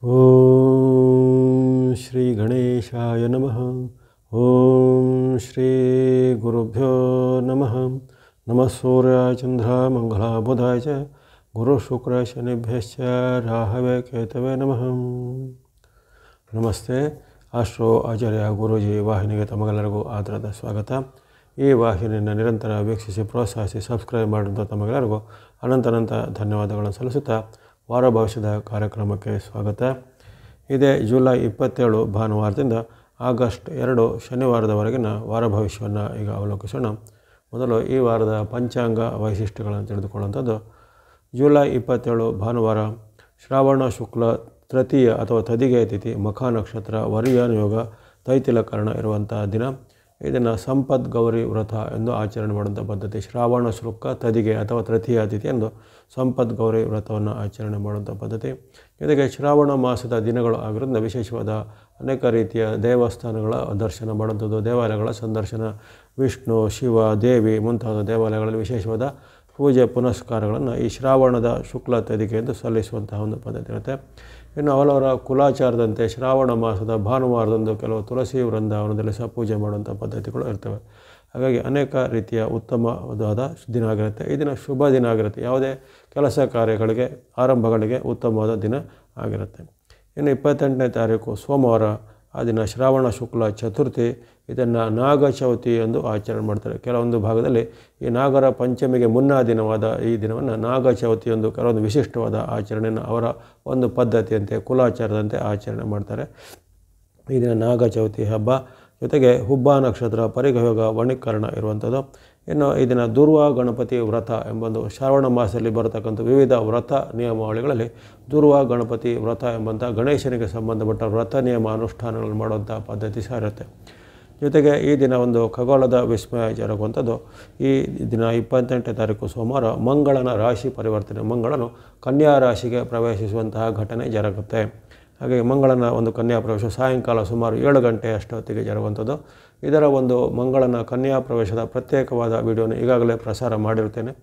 ಓಂ ಶ್ರೀ ಗಣೇಶಾಯ ನಮಃ. ಓಂ ಶ್ರೀ ಗುರುಭ್ಯೋ ನಮಃ. ನಮಃ ಸೂರ್ಯಾಯ ಚಂದ್ರಾಯ ಮಂಗಳಾಯ ಬುಧಾಯ ಚ ಗುರು ಶುಕ್ರ ಶನಿಭ್ಯಶ್ಚ ರಾಹವೇ ಕೇತವೇ ನಮಃ. ನಮಸ್ತೆ. ಆಸ್ಟ್ರೋ ಆಚಾರ್ಯ ಗುರೂಜಿ ವಾಹಿನಿಗೆ ತಮಗೆಲ್ಲರಿಗೂ ಆದರದ ಸ್ವಾಗತ. ಈ ವಾಹಿನಿಯನ್ನು ನಿರಂತರ ವೀಕ್ಷಿಸಿ ಪ್ರೋತ್ಸಾಹಿಸಿ ಸಬ್ಸ್ಕ್ರೈಬ್ ಮಾಡಿದಂಥ ತಮಗೆಲ್ಲರಿಗೂ ಅನಂತ ಧನ್ಯವಾದಗಳನ್ನು ಸಲ್ಲಿಸುತ್ತಾ ವಾರ ಭವಿಷ್ಯದ ಕಾರ್ಯಕ್ರಮಕ್ಕೆ ಸ್ವಾಗತ. ಇದೇ ಜುಲೈ 27 ಭಾನುವಾರದಿಂದ ಆಗಸ್ಟ್ 2 ಶನಿವಾರದವರೆಗಿನ ವಾರ ಭವಿಷ್ಯವನ್ನು ಈಗ ಅವಲೋಕಿಸೋಣ. ಮೊದಲು ಈ ವಾರದ ಪಂಚಾಂಗ ವೈಶಿಷ್ಟ್ಯಗಳನ್ನು ತಿಳಿದುಕೊಳ್ಳುವಂಥದ್ದು. ಜುಲೈ 27 ಭಾನುವಾರ, ಶ್ರಾವಣ ಶುಕ್ಲ ತೃತೀಯ ಅಥವಾ ತದಿಗೆ ತಿಥಿ, ಮಖಾ ನಕ್ಷತ್ರ, ವರ್ಯಾನ್ ಯೋಗ, ತೈತಿಲಕರಣ ಇರುವಂಥ ದಿನ. ಇದನ್ನು ಸಂಪತ್ ಗೌರಿ ವ್ರತ ಎಂದು ಆಚರಣೆ ಮಾಡುವಂಥ ಪದ್ಧತಿ. ಶ್ರಾವಣ ಶುಕ್ಲ ತದಿಗೆ ಅಥವಾ ತೃತೀಯ ತಿಥಿ ಎಂದು ಸಂಪತ್ ಗೌರಿ ವ್ರತವನ್ನು ಆಚರಣೆ ಮಾಡುವಂಥ ಪದ್ಧತಿ. ಜೊತೆಗೆ ಶ್ರಾವಣ ಮಾಸದ ದಿನಗಳು ಆಗಿರೋದ್ರಿಂದ ವಿಶೇಷವಾದ ಅನೇಕ ರೀತಿಯ ದೇವಸ್ಥಾನಗಳ ದರ್ಶನ ಮಾಡುವಂಥದ್ದು, ದೇವಾಲಯಗಳ ಸಂದರ್ಶನ, ವಿಷ್ಣು, ಶಿವ, ದೇವಿ ಮುಂತಾದ ದೇವಾಲಯಗಳಲ್ಲಿ ವಿಶೇಷವಾದ ಪೂಜೆ ಪುನಸ್ಕಾರಗಳನ್ನು ಈ ಶ್ರಾವಣದ ಶುಕ್ಲ ತದಿಗೆ ಎಂದು ಸಲ್ಲಿಸುವಂತಹ ಒಂದು ಪದ್ಧತಿ ಇರುತ್ತೆ. ಇನ್ನು ಅವರವರ ಕುಲಾಚಾರದಂತೆ ಶ್ರಾವಣ ಮಾಸದ ಭಾನುವಾರದಂದು ಕೆಲವು ತುಳಸಿ ವೃಂದಾವನದಲ್ಲಿ ಸಹ ಪೂಜೆ ಮಾಡುವಂಥ ಪದ್ಧತಿಗಳು ಇರ್ತವೆ. ಹಾಗಾಗಿ ಅನೇಕ ರೀತಿಯ ಉತ್ತಮವಾದ ದಿನ ಆಗಿರುತ್ತೆ. ಈ ದಿನ ಶುಭ ದಿನ ಆಗಿರುತ್ತೆ. ಯಾವುದೇ ಕೆಲಸ ಕಾರ್ಯಗಳಿಗೆ ಆರಂಭಗಳಿಗೆ ಉತ್ತಮವಾದ ದಿನ ಆಗಿರುತ್ತೆ. ಇನ್ನು 28ನೇ ತಾರೀಕು ಸೋಮವಾರ, ಆ ದಿನ ಶ್ರಾವಣ ಶುಕ್ಲ ಚತುರ್ಥಿ. ಇದನ್ನು ನಾಗ ಚೌತಿ ಎಂದು ಆಚರಣೆ ಮಾಡ್ತಾರೆ. ಕೆಲವೊಂದು ಭಾಗದಲ್ಲಿ ಈ ನಾಗರ ಪಂಚಮಿಗೆ ಮುನ್ನಾ ದಿನವಾದ ಈ ದಿನವನ್ನು ನಾಗ ಚೌತಿ ಎಂದು ಕೆಲವೊಂದು ವಿಶಿಷ್ಟವಾದ ಆಚರಣೆಯನ್ನು ಅವರ ಒಂದು ಪದ್ಧತಿಯಂತೆ ಕುಲಾಚಾರದಂತೆ ಆಚರಣೆ ಮಾಡ್ತಾರೆ. ಈ ದಿನ ನಾಗ ಚೌತಿ ಹಬ್ಬ. ಜೊತೆಗೆ ಹುಬ್ಬ ನಕ್ಷತ್ರ, ಪರಿಗಯೋಗ, ವಣಿಕರಣ ಇರುವಂಥದ್ದು. ಇನ್ನು ಈ ದಿನ ದುರ್ವ ಗಣಪತಿ ವ್ರತ ಎಂಬೊಂದು ಶ್ರಾವಣ ಮಾಸದಲ್ಲಿ ಬರತಕ್ಕಂಥ ವಿವಿಧ ವ್ರತ ನಿಯಮಾವಳಿಗಳಲ್ಲಿ ದುರ್ವ ಗಣಪತಿ ವ್ರತ ಎಂಬಂಥ ಗಣೇಶನಿಗೆ ಸಂಬಂಧಪಟ್ಟ ವ್ರತ ನಿಯಮ ಅನುಷ್ಠಾನಗಳನ್ನು ಮಾಡುವಂಥ ಪದ್ಧತಿ ಸಹ ಇರುತ್ತೆ. ಜೊತೆಗೆ ಈ ದಿನ ಒಂದು ಖಗೋಳದ ವಿಸ್ಮಯ ಜರುಗುವಂಥದ್ದು. ಈ ದಿನ 28ನೇ ತಾರೀಕು ಸೋಮವಾರ ಮಂಗಳನ ರಾಶಿ ಪರಿವರ್ತನೆ. ಮಂಗಳನು ಕನ್ಯಾ ರಾಶಿಗೆ ಪ್ರವೇಶಿಸುವಂತಹ ಘಟನೆ ಜರುಗುತ್ತೆ. ಹಾಗಾಗಿ ಮಂಗಳನ ಒಂದು ಕನ್ಯಾ ಪ್ರವೇಶ ಸಾಯಂಕಾಲ ಸುಮಾರು 7 ಗಂಟೆ ಅಷ್ಟೊತ್ತಿಗೆ ಜರುಗುವಂಥದ್ದು. ಇದರ ಒಂದು ಮಂಗಳನ ಕನ್ಯಾ ಪ್ರವೇಶದ ಪ್ರತ್ಯೇಕವಾದ ವಿಡಿಯೋನ ಈಗಾಗಲೇ ಪ್ರಸಾರ ಮಾಡಿರುತ್ತೇನೆ.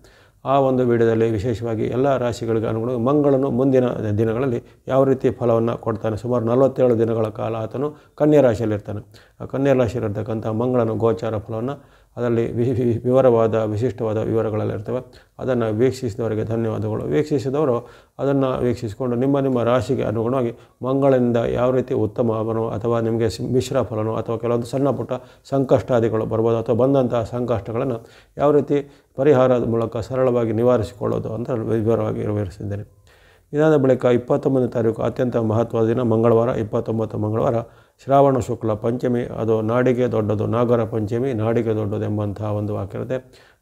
ಆ ಒಂದು ವಿಡಿಯೋದಲ್ಲಿ ವಿಶೇಷವಾಗಿ ಎಲ್ಲ ರಾಶಿಗಳಿಗೆ ಅನುಗುಣವಾಗಿ ಮಂಗಳನು ಮುಂದಿನ ದಿನಗಳಲ್ಲಿ ಯಾವ ರೀತಿ ಫಲವನ್ನು ಕೊಡ್ತಾನೆ. ಸುಮಾರು 47 ದಿನಗಳ ಕಾಲ ಆತನು ಕನ್ಯಾ ರಾಶಿಯಲ್ಲಿರ್ತಾನೆ. ಆ ಕನ್ಯಾ ರಾಶಿಯಲ್ಲಿರ್ತಕ್ಕಂಥ ಮಂಗಳನ ಗೋಚಾರ ಫಲವನ್ನು ಅದರಲ್ಲಿ ವಿವರವಾದ ವಿಶಿಷ್ಟವಾದ ವಿವರಗಳಲ್ಲಿರ್ತವೆ. ಅದನ್ನು ವೀಕ್ಷಿಸಿದವರಿಗೆ ಧನ್ಯವಾದಗಳು. ವೀಕ್ಷಿಸಿದವರು ಅದನ್ನು ವೀಕ್ಷಿಸಿಕೊಂಡು ನಿಮ್ಮ ರಾಶಿಗೆ ಅನುಗುಣವಾಗಿ ಮಂಗಳನಿಂದ ಯಾವ ರೀತಿ ಉತ್ತಮ ಫಲನೋ ಅಥವಾ ನಿಮಗೆ ಮಿಶ್ರ ಫಲನೋ ಅಥವಾ ಕೆಲವೊಂದು ಸಣ್ಣ ಪುಟ್ಟ ಸಂಕಷ್ಟಾದಿಗಳು ಬರ್ಬೋದು ಅಥವಾ ಬಂದಂತಹ ಸಂಕಷ್ಟಗಳನ್ನು ಯಾವ ರೀತಿ ಪರಿಹಾರದ ಮೂಲಕ ಸರಳವಾಗಿ ನಿವಾರಿಸಿಕೊಳ್ಳೋದು ಅಂತ ವಿವರವಾಗಿ ವಿವರಿಸಿದ್ದೇನೆ. ಇದಾದ ಬಳಿಕ 29ನೇ ತಾರೀಕು ಅತ್ಯಂತ ಮಹತ್ವದ ದಿನ ಮಂಗಳವಾರ. 29 ಮಂಗಳವಾರ ಶ್ರಾವಣ ಶುಕ್ಲ ಪಂಚಮಿ. ಅದು ನಾಡಿಗೆ ದೊಡ್ಡದು, ನಾಗರ ಪಂಚಮಿ ನಾಡಿಗೆ ದೊಡ್ಡದು ಎಂಬಂತಹ ಒಂದು ವಾಕ್ಯ ಇರುತ್ತೆ.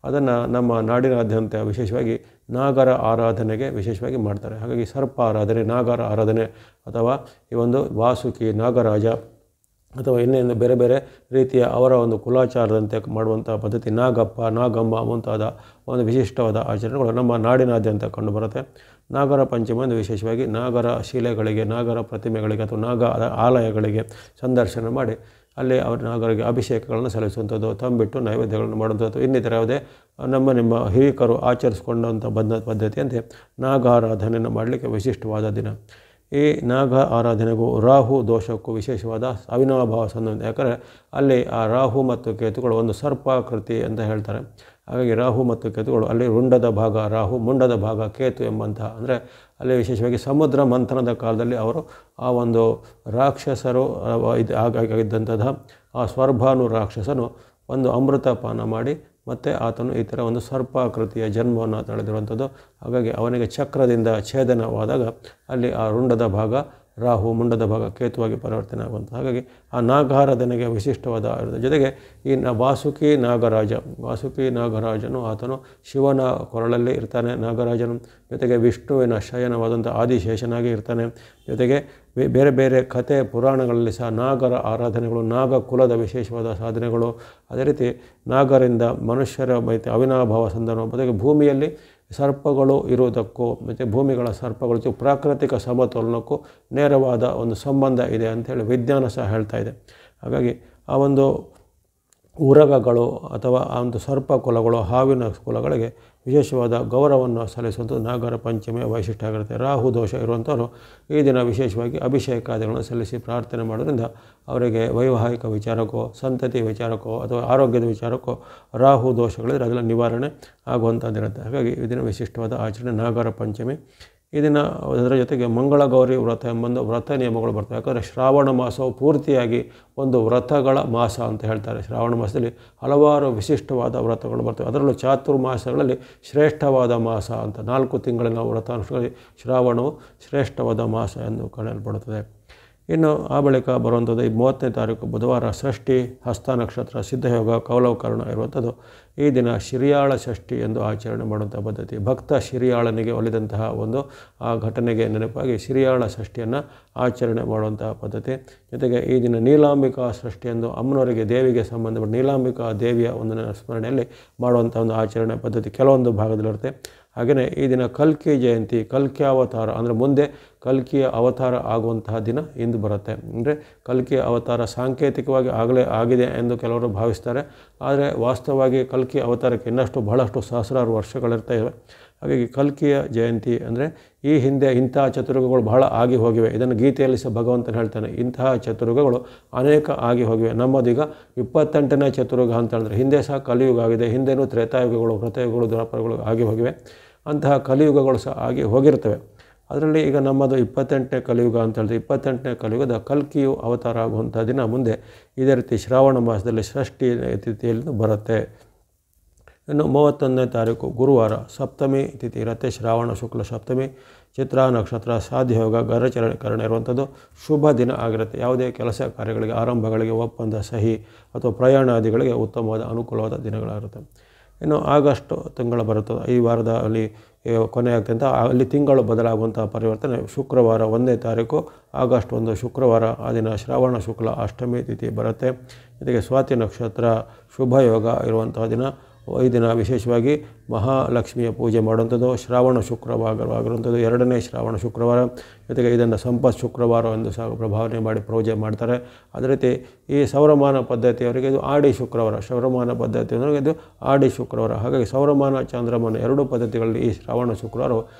ಅದನ್ನು ನಮ್ಮ ನಾಡಿನಾದ್ಯಂತ ವಿಶೇಷವಾಗಿ ನಾಗರ ಆರಾಧನೆಗೆ ವಿಶೇಷವಾಗಿ ಮಾಡ್ತಾರೆ. ಹಾಗಾಗಿ ಸರ್ಪ ಆರಾಧನೆ, ನಾಗರ ಆರಾಧನೆ ಅಥವಾ ಈ ಒಂದು ವಾಸುಕಿ, ನಾಗರಾಜ ಅಥವಾ ಇನ್ನೇನು ಬೇರೆ ಬೇರೆ ರೀತಿಯ ಅವರ ಒಂದು ಕುಲಾಚಾರದಂತೆ ಮಾಡುವಂಥ ಪದ್ಧತಿ, ನಾಗಪ್ಪ, ನಾಗಮ್ಮ ಮುಂತಾದ ಒಂದು ವಿಶಿಷ್ಟವಾದ ಆಚರಣೆಗಳು ನಮ್ಮ ನಾಡಿನಾದ್ಯಂತ ಕಂಡುಬರುತ್ತೆ. ನಾಗರ ಪಂಚಮಿ ಒಂದು ವಿಶೇಷವಾಗಿ ನಾಗರ ಶಿಲೆಗಳಿಗೆ, ನಾಗರ ಪ್ರತಿಮೆಗಳಿಗೆ ಅಥವಾ ನಾಗ ಆಲಯಗಳಿಗೆ ಸಂದರ್ಶನ ಮಾಡಿ ಅಲ್ಲಿ ಅವರ ನಾಗರಿಗೆ ಅಭಿಷೇಕಗಳನ್ನು ಸಲ್ಲಿಸುವಂಥದ್ದು, ತಂಬಿಟ್ಟು ನೈವೇದ್ಯಗಳನ್ನು ಮಾಡುವಂಥದ್ದು, ಇನ್ನಿತರ ಯಾವುದೇ ನಿಮ್ಮ ಹಿರಿಕರು ಆಚರಿಸಿಕೊಂಡಂಥ ಪದ್ಧತಿಯಂತೆ ನಾಗಾರಾಧನೆಯನ್ನು ಮಾಡಲಿಕ್ಕೆ ವಿಶಿಷ್ಟವಾದ ದಿನ. ಈ ನಾಗ ಆರಾಧನೆಗೂ ರಾಹು ದೋಷಕ್ಕೂ ವಿಶೇಷವಾದ ಅವಿನಾಭಾವ ಸಂಬಂಧ. ಯಾಕಂದರೆ ಅಲ್ಲಿ ಆ ರಾಹು ಮತ್ತು ಕೇತುಗಳು ಒಂದು ಸರ್ಪಾಕೃತಿ ಅಂತ ಹೇಳ್ತಾರೆ. ಹಾಗಾಗಿ ರಾಹು ಮತ್ತು ಕೇತುಗಳು ಅಲ್ಲಿ ರುಂಡದ ಭಾಗ ರಾಹು, ಮುಂಡದ ಭಾಗ ಕೇತು ಎಂಬಂತಹ, ಅಂದರೆ ಅಲ್ಲಿ ವಿಶೇಷವಾಗಿ ಸಮುದ್ರ ಮಂಥನದ ಕಾಲದಲ್ಲಿ ಅವರು ಆ ಒಂದು ರಾಕ್ಷಸರು ಆಗಿದ್ದಂತಹ ಆ ಸ್ವರ್ಭಾನು ರಾಕ್ಷಸನು ಒಂದು ಅಮೃತ ಪಾನ ಮಾಡಿ ಮತ್ತು ಆತನು ಈ ಥರ ಒಂದು ಸರ್ಪಾಕೃತಿಯ ಜನ್ಮವನ್ನು ತಳೆದಿರುವಂಥದ್ದು. ಹಾಗಾಗಿ ಅವನಿಗೆ ಚಕ್ರದಿಂದ ಛೇದನವಾದಾಗ ಅಲ್ಲಿ ಆ ರುಂಡದ ಭಾಗ ರಾಹು, ಮುಂಡದ ಭಾಗ ಕೇತುವಾಗಿ ಪರಿವರ್ತನೆ ಆಗುವಂಥ. ಹಾಗಾಗಿ ಆ ನಾಗಾರಾಧನೆಗೆ ವಿಶಿಷ್ಟವಾದ ಜೊತೆಗೆ ಈ ವಾಸುಕಿ ನಾಗರಾಜನು ಆತನು ಶಿವನ ಕೊರಳಲ್ಲಿ ಇರ್ತಾನೆ. ನಾಗರಾಜನು ಜೊತೆಗೆ ವಿಷ್ಣುವಿನ ಶಯನವಾದಂಥ ಆದಿಶೇಷನಾಗಿ ಇರ್ತಾನೆ. ಜೊತೆಗೆ ಬೇರೆ ಬೇರೆ ಕಥೆ ಪುರಾಣಗಳಲ್ಲಿ ಸಹ ನಾಗರ ಆರಾಧನೆಗಳು, ನಾಗ ಕುಲದ ವಿಶೇಷವಾದ ಸಾಧನೆಗಳು, ಅದೇ ರೀತಿ ನಾಗರಿಂದ ಮನುಷ್ಯರ ಅವಿನಾಭಾವ ಸಂಧಾನ, ಜೊತೆಗೆ ಭೂಮಿಯಲ್ಲಿ ಸರ್ಪಗಳು ಇರುವುದಕ್ಕೂ ಮತ್ತು ಭೂಮಿಗಳ ಸರ್ಪಗಳು ಪ್ರಾಕೃತಿಕ ಸಮತೋಲನಕ್ಕೂ ನೇರವಾದ ಒಂದು ಸಂಬಂಧ ಇದೆ ಅಂಥೇಳಿ ವಿಜ್ಞಾನ ಸಹ ಹೇಳ್ತಾ ಇದೆ. ಹಾಗಾಗಿ ಆ ಒಂದು ಉರಗಗಳು ಅಥವಾ ಆ ಒಂದು ಸರ್ಪ ಕುಲಗಳು, ಹಾವಿನ ಕುಲಗಳಿಗೆ ವಿಶೇಷವಾದ ಗೌರವವನ್ನು ಸಲ್ಲಿಸುವಂಥದ್ದು ನಾಗರ ಪಂಚಮಿಯ ವೈಶಿಷ್ಟ್ಯ ಆಗಿರುತ್ತೆ. ರಾಹು ದೋಷ ಇರುವಂಥವರು ಈ ದಿನ ವಿಶೇಷವಾಗಿ ಅಭಿಷೇಕಾದಿಗಳನ್ನು ಸಲ್ಲಿಸಿ ಪ್ರಾರ್ಥನೆ ಮಾಡೋದ್ರಿಂದ ಅವರಿಗೆ ವೈವಾಹಿಕ ವಿಚಾರಕ್ಕೋ, ಸಂತತಿ ವಿಚಾರಕ್ಕೋ ಅಥವಾ ಆರೋಗ್ಯದ ವಿಚಾರಕ್ಕೋ ರಾಹು ದೋಷಗಳಿದ್ರೆ ಅದೆಲ್ಲ ನಿವಾರಣೆ ಆಗುವಂಥದ್ದಿರುತ್ತೆ. ಹಾಗಾಗಿ ಈ ದಿನ ವಿಶಿಷ್ಟವಾದ ಆಚರಣೆ ನಾಗರ ಪಂಚಮಿ. ಈ ದಿನ ಅದರ ಜೊತೆಗೆ ಮಂಗಳ ಗೌರಿ ವ್ರತ ಎಂಬೊಂದು ವ್ರತ ನಿಯಮಗಳು ಬರ್ತವೆ. ಯಾಕಂದರೆ ಶ್ರಾವಣ ಮಾಸವು ಪೂರ್ತಿಯಾಗಿ ಒಂದು ವ್ರತಗಳ ಮಾಸ ಅಂತ ಹೇಳ್ತಾರೆ. ಶ್ರಾವಣ ಮಾಸದಲ್ಲಿ ಹಲವಾರು ವಿಶಿಷ್ಟವಾದ ವ್ರತಗಳು ಬರ್ತವೆ. ಅದರಲ್ಲೂ ಚಾತುರ್ಮಾಸಗಳಲ್ಲಿ ಶ್ರೇಷ್ಠವಾದ ಮಾಸ ಅಂತ 4 ತಿಂಗಳಿನ ವ್ರತಾನುಷ್ಠಾನಗಳಲ್ಲಿ ಶ್ರಾವಣವು ಶ್ರೇಷ್ಠವಾದ ಮಾಸ ಎಂದು ಕರೆಯಲ್ಪಡುತ್ತದೆ. ಇನ್ನು ಆ ಬಳಿಕ ಬರುವಂಥದ್ದು ಈ 30ನೇ ತಾರೀಕು ಬುಧವಾರ ಷಷ್ಠಿ, ಹಸ್ತ ನಕ್ಷತ್ರ, ಸಿದ್ಧಯೋಗ, ಕೌಲವಕರ್ಣ ಇರುವಂಥದ್ದು. ಈ ದಿನ ಶಿರಿಯಾಳ ಷಷ್ಠಿ ಎಂದು ಆಚರಣೆ ಮಾಡುವಂಥ ಪದ್ಧತಿ. ಭಕ್ತ ಶಿರಿಯಾಳನಿಗೆ ಒಲಿದಂತಹ ಒಂದು ಆ ಘಟನೆಗೆ ನೆನಪಾಗಿ ಶಿರಿಯಾಳ ಷಷ್ಠಿಯನ್ನು ಆಚರಣೆ ಮಾಡುವಂತಹ ಪದ್ಧತಿ. ಜೊತೆಗೆ ಈ ದಿನ ನೀಲಾಂಬಿಕಾ ಷಷ್ಠಿ ಎಂದು ಅಮ್ಮನವರಿಗೆ ದೇವಿಗೆ ಸಂಬಂಧಪಟ್ಟ ನೀಲಾಂಬಿಕಾ ದೇವಿಯ ಒಂದು ಸ್ಮರಣೆಯಲ್ಲಿ ಮಾಡುವಂಥ ಒಂದು ಆಚರಣೆ ಪದ್ಧತಿ ಕೆಲವೊಂದು ಭಾಗದಲ್ಲಿರುತ್ತೆ. ಹಾಗೆಯೇ ಈ ದಿನ ಕಲ್ಕಿ ಜಯಂತಿ, ಕಲ್ಕಿ ಅವತಾರ ಅಂದರೆ ಮುಂದೆ ಕಲ್ಕಿಯ ಅವತಾರ ಆಗುವಂತಹ ದಿನ ಇಂದು ಬರುತ್ತೆ. ಅಂದರೆ ಕಲ್ಕಿಯ ಅವತಾರ ಸಾಂಕೇತಿಕವಾಗಿ ಆಗಲೇ ಆಗಿದೆ ಎಂದು ಕೆಲವರು ಭಾವಿಸ್ತಾರೆ. ಆದರೆ ವಾಸ್ತವವಾಗಿ ಕಲ್ಕಿ ಅವತಾರಕ್ಕೆ ಇನ್ನಷ್ಟು ಬಹಳಷ್ಟು ಸಹಸ್ರಾರು ವರ್ಷಗಳಿರ್ತವೆ. ಹಾಗಾಗಿ ಕಲ್ಕಿಯ ಜಯಂತಿ ಅಂದರೆ ಈ ಹಿಂದೆ ಇಂತಹ ಚತುರ್ಯುಗಗಳು ಬಹಳ ಆಗಿ ಹೋಗಿವೆ. ಇದನ್ನು ಗೀತೆಯಲ್ಲಿ ಸಹ ಭಗವಂತನ ಹೇಳ್ತಾನೆ, ಇಂತಹ ಚತುರ್ಯುಗಗಳು ಅನೇಕ ಆಗಿ ಹೋಗಿವೆ. ನಮ್ಮದೀಗ 28ನೇ ಚತುರ್ಯುಗ ಅಂತ ಹೇಳಿದ್ರೆ ಹಿಂದೆ ಸಹ ಕಲಿಯುಗ ಆಗಿದೆ. ಹಿಂದೆನೂ ತ್ರೇತಾಯುಗಗಳು, ಕೃತಯುಗಗಳು, ದ್ವಾಪರಗಳು ಆಗಿ ಹೋಗಿವೆ. ಅಂತಹ ಕಲಿಯುಗಗಳು ಸಹ ಆಗಿ ಹೋಗಿರ್ತವೆ. ಅದರಲ್ಲಿ ಈಗ ನಮ್ಮದು 28ನೇ ಕಲಿಯುಗ ಅಂತ ಹೇಳಿದ್ರೆ 28ನೇ ಕಲಿಯುಗದ ಕಲ್ಕಿಯು ಅವತಾರ ಆಗುವಂಥ ದಿನ ಮುಂದೆ ಇದೇ ರೀತಿ ಶ್ರಾವಣ ಮಾಸದಲ್ಲಿ ಷಷ್ಠಿ ತಿಥಿಯಲ್ಲಿ ಬರುತ್ತೆ. ಇನ್ನು 31ನೇ ತಾರೀಕು ಗುರುವಾರ ಸಪ್ತಮಿ ತಿಥಿ ಇರುತ್ತೆ. ಶ್ರಾವಣ ಶುಕ್ಲ ಸಪ್ತಮಿ, ಚಿತ್ರಾ ನಕ್ಷತ್ರ, ಸಾಧ್ಯಯೋಗ, ಗರಚರಣೆ ಇರುವಂಥದ್ದು ಶುಭ ದಿನ ಆಗಿರುತ್ತೆ. ಯಾವುದೇ ಕೆಲಸ ಕಾರ್ಯಗಳಿಗೆ, ಆರಂಭಗಳಿಗೆ, ಒಪ್ಪಂದ, ಸಹಿ ಅಥವಾ ಪ್ರಯಾಣಾದಿಗಳಿಗೆ ಉತ್ತಮವಾದ ಅನುಕೂಲವಾದ ದಿನಗಳಾಗಿರುತ್ತೆ. ಇನ್ನು ಆಗಸ್ಟ್ ತಿಂಗಳು ಬರುತ್ತದೆ. ಈ ವಾರದ ಅಲ್ಲಿ ಕೊನೆ ಆಗ್ತದೆ ಅಂತ ಅಲ್ಲಿ ತಿಂಗಳು ಬದಲಾಗುವಂಥ ಪರಿವರ್ತನೆ ಶುಕ್ರವಾರ 1ನೇ ತಾರೀಕು ಆಗಸ್ಟ್ 1 ಶುಕ್ರವಾರ ಆ ದಿನ ಶ್ರಾವಣ ಶುಕ್ಲ ಅಷ್ಟಮಿ ತಿಥಿ ಬರುತ್ತೆ. ಜೊತೆಗೆ ಸ್ವಾತಿ ನಕ್ಷತ್ರ, ಶುಭ ಯೋಗ ಇರುವಂತಹ ದಿನ. ಈ ದಿನ ವಿಶೇಷವಾಗಿ ಮಹಾಲಕ್ಷ್ಮಿಯ ಪೂಜೆ ಮಾಡುವಂಥದ್ದು ಶ್ರಾವಣ ಶುಕ್ರವಾರವಾಗಿರುವಂಥದ್ದು 2ನೇ ಶ್ರಾವಣ ಶುಕ್ರವಾರ. ಜೊತೆಗೆ ಇದನ್ನು ಸಂಪತ್ ಶುಕ್ರವಾರ ಎಂದು ಸಹ ಪ್ರಭಾವನೆ ಮಾಡಿ ಪೂಜೆ ಮಾಡ್ತಾರೆ. ಅದೇ ರೀತಿ ಈ ಸೌರಮಾನ ಪದ್ಧತಿಯವರಿಗೆ ಇದು ಆಡಿ ಶುಕ್ರವಾರ, ಸೌರಮಾನ ಪದ್ಧತಿಯವರಿಗೆ ಇದು ಆಡಿ ಶುಕ್ರವಾರ. ಹಾಗಾಗಿ ಸೌರಮಾನ ಚಂದ್ರಮಾನ ಎರಡೂ ಪದ್ಧತಿಗಳಲ್ಲಿ ಈ ಶ್ರಾವಣ ಶುಕ್ರವಾರ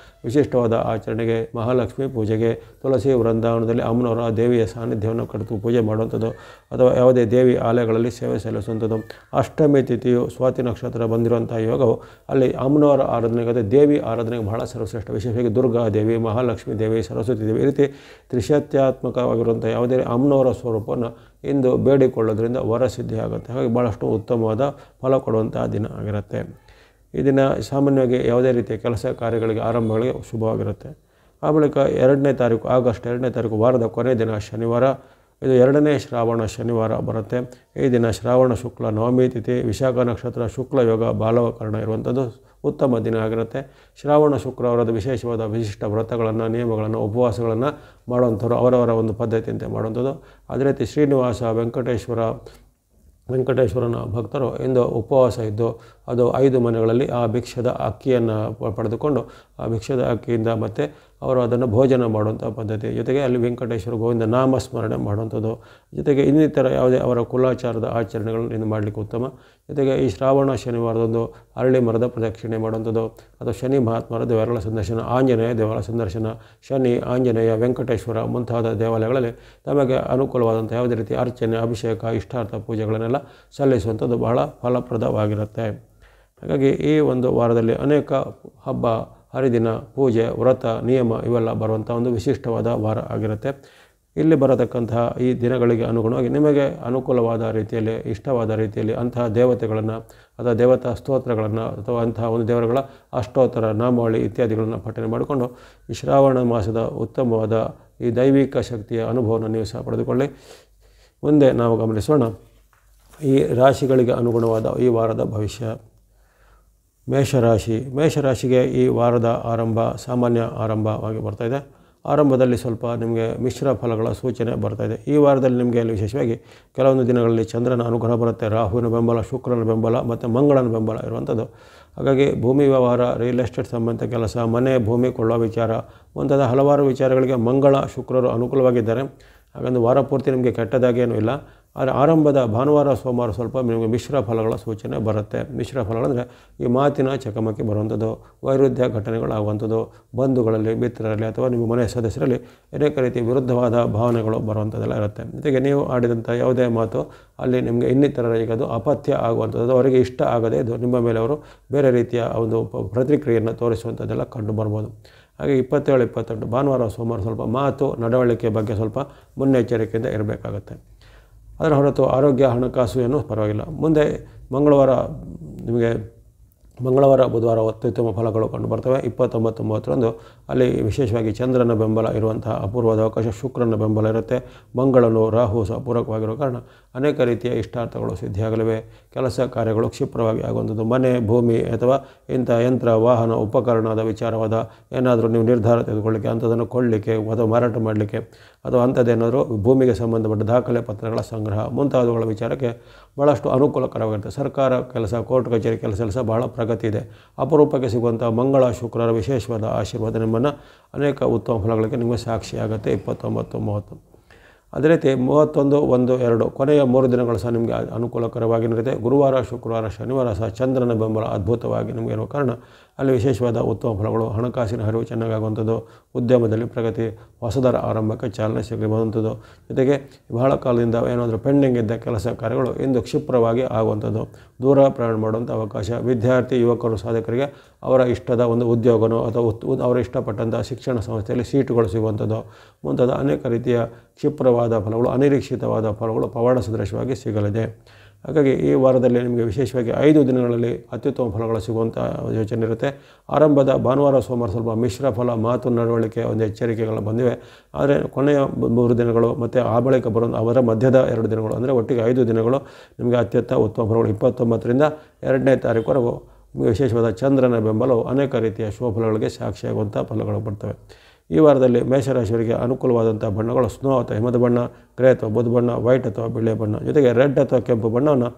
ವಿಶಿಷ್ಟವಾದ ಆಚರಣೆಗೆ, ಮಹಾಲಕ್ಷ್ಮಿ ಪೂಜೆಗೆ, ತುಳಸಿ ವೃಂದಾವನದಲ್ಲಿ ಅಮ್ಮನವರ ದೇವಿಯ ಸಾನ್ನಿಧ್ಯವನ್ನು ಕರೆದು ಪೂಜೆ ಮಾಡುವಂಥದ್ದು ಅಥವಾ ಯಾವುದೇ ದೇವಿ ಆಲಯಗಳಲ್ಲಿ ಸೇವೆ ಸಲ್ಲಿಸುವಂಥದ್ದು. ಅಷ್ಟಮಿ ತಿಥಿಯು ಸ್ವಾತಿ ನಕ್ಷತ್ರ ಬಂದಿರುವಂಥ ಯೋಗವು ಅಲ್ಲಿ ಅಮ್ಮನವರ ಆರಾಧನೆಗೆ, ದೇವಿ ಆರಾಧನೆಗೆ ಬಹಳ ಸರ್ವಶ್ರೇಷ್ಠ. ವಿಶೇಷವಾಗಿ ದುರ್ಗಾ ದೇವಿ, ಮಹಾಲಕ್ಷ್ಮಿ ದೇವಿ, ಸರಸ್ವತಿ ದೇವಿ ಈ ರೀತಿ ತ್ರಿಶತ್ಯಾತ್ಮಕವಾಗಿರುವಂಥ ಯಾವುದೇ ಅಮ್ಮನವರ ಸ್ವರೂಪವನ್ನು ಇಂದು ಬೇಡಿಕೊಳ್ಳೋದ್ರಿಂದ ವರಸಿದ್ಧಿ ಆಗುತ್ತೆ. ಹಾಗಾಗಿ ಭಾಳಷ್ಟು ಉತ್ತಮವಾದ ಫಲ ಕೊಡುವಂಥ ದಿನ ಆಗಿರುತ್ತೆ. ಈ ದಿನ ಸಾಮಾನ್ಯವಾಗಿ ಯಾವುದೇ ರೀತಿಯ ಕೆಲಸ ಕಾರ್ಯಗಳಿಗೆ, ಆರಂಭಗಳಿಗೆ ಶುಭವಾಗಿರುತ್ತೆ. ಆ ಬಳಿಕ 2ನೇ ತಾರೀಕು ಆಗಸ್ಟ್ 2ನೇ ತಾರೀಕು ವಾರದ ಕೊನೆಯ ದಿನ ಶನಿವಾರ. ಇದು 2ನೇ ಶ್ರಾವಣ ಶನಿವಾರ ಬರುತ್ತೆ. ಈ ದಿನ ಶ್ರಾವಣ ಶುಕ್ಲ ನವಮಿ ತಿಥಿ, ವಿಶಾಖ ನಕ್ಷತ್ರ, ಶುಕ್ಲ ಯೋಗ, ಬಾಲವಕರಣ ಇರುವಂಥದ್ದು ಉತ್ತಮ ದಿನ ಆಗಿರುತ್ತೆ. ಶ್ರಾವಣ ಶುಕ್ರವಾರದ ವಿಶೇಷವಾದ ವಿಶಿಷ್ಟ ವ್ರತಗಳನ್ನು, ನಿಯಮಗಳನ್ನು, ಉಪವಾಸಗಳನ್ನು ಮಾಡುವಂಥವ್ರು ಅವರವರ ಒಂದು ಪದ್ಧತಿಯಂತೆ ಮಾಡುವಂಥದ್ದು. ಅದೇ ರೀತಿ ಶ್ರೀನಿವಾಸ ವೆಂಕಟೇಶ್ವರನ ಭಕ್ತರು ಇಂದು ಉಪವಾಸ ಇದ್ದು ಅದು 5 ಮನೆಗಳಲ್ಲಿ ಆ ಭಿಕ್ಷದ ಅಕ್ಕಿಯನ್ನು ಪಡೆದುಕೊಂಡು ಆ ಭಿಕ್ಷದ ಅಕ್ಕಿಯಿಂದ ಮತ್ತು ಅವರು ಅದನ್ನು ಭೋಜನ ಮಾಡುವಂಥ ಪದ್ಧತಿ. ಜೊತೆಗೆ ಅಲ್ಲಿ ವೆಂಕಟೇಶ್ವರ ಗೋವಿಂದ ನಾಮಸ್ಮರಣೆ ಮಾಡುವಂಥದ್ದು. ಜೊತೆಗೆ ಇನ್ನಿತರ ಯಾವುದೇ ಅವರ ಕುಲಾಚಾರದ ಆಚರಣೆಗಳನ್ನು ಇನ್ನು ಮಾಡಲಿಕ್ಕೆ ಉತ್ತಮ. ಜೊತೆಗೆ ಈ ಶ್ರಾವಣ ಶನಿವಾರದಂದು ಅರಳಿ ಮರದ ಪ್ರದಕ್ಷಿಣೆ ಮಾಡುವಂಥದ್ದು ಅಥವಾ ಶನಿ ಮಹಾತ್ಮರ ದೇವರುಗಳ ಸಂದರ್ಶನ, ಆಂಜನೇಯ ದೇವರ ಸಂದರ್ಶನ, ಶನಿ, ಆಂಜನೇಯ, ವೆಂಕಟೇಶ್ವರ ಮುಂತಾದ ದೇವಾಲಯಗಳಲ್ಲಿ ತಮಗೆ ಅನುಕೂಲವಾದಂಥ ಯಾವುದೇ ರೀತಿ ಅರ್ಚನೆ, ಅಭಿಷೇಕ, ಇಷ್ಟಾರ್ಥ ಪೂಜೆಗಳನ್ನೆಲ್ಲ ಸಲ್ಲಿಸುವಂಥದ್ದು ಬಹಳ ಫಲಪ್ರದವಾಗಿರುತ್ತೆ. ಹಾಗಾಗಿ ಈ ಒಂದು ವಾರದಲ್ಲಿ ಅನೇಕ ಹಬ್ಬ, ಹರಿದಿನ, ಪೂಜೆ, ವ್ರತ, ನಿಯಮ ಇವೆಲ್ಲ ಬರುವಂಥ ಒಂದು ವಿಶಿಷ್ಟವಾದ ವಾರ ಆಗಿರುತ್ತೆ. ಇಲ್ಲಿ ಬರತಕ್ಕಂತಹ ಈ ದಿನಗಳಿಗೆ ಅನುಗುಣವಾಗಿ ನಿಮಗೆ ಅನುಕೂಲವಾದ ರೀತಿಯಲ್ಲಿ, ಇಷ್ಟವಾದ ರೀತಿಯಲ್ಲಿ ಅಂತಹ ದೇವತೆಗಳನ್ನು ಅಥವಾ ದೇವತಾ ಸ್ತೋತ್ರಗಳನ್ನು ಅಥವಾ ಅಂತಹ ಒಂದು ದೇವರುಗಳ ಅಷ್ಟೋತ್ತರ, ನಾಮಾವಳಿ ಇತ್ಯಾದಿಗಳನ್ನು ಪಠನೆ ಮಾಡಿಕೊಂಡು ಈ ಶ್ರಾವಣ ಮಾಸದ ಉತ್ತಮವಾದ ಈ ದೈವಿಕ ಶಕ್ತಿಯ ಅನುಭವವನ್ನು ನೀವು ಸಹ ಪಡೆದುಕೊಳ್ಳಿ. ಮುಂದೆ ನಾವು ಗಮನಿಸೋಣ ಈ ರಾಶಿಗಳಿಗೆ ಅನುಗುಣವಾದ ಈ ವಾರದ ಭವಿಷ್ಯ. ಮೇಷರಾಶಿಗೆ ಈ ವಾರದ ಆರಂಭ ಸಾಮಾನ್ಯ ಆರಂಭವಾಗಿ ಬರ್ತಾಯಿದೆ. ಆರಂಭದಲ್ಲಿ ಸ್ವಲ್ಪ ನಿಮಗೆ ಮಿಶ್ರ ಫಲಗಳ ಸೂಚನೆ ಬರ್ತಾಯಿದೆ. ಈ ವಾರದಲ್ಲಿ ನಿಮಗೆ ವಿಶೇಷವಾಗಿ ಕೆಲವೊಂದು ದಿನಗಳಲ್ಲಿ ಚಂದ್ರನ ಅನುಗ್ರಹ ಬರುತ್ತೆ, ರಾಹುವಿನ ಬೆಂಬಲ, ಶುಕ್ರನ ಬೆಂಬಲ ಮತ್ತು ಮಂಗಳನ ಬೆಂಬಲ ಇರುವಂಥದ್ದು. ಹಾಗಾಗಿ ಭೂಮಿ ವ್ಯವಹಾರ, ರಿಯಲ್ ಎಸ್ಟೇಟ್ ಸಂಬಂಧ ಕೆಲಸ, ಮನೆ ಭೂಮಿ ಕೊಳ್ಳುವ ವಿಚಾರ ಮುಂತಾದ ಹಲವಾರು ವಿಚಾರಗಳಿಗೆ ಮಂಗಳ, ಶುಕ್ರರು ಅನುಕೂಲವಾಗಿದ್ದಾರೆ. ಹಾಗಂದು ವಾರ ಪೂರ್ತಿ ನಿಮಗೆ ಕೆಟ್ಟದಾಗೇನೂ ಇಲ್ಲ. ಆದರೆ ಆರಂಭದ ಭಾನುವಾರ ಸೋಮವಾರ ಸ್ವಲ್ಪ ನಿಮಗೆ ಮಿಶ್ರ ಫಲಗಳ ಸೂಚನೆ ಬರುತ್ತೆ. ಮಿಶ್ರ ಫಲಗಳಂದರೆ ಈ ಮಾತಿನ ಚಕಮಕಿ ಬರುವಂಥದ್ದು, ವೈರುಧ್ಯ ಘಟನೆಗಳಾಗುವಂಥದ್ದು, ಬಂಧುಗಳಲ್ಲಿ, ಮಿತ್ರರಲ್ಲಿ ಅಥವಾ ನಿಮ್ಮ ಮನೆಯ ಸದಸ್ಯರಲ್ಲಿ ಅನೇಕ ರೀತಿ ವಿರುದ್ಧವಾದ ಭಾವನೆಗಳು ಬರುವಂಥದ್ದೆಲ್ಲ ಇರುತ್ತೆ. ಜೊತೆಗೆ ನೀವು ಆಡಿದಂಥ ಯಾವುದೇ ಮಾತು ಅಲ್ಲಿ ನಿಮಗೆ ಇನ್ನಿತರರಿಗೆ ಅದು ಅಪಥ್ಯ ಆಗುವಂಥದ್ದು, ಅವರಿಗೆ ಇಷ್ಟ ಆಗದೆ ಇದು ನಿಮ್ಮ ಮೇಲೆ ಅವರು ಬೇರೆ ರೀತಿಯ ಒಂದು ಪ್ರತಿಕ್ರಿಯೆಯನ್ನು ತೋರಿಸುವಂಥದ್ದೆಲ್ಲ ಕಂಡು ಬರ್ಬೋದು. ಹಾಗೆ 27, 28 ಭಾನುವಾರ ಸೋಮವಾರ ಸ್ವಲ್ಪ ಮಾತು ನಡವಳಿಕೆ ಬಗ್ಗೆ ಸ್ವಲ್ಪ ಮುನ್ನೆಚ್ಚರಿಕೆಯಿಂದ ಇರಬೇಕಾಗತ್ತೆ. ಅದರ ಹೊರತು ಆರೋಗ್ಯ ಹಣಕಾಸು ಏನೂ ಪರವಾಗಿಲ್ಲ. ಮುಂದೆ ಮಂಗಳವಾರ ಬುಧವಾರ ಅತ್ಯುತ್ತಮ ಫಲಗಳು ಕಂಡು ಬರ್ತವೆ. 29, 30ರಂದು ಅಲ್ಲಿ ವಿಶೇಷವಾಗಿ ಚಂದ್ರನ ಬೆಂಬಲ ಇರುವಂತಹ ಅಪೂರ್ವದ ಅವಕಾಶ, ಶುಕ್ರನ ಬೆಂಬಲ ಇರುತ್ತೆ, ಮಂಗಳನು ರಾಹು ಸಹ ಪೂರಕವಾಗಿರೋ ಕಾರಣ ಅನೇಕ ರೀತಿಯ ಇಷ್ಟಾರ್ಥಗಳು ಸಿದ್ಧಿಯಾಗಲಿವೆ. ಕೆಲಸ ಕಾರ್ಯಗಳು ಕ್ಷಿಪ್ರವಾಗಿ ಆಗುವಂಥದ್ದು, ಮನೆ, ಭೂಮಿ ಅಥವಾ ಇಂಥ ಯಂತ್ರ, ವಾಹನ, ಉಪಕರಣದ ವಿಚಾರವಾದ ಏನಾದರೂ ನೀವು ನಿರ್ಧಾರ ತೆಗೆದುಕೊಳ್ಳಲಿಕ್ಕೆ, ಅಂಥದ್ದನ್ನು ಕೊಳ್ಳಲಿಕ್ಕೆ ಅಥವಾ ಮಾರಾಟ ಮಾಡಲಿಕ್ಕೆ ಅಥವಾ ಅಂಥದ್ದೇನಾದರೂ ಭೂಮಿಗೆ ಸಂಬಂಧಪಟ್ಟ ದಾಖಲೆ ಪತ್ರಗಳ ಸಂಗ್ರಹ ಮುಂತಾದವುಗಳ ವಿಚಾರಕ್ಕೆ ಭಾಳಷ್ಟು ಅನುಕೂಲಕರವಾಗಿರುತ್ತೆ. ಸರ್ಕಾರ ಕೆಲಸ, ಕೋರ್ಟ್ ಕಚೇರಿ ಕೆಲಸ ಬಹಳ ಪ್ರಗತಿ ಇದೆ. ಅಪರೂಪಕ್ಕೆ ಸಿಗುವಂಥ ಮಂಗಳ ಶುಕ್ರರ ವಿಶೇಷವಾದ ಆಶೀರ್ವಾದ ನಿಮ್ಮನ್ನು ಅನೇಕ ಉತ್ತಮ ಫಲಗಳಿಗೆ ನಿಮಗೆ ಸಾಕ್ಷಿಯಾಗುತ್ತೆ. 29, 30. ಅದೇ ರೀತಿ 31, 1, 2 ಕೊನೆಯ 3 ದಿನಗಳು ಸಹ ನಿಮಗೆ ಅನುಕೂಲಕರವಾಗಿರುತ್ತೆ. ಗುರುವಾರ, ಶುಕ್ರವಾರ, ಶನಿವಾರ ಸಹ ಚಂದ್ರನ ಬೆಂಬಲ ಅದ್ಭುತವಾಗಿ ನಿಮಗೆ ಇರುವ ಕಾರಣ ಅಲ್ಲಿ ವಿಶೇಷವಾದ ಉತ್ತಮ ಫಲಗಳು, ಹಣಕಾಸಿನ ಹರಿವು ಚೆನ್ನಾಗಾಗುವಂಥದ್ದು, ಉದ್ಯಮದಲ್ಲಿ ಪ್ರಗತಿ, ಹೊಸದರ ಆರಂಭಕ್ಕೆ ಚಾಲನೆ ಸಿಗಬಹುದಂಥದ್ದು. ಜೊತೆಗೆ ಬಹಳ ಕಾಲದಿಂದ ಏನಾದರೂ ಪೆಂಡಿಂಗ್ ಇದ್ದ ಕೆಲಸ ಕಾರ್ಯಗಳು ಇಂದು ಕ್ಷಿಪ್ರವಾಗಿ ಆಗುವಂಥದ್ದು, ದೂರ ಪ್ರಯಾಣ ಮಾಡುವಂಥ ಅವಕಾಶ, ವಿದ್ಯಾರ್ಥಿ ಯುವಕರು ಸಾಧಕರಿಗೆ ಅವರ ಇಷ್ಟದ ಒಂದು ಉದ್ಯೋಗನೋ ಅಥವಾ ಅವರ ಇಷ್ಟಪಟ್ಟಂಥ ಶಿಕ್ಷಣ ಸಂಸ್ಥೆಯಲ್ಲಿ ಸೀಟುಗಳು ಸಿಗುವಂಥದ್ದು ಮುಂತಾದ ಅನೇಕ ರೀತಿಯ ಕ್ಷಿಪ್ರವಾದ ಫಲಗಳು, ಅನಿರೀಕ್ಷಿತವಾದ ಫಲಗಳು ಪವಾಡ ಸದೃಶವಾಗಿ ಸಿಗಲಿದೆ. ಹಾಗಾಗಿ ಈ ವಾರದಲ್ಲಿ ನಿಮಗೆ ವಿಶೇಷವಾಗಿ 5 ದಿನಗಳಲ್ಲಿ ಅತ್ಯುತ್ತಮ ಫಲಗಳು ಸಿಗುವಂಥ ಯೋಚನೆ ಇರುತ್ತೆ. ಆರಂಭದ ಭಾನುವಾರ ಸೋಮವಾರ ಸ್ವಲ್ಪ ಮಿಶ್ರ ಫಲ, ಮಾತು ನಡವಳಿಕೆ ಒಂದು ಎಚ್ಚರಿಕೆಗಳು ಬಂದಿವೆ. ಆದರೆ ಕೊನೆಯ 3 ದಿನಗಳು ಮತ್ತು ಆ ಬಳಿಕ ಅವರ ಮಧ್ಯದ 2 ದಿನಗಳು ಅಂದರೆ ಒಟ್ಟಿಗೆ 5 ದಿನಗಳು ನಿಮಗೆ ಅತ್ಯಂತ ಉತ್ತಮ ಫಲಗಳು. 29ರಿಂದ 2ನೇ ತಾರೀಕುವರೆಗೂ ನಿಮಗೆ ವಿಶೇಷವಾದ ಚಂದ್ರನ ಬೆಂಬಲವು ಅನೇಕ ರೀತಿಯ ಶುಭಫಲಗಳಿಗೆ ಸಾಕ್ಷಿಯಾಗುವಂಥ ಫಲಗಳು ಬರ್ತವೆ. ಈ ವಾರದಲ್ಲಿ ಮೇಷರಾಶಿಯವರಿಗೆ ಅನುಕೂಲವಾದಂಥ ಬಣ್ಣಗಳು ಸ್ನೋ ಅಥವಾ ಹಿಮದ ಬಣ್ಣ, ಗ್ರೇ ಅಥವಾ ಬುಧ ಬಣ್ಣ, ವೈಟ್ ಅಥವಾ ಬಿಳಿಯ ಬಣ್ಣ, ಜೊತೆಗೆ ರೆಡ್ ಅಥವಾ ಕೆಂಪು ಬಣ್ಣವನ್ನು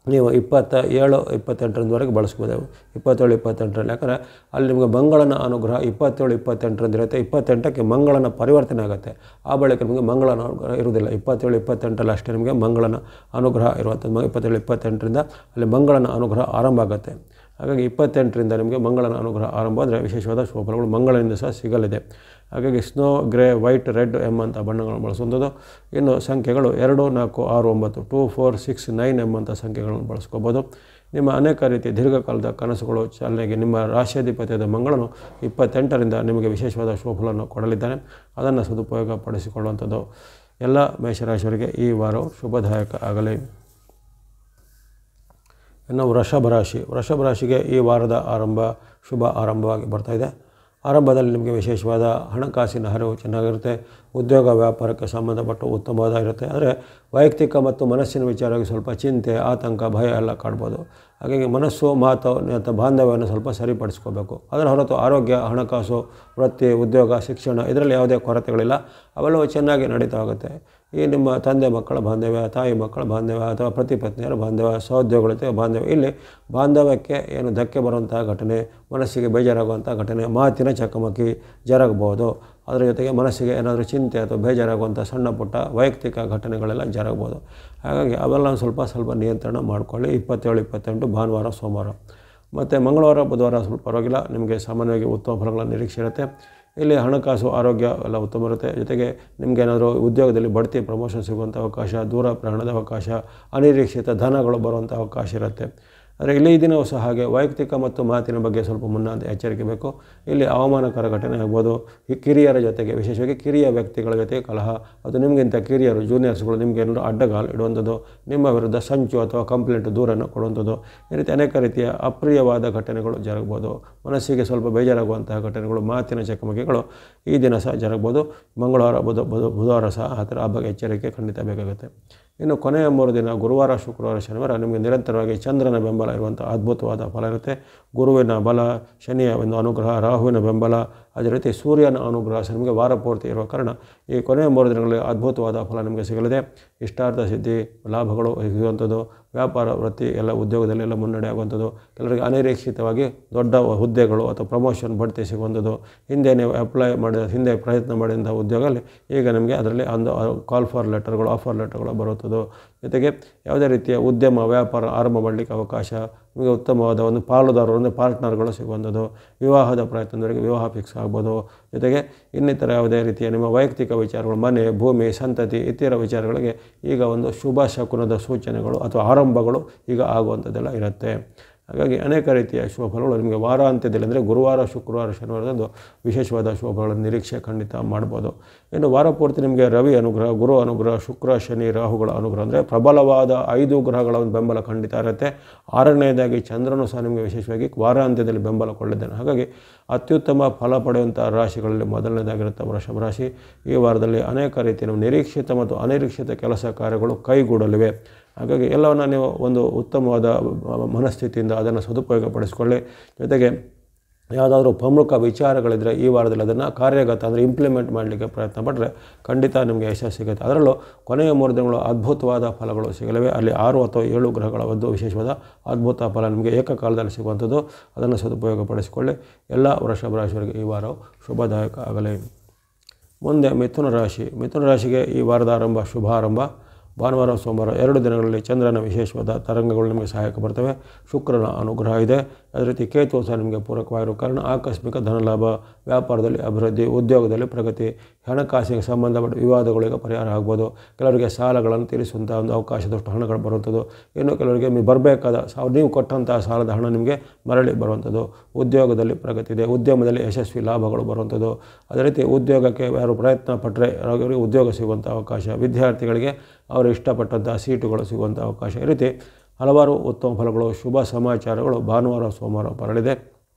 ನೀವು 27, 28ರವರೆಗೆ ಬಳಸ್ಬೋದು. 27, 28ರಲ್ಲಿ ಯಾಕಂದರೆ ಅಲ್ಲಿ ನಿಮಗೆ ಮಂಗಳನ ಅನುಗ್ರಹ 27, 28ರಂದು ಇರುತ್ತೆ. 28ಕ್ಕೆ ಮಂಗಳನ ಪರಿವರ್ತನೆ ಆಗುತ್ತೆ. ಆ ಬಳಿಕ ನಿಮಗೆ ಮಂಗಳನ ಅನುಗ್ರಹ ಇರುವುದಿಲ್ಲ. 27, 28ರಲ್ಲಿ ಅಷ್ಟೇ ನಿಮಗೆ ಮಂಗಳನ ಅನುಗ್ರಹ ಇರುವಂಥದ್ದು. 27, 28ರಿಂದ ಅಲ್ಲಿ ಮಂಗಳನ ಅನುಗ್ರಹ ಆರಂಭ ಆಗುತ್ತೆ. ಹಾಗಾಗಿ 28ರಿಂದ ನಿಮಗೆ ಮಂಗಳನ ಅನುಗ್ರಹ ಆರಂಭ ಅಂದರೆ ವಿಶೇಷವಾದ ಶುಭಫಲಗಳು ಮಂಗಳನಿಂದ ಸಹ ಸಿಗಲಿದೆ. ಹಾಗಾಗಿ ಸ್ನೋ, ಗ್ರೇ, ವೈಟ್, ರೆಡ್ ಎಂಬಂಥ ಬಣ್ಣಗಳನ್ನು ಬಳಸುವಂಥದ್ದು. ಇನ್ನು ಸಂಖ್ಯೆಗಳು 2, 4, 6, 9, 2, 4, 6, 9 ಎಂಬಂಥ ಸಂಖ್ಯೆಗಳನ್ನು ಬಳಸ್ಕೋಬೋದು. ನಿಮ್ಮ ಅನೇಕ ರೀತಿಯ ದೀರ್ಘಕಾಲದ ಕನಸುಗಳು ಚಾಲನೆಗೆ ನಿಮ್ಮ ರಾಶಿಯಾಧಿಪತಿಯಾದ ಮಂಗಳನು 28ರಿಂದ ನಿಮಗೆ ವಿಶೇಷವಾದ ಶುಭಫಲವನ್ನು ಕೊಡಲಿದ್ದಾನೆ. ಅದನ್ನು ಸದುಪಯೋಗ ಪಡಿಸಿಕೊಳ್ಳುವಂಥದ್ದು ಎಲ್ಲ ಮೇಷರಾಶಿಯವರಿಗೆ ಈ ವಾರವು ಶುಭದಾಯಕ ಆಗಲಿ. ಇನ್ನು ವೃಷಭ ರಾಶಿಗೆ ಈ ವಾರದ ಶುಭ ಆರಂಭವಾಗಿ ಬರ್ತಾಯಿದೆ. ಆರಂಭದಲ್ಲಿ ನಿಮಗೆ ವಿಶೇಷವಾದ ಹಣಕಾಸಿನ ಹರಿವು ಚೆನ್ನಾಗಿರುತ್ತೆ. ಉದ್ಯೋಗ ವ್ಯಾಪಾರಕ್ಕೆ ಸಂಬಂಧಪಟ್ಟ ಉತ್ತಮವಾದ ಇರುತ್ತೆ. ಆದರೆ ವೈಯಕ್ತಿಕ ಮತ್ತು ಮನಸ್ಸಿನ ವಿಚಾರವಾಗಿ ಸ್ವಲ್ಪ ಚಿಂತೆ, ಆತಂಕ, ಭಯ ಎಲ್ಲ ಕಾಡ್ಬೋದು. ಹಾಗಾಗಿ ಮನಸ್ಸು, ಮಾತು ಅಥವಾ ಬಾಂಧವ್ಯವನ್ನು ಸ್ವಲ್ಪ ಸರಿಪಡಿಸ್ಕೋಬೇಕು. ಅದರ ಹೊರತು ಆರೋಗ್ಯ, ಹಣಕಾಸು, ವೃತ್ತಿ, ಉದ್ಯೋಗ, ಶಿಕ್ಷಣ ಇದರಲ್ಲಿ ಯಾವುದೇ ಕೊರತೆಗಳಿಲ್ಲ. ಅವೆಲ್ಲವೂ ಚೆನ್ನಾಗಿ ನಡೀತಾ ಹೋಗುತ್ತೆ. ಈ ನಿಮ್ಮ ತಂದೆ ಮಕ್ಕಳ ಬಾಂಧವ್ಯ, ತಾಯಿ ಮಕ್ಕಳ ಬಾಂಧವ್ಯ ಅಥವಾ ಪತಿ ಪತ್ನಿಯರ ಬಾಂಧವ್ಯ, ಸಹೋದ್ಯೋಗಗಳ ಜೊತೆ ಬಾಂಧವ್ಯ, ಇಲ್ಲಿ ಬಾಂಧವ್ಯಕ್ಕೆ ಏನು ಧಕ್ಕೆ ಬರುವಂಥ ಘಟನೆ, ಮನಸ್ಸಿಗೆ ಬೇಜಾರಾಗುವಂಥ ಘಟನೆ, ಮಾತಿನ ಚಕಮಕಿ ಜರಗಬಹುದು. ಅದರ ಜೊತೆಗೆ ಮನಸ್ಸಿಗೆ ಏನಾದರೂ ಚಿಂತೆ ಅಥವಾ ಬೇಜಾರಾಗುವಂಥ ಸಣ್ಣ ಪುಟ್ಟ ವೈಯಕ್ತಿಕ ಘಟನೆಗಳೆಲ್ಲ ಜರಗಬಹುದು. ಹಾಗಾಗಿ ಅವೆಲ್ಲ ಸ್ವಲ್ಪ ನಿಯಂತ್ರಣ ಮಾಡಿಕೊಳ್ಳಿ. 27, 28 ಭಾನುವಾರ ಸೋಮವಾರ ಮತ್ತು ಮಂಗಳವಾರ ಬುಧವಾರ ಸ್ವಲ್ಪ ಪರವಾಗಿಲ್ಲ, ನಿಮಗೆ ಸಾಮಾನ್ಯವಾಗಿ ಉತ್ತಮ ಫಲಗಳ ನಿರೀಕ್ಷೆ ಇರುತ್ತೆ. ಇಲ್ಲಿ ಹಣಕಾಸು, ಆರೋಗ್ಯ ಎಲ್ಲ ಉತ್ತಮ ಇರುತ್ತೆ. ಜೊತೆಗೆ ನಿಮಗೇನಾದರೂ ಉದ್ಯೋಗದಲ್ಲಿ ಬಡ್ತಿ, ಪ್ರಮೋಷನ್ ಸಿಗುವಂಥ ಅವಕಾಶ, ದೂರ ಪ್ರಯಾಣದ ಅವಕಾಶ, ಅನಿರೀಕ್ಷಿತ ಧನಗಳು ಬರುವಂಥ ಅವಕಾಶ ಇರುತ್ತೆ. ಆದರೆ ಇಲ್ಲಿ ಈ ದಿನವೂ ಸಹ ಹಾಗೆ ವೈಯಕ್ತಿಕ ಮತ್ತು ಮಾತಿನ ಬಗ್ಗೆ ಸ್ವಲ್ಪ ಎಚ್ಚರಿಕೆ ಬೇಕು. ಇಲ್ಲಿ ಅವಮಾನಕರ ಘಟನೆ ಆಗ್ಬೋದು. ಈ ಕಿರಿಯರ ಜೊತೆಗೆ, ವಿಶೇಷವಾಗಿ ಕಿರಿಯ ವ್ಯಕ್ತಿಗಳ ಜೊತೆ ಕಲಹ, ಅದು ನಿಮಗಿಂತ ಕಿರಿಯರು, ಜೂನಿಯರ್ಸ್ಗಳು ನಿಮಗೆ ಏನಾದರೂ ಅಡ್ಡಗಾಲು ಇಡುವಂಥದ್ದು, ನಿಮ್ಮ ವಿರುದ್ಧ ಸಂಚು ಅಥವಾ ಕಂಪ್ಲೇಂಟ್, ದೂರನ್ನು ಕೊಡುವಂಥದ್ದು, ಈ ರೀತಿ ಅನೇಕ ರೀತಿಯ ಅಪ್ರಿಯವಾದ ಘಟನೆಗಳು ಜರಗಬಹುದು. ಮನಸ್ಸಿಗೆ ಸ್ವಲ್ಪ ಬೇಜಾರಾಗುವಂತಹ ಘಟನೆಗಳು, ಮಾತಿನ ಚಕಮಕಿಗಳು ಈ ದಿನ ಸಹ ಜರಗಬಹುದು. ಮಂಗಳವಾರ, ಬುಧವಾರ ಸಹ ಆ ಬಗ್ಗೆ ಎಚ್ಚರಿಕೆ ಖಂಡಿತ ಬೇಕಾಗುತ್ತೆ. ಇನ್ನು ಕೊನೆಯ 3 ದಿನ ಗುರುವಾರ, ಶುಕ್ರವಾರ, ಶನಿವಾರ ನಿಮಗೆ ನಿರಂತರವಾಗಿ ಚಂದ್ರನ ಬೆಂಬಲ ಇರುವಂಥ ಅದ್ಭುತವಾದ ಫಲ ಇರುತ್ತೆ. ಗುರುವಿನ ಬಲ, ಶನಿಯ ಒಂದು ಅನುಗ್ರಹ, ರಾಹುವಿನ ಬೆಂಬಲ, ಅದೇ ರೀತಿ ಸೂರ್ಯನ ಅನುಗ್ರಹ ಸಹ ನಿಮಗೆ ವಾರ ಪೂರ್ತಿ ಇರುವ ಕಾರಣ ಈ ಕೊನೆಯ 3 ದಿನಗಳಲ್ಲಿ ಅದ್ಭುತವಾದ ಫಲ ನಿಮಗೆ ಸಿಗಲಿದೆ. ಇಷ್ಟಾರ್ಥ ಸಿದ್ಧಿ, ಲಾಭಗಳು ಸಿಗುವಂಥದ್ದು, ವ್ಯಾಪಾರ ವೃತ್ತಿ ಎಲ್ಲ ಉದ್ಯೋಗದಲ್ಲಿ ಎಲ್ಲ ಮುನ್ನಡೆ ಆಗುವಂಥದ್ದು, ಕೆಲವರಿಗೆ ಅನಿರೀಕ್ಷಿತವಾಗಿ ದೊಡ್ಡ ಹುದ್ದೆಗಳು ಅಥವಾ ಪ್ರಮೋಷನ್ ಬಡ್ತಿ ಸಿಗುವಂಥದ್ದು, ಹಿಂದೆ ನೀವು ಹಿಂದೆ ಪ್ರಯತ್ನ ಮಾಡಿದಂಥ ಉದ್ಯೋಗದಲ್ಲಿ ಈಗ ನಿಮಗೆ ಅದರಲ್ಲಿ ಒಂದು ಕಾಲ್ ಫಾರ್ ಲೆಟರ್ಗಳು, ಆಫರ್ ಲೆಟರ್ಗಳು ಬರುವಂಥದ್ದು. ಜೊತೆಗೆ ಯಾವುದೇ ರೀತಿಯ ಉದ್ಯಮ ವ್ಯಾಪಾರ ಆರಂಭ ಮಾಡಲಿಕ್ಕೆ ಅವಕಾಶ, ನಿಮಗೆ ಉತ್ತಮವಾದ ಒಂದು ಪಾಲುದಾರರು ಅಂದರೆ ಪಾರ್ಟ್ನರ್ಗಳು ಸಿಗುವಂಥದ್ದು, ವಿವಾಹದ ಪ್ರಯತ್ನದವರಿಗೆ ವಿವಾಹ ಫಿಕ್ಸ್ ಆಗ್ಬೋದು. ಜೊತೆಗೆ ಇನ್ನಿತರ ಯಾವುದೇ ರೀತಿಯ ನಿಮ್ಮ ವೈಯಕ್ತಿಕ ವಿಚಾರಗಳು, ಮನೆ, ಭೂಮಿ, ಸಂತತಿ ಇತರ ವಿಚಾರಗಳಿಗೆ ಈಗ ಒಂದು ಶುಭ ಶಕುನದ ಸೂಚನೆಗಳು ಅಥವಾ ಆರಂಭಗಳು ಈಗ ಆಗುವಂಥದ್ದೆಲ್ಲ ಇರುತ್ತೆ. ಹಾಗಾಗಿ ಅನೇಕ ರೀತಿಯ ಶುಭ ಫಲಗಳು ನಿಮಗೆ ವಾರಾಂತ್ಯದಲ್ಲಿ ಅಂದರೆ ಗುರುವಾರ, ಶುಕ್ರವಾರ, ಶನಿವಾರದಂದು ವಿಶೇಷವಾದ ಶುಭ ಫಲಗಳ ನಿರೀಕ್ಷೆ ಖಂಡಿತ ಮಾಡ್ಬೋದು. ಇನ್ನು ವಾರ ಪೂರ್ತಿ ನಿಮಗೆ ರವಿ ಅನುಗ್ರಹ, ಗುರು ಅನುಗ್ರಹ, ಶುಕ್ರ, ಶನಿ, ರಾಹುಗಳ ಅನುಗ್ರಹ ಅಂದರೆ ಪ್ರಬಲವಾದ 5 ಗ್ರಹಗಳ ಒಂದು ಬೆಂಬಲ ಖಂಡಿತ ಇರುತ್ತೆ. 6ನೇದಾಗಿ ಚಂದ್ರನು ಸಹ ನಿಮಗೆ ವಿಶೇಷವಾಗಿ ವಾರಾಂತ್ಯದಲ್ಲಿ ಬೆಂಬಲ ಕೊಳ್ಳಿದ್ದಾನೆ. ಹಾಗಾಗಿ ಅತ್ಯುತ್ತಮ ಫಲ ಪಡೆಯುವಂಥ ರಾಶಿಗಳಲ್ಲಿ ಮೊದಲನೇದಾಗಿರುತ್ತೆ ವೃಷಭ ರಾಶಿ. ಈ ವಾರದಲ್ಲಿ ಅನೇಕ ರೀತಿಯ ನಿರೀಕ್ಷಿತ ಮತ್ತು ಅನಿರೀಕ್ಷಿತ ಕೆಲಸ ಕಾರ್ಯಗಳು ಕೈಗೂಡಲಿವೆ. ಹಾಗಾಗಿ ಎಲ್ಲವನ್ನು ನೀವು ಒಂದು ಉತ್ತಮವಾದ ಮನಸ್ಥಿತಿಯಿಂದ ಅದನ್ನು ಸದುಪಯೋಗಪಡಿಸಿಕೊಳ್ಳಿ. ಜೊತೆಗೆ ಯಾವುದಾದ್ರೂ ಪ್ರಮುಖ ವಿಚಾರಗಳಿದ್ದರೆ ಈ ವಾರದಲ್ಲಿ ಅದನ್ನು ಕಾರ್ಯಗತ ಅಂದರೆ ಇಂಪ್ಲಿಮೆಂಟ್ ಮಾಡಲಿಕ್ಕೆ ಪ್ರಯತ್ನ ಪಟ್ಟರೆ ಖಂಡಿತ ನಿಮಗೆ ಯಶಸ್ಸು ಸಿಗುತ್ತೆ. ಅದರಲ್ಲೂ ಕೊನೆಯ 3 ದಿನಗಳು ಅದ್ಭುತವಾದ ಫಲಗಳು ಸಿಗಲಿವೆ. ಅಲ್ಲಿ 6 ಅಥವಾ 7 ಗ್ರಹಗಳ ಒಂದು ವಿಶೇಷವಾದ ಅದ್ಭುತ ಫಲ ನಿಮಗೆ ಏಕಕಾಲದಲ್ಲಿ ಸಿಗುವಂಥದ್ದು. ಅದನ್ನು ಸದುಪಯೋಗಪಡಿಸಿಕೊಳ್ಳಿ. ಎಲ್ಲ ವೃಷಭ ರಾಶಿಯವರಿಗೆ ಈ ವಾರವು ಶುಭದಾಯಕ ಆಗಲಿ. ಮುಂದೆ ಮಿಥುನ ರಾಶಿ. ಮಿಥುನ ರಾಶಿಗೆ ಈ ವಾರದ ಆರಂಭ ಶುಭಾರಂಭ. ಭಾನುವಾರ, ಸೋಮವಾರ 2 ದಿನಗಳಲ್ಲಿ ಚಂದ್ರನ ವಿಶೇಷವಾದ ತರಂಗಗಳು ನಿಮಗೆ ಸಹಾಯಕ ಬರ್ತವೆ. ಶುಕ್ರನ ಅನುಗ್ರಹ ಇದೆ. ಅದೇ ರೀತಿ ಕೇತು ಸಹ ನಿಮಗೆ ಪೂರಕವಾಗಿರುವ ಕಾರಣ ಆಕಸ್ಮಿಕ ಧನಲಾಭ, ವ್ಯಾಪಾರದಲ್ಲಿ ಅಭಿವೃದ್ಧಿ, ಉದ್ಯೋಗದಲ್ಲಿ ಪ್ರಗತಿ, ಹಣಕಾಸಿಗೆ ಸಂಬಂಧಪಟ್ಟ ವಿವಾದಗಳಿಗೆ ಪರಿಹಾರ ಆಗ್ಬೋದು. ಕೆಲವರಿಗೆ ಸಾಲಗಳನ್ನು ತೀರಿಸುವಂಥ ಒಂದು ಅವಕಾಶದಷ್ಟು ಹಣಗಳು ಬರುವಂಥದ್ದು. ಇನ್ನು ಕೆಲವರಿಗೆ ಬರಬೇಕಾದ ನೀವು ಕೊಟ್ಟಂತಹ ಸಾಲದ ಹಣ ನಿಮಗೆ ಮರಳಿ ಬರುವಂಥದ್ದು. ಉದ್ಯೋಗದಲ್ಲಿ ಪ್ರಗತಿ ಇದೆ. ಉದ್ಯಮದಲ್ಲಿ ಯಶಸ್ವಿ ಲಾಭಗಳು ಬರುವಂಥದ್ದು. ಅದೇ ರೀತಿ ಉದ್ಯೋಗಕ್ಕೆ ಯಾರು ಪ್ರಯತ್ನ ಪಟ್ಟರೆ ಅವರಿಗೆ ಉದ್ಯೋಗ ಸಿಗುವಂಥ ಅವಕಾಶ, ವಿದ್ಯಾರ್ಥಿಗಳಿಗೆ ಅವರು ಇಷ್ಟಪಟ್ಟಂಥ ಸೀಟುಗಳು ಸಿಗುವಂಥ ಅವಕಾಶ, ಈ ರೀತಿ ಹಲವಾರು ಉತ್ತಮ ಫಲಗಳು, ಶುಭ ಸಮಾಚಾರಗಳು ಭಾನುವಾರ, ಸೋಮವಾರ ಬರಲಿದೆ.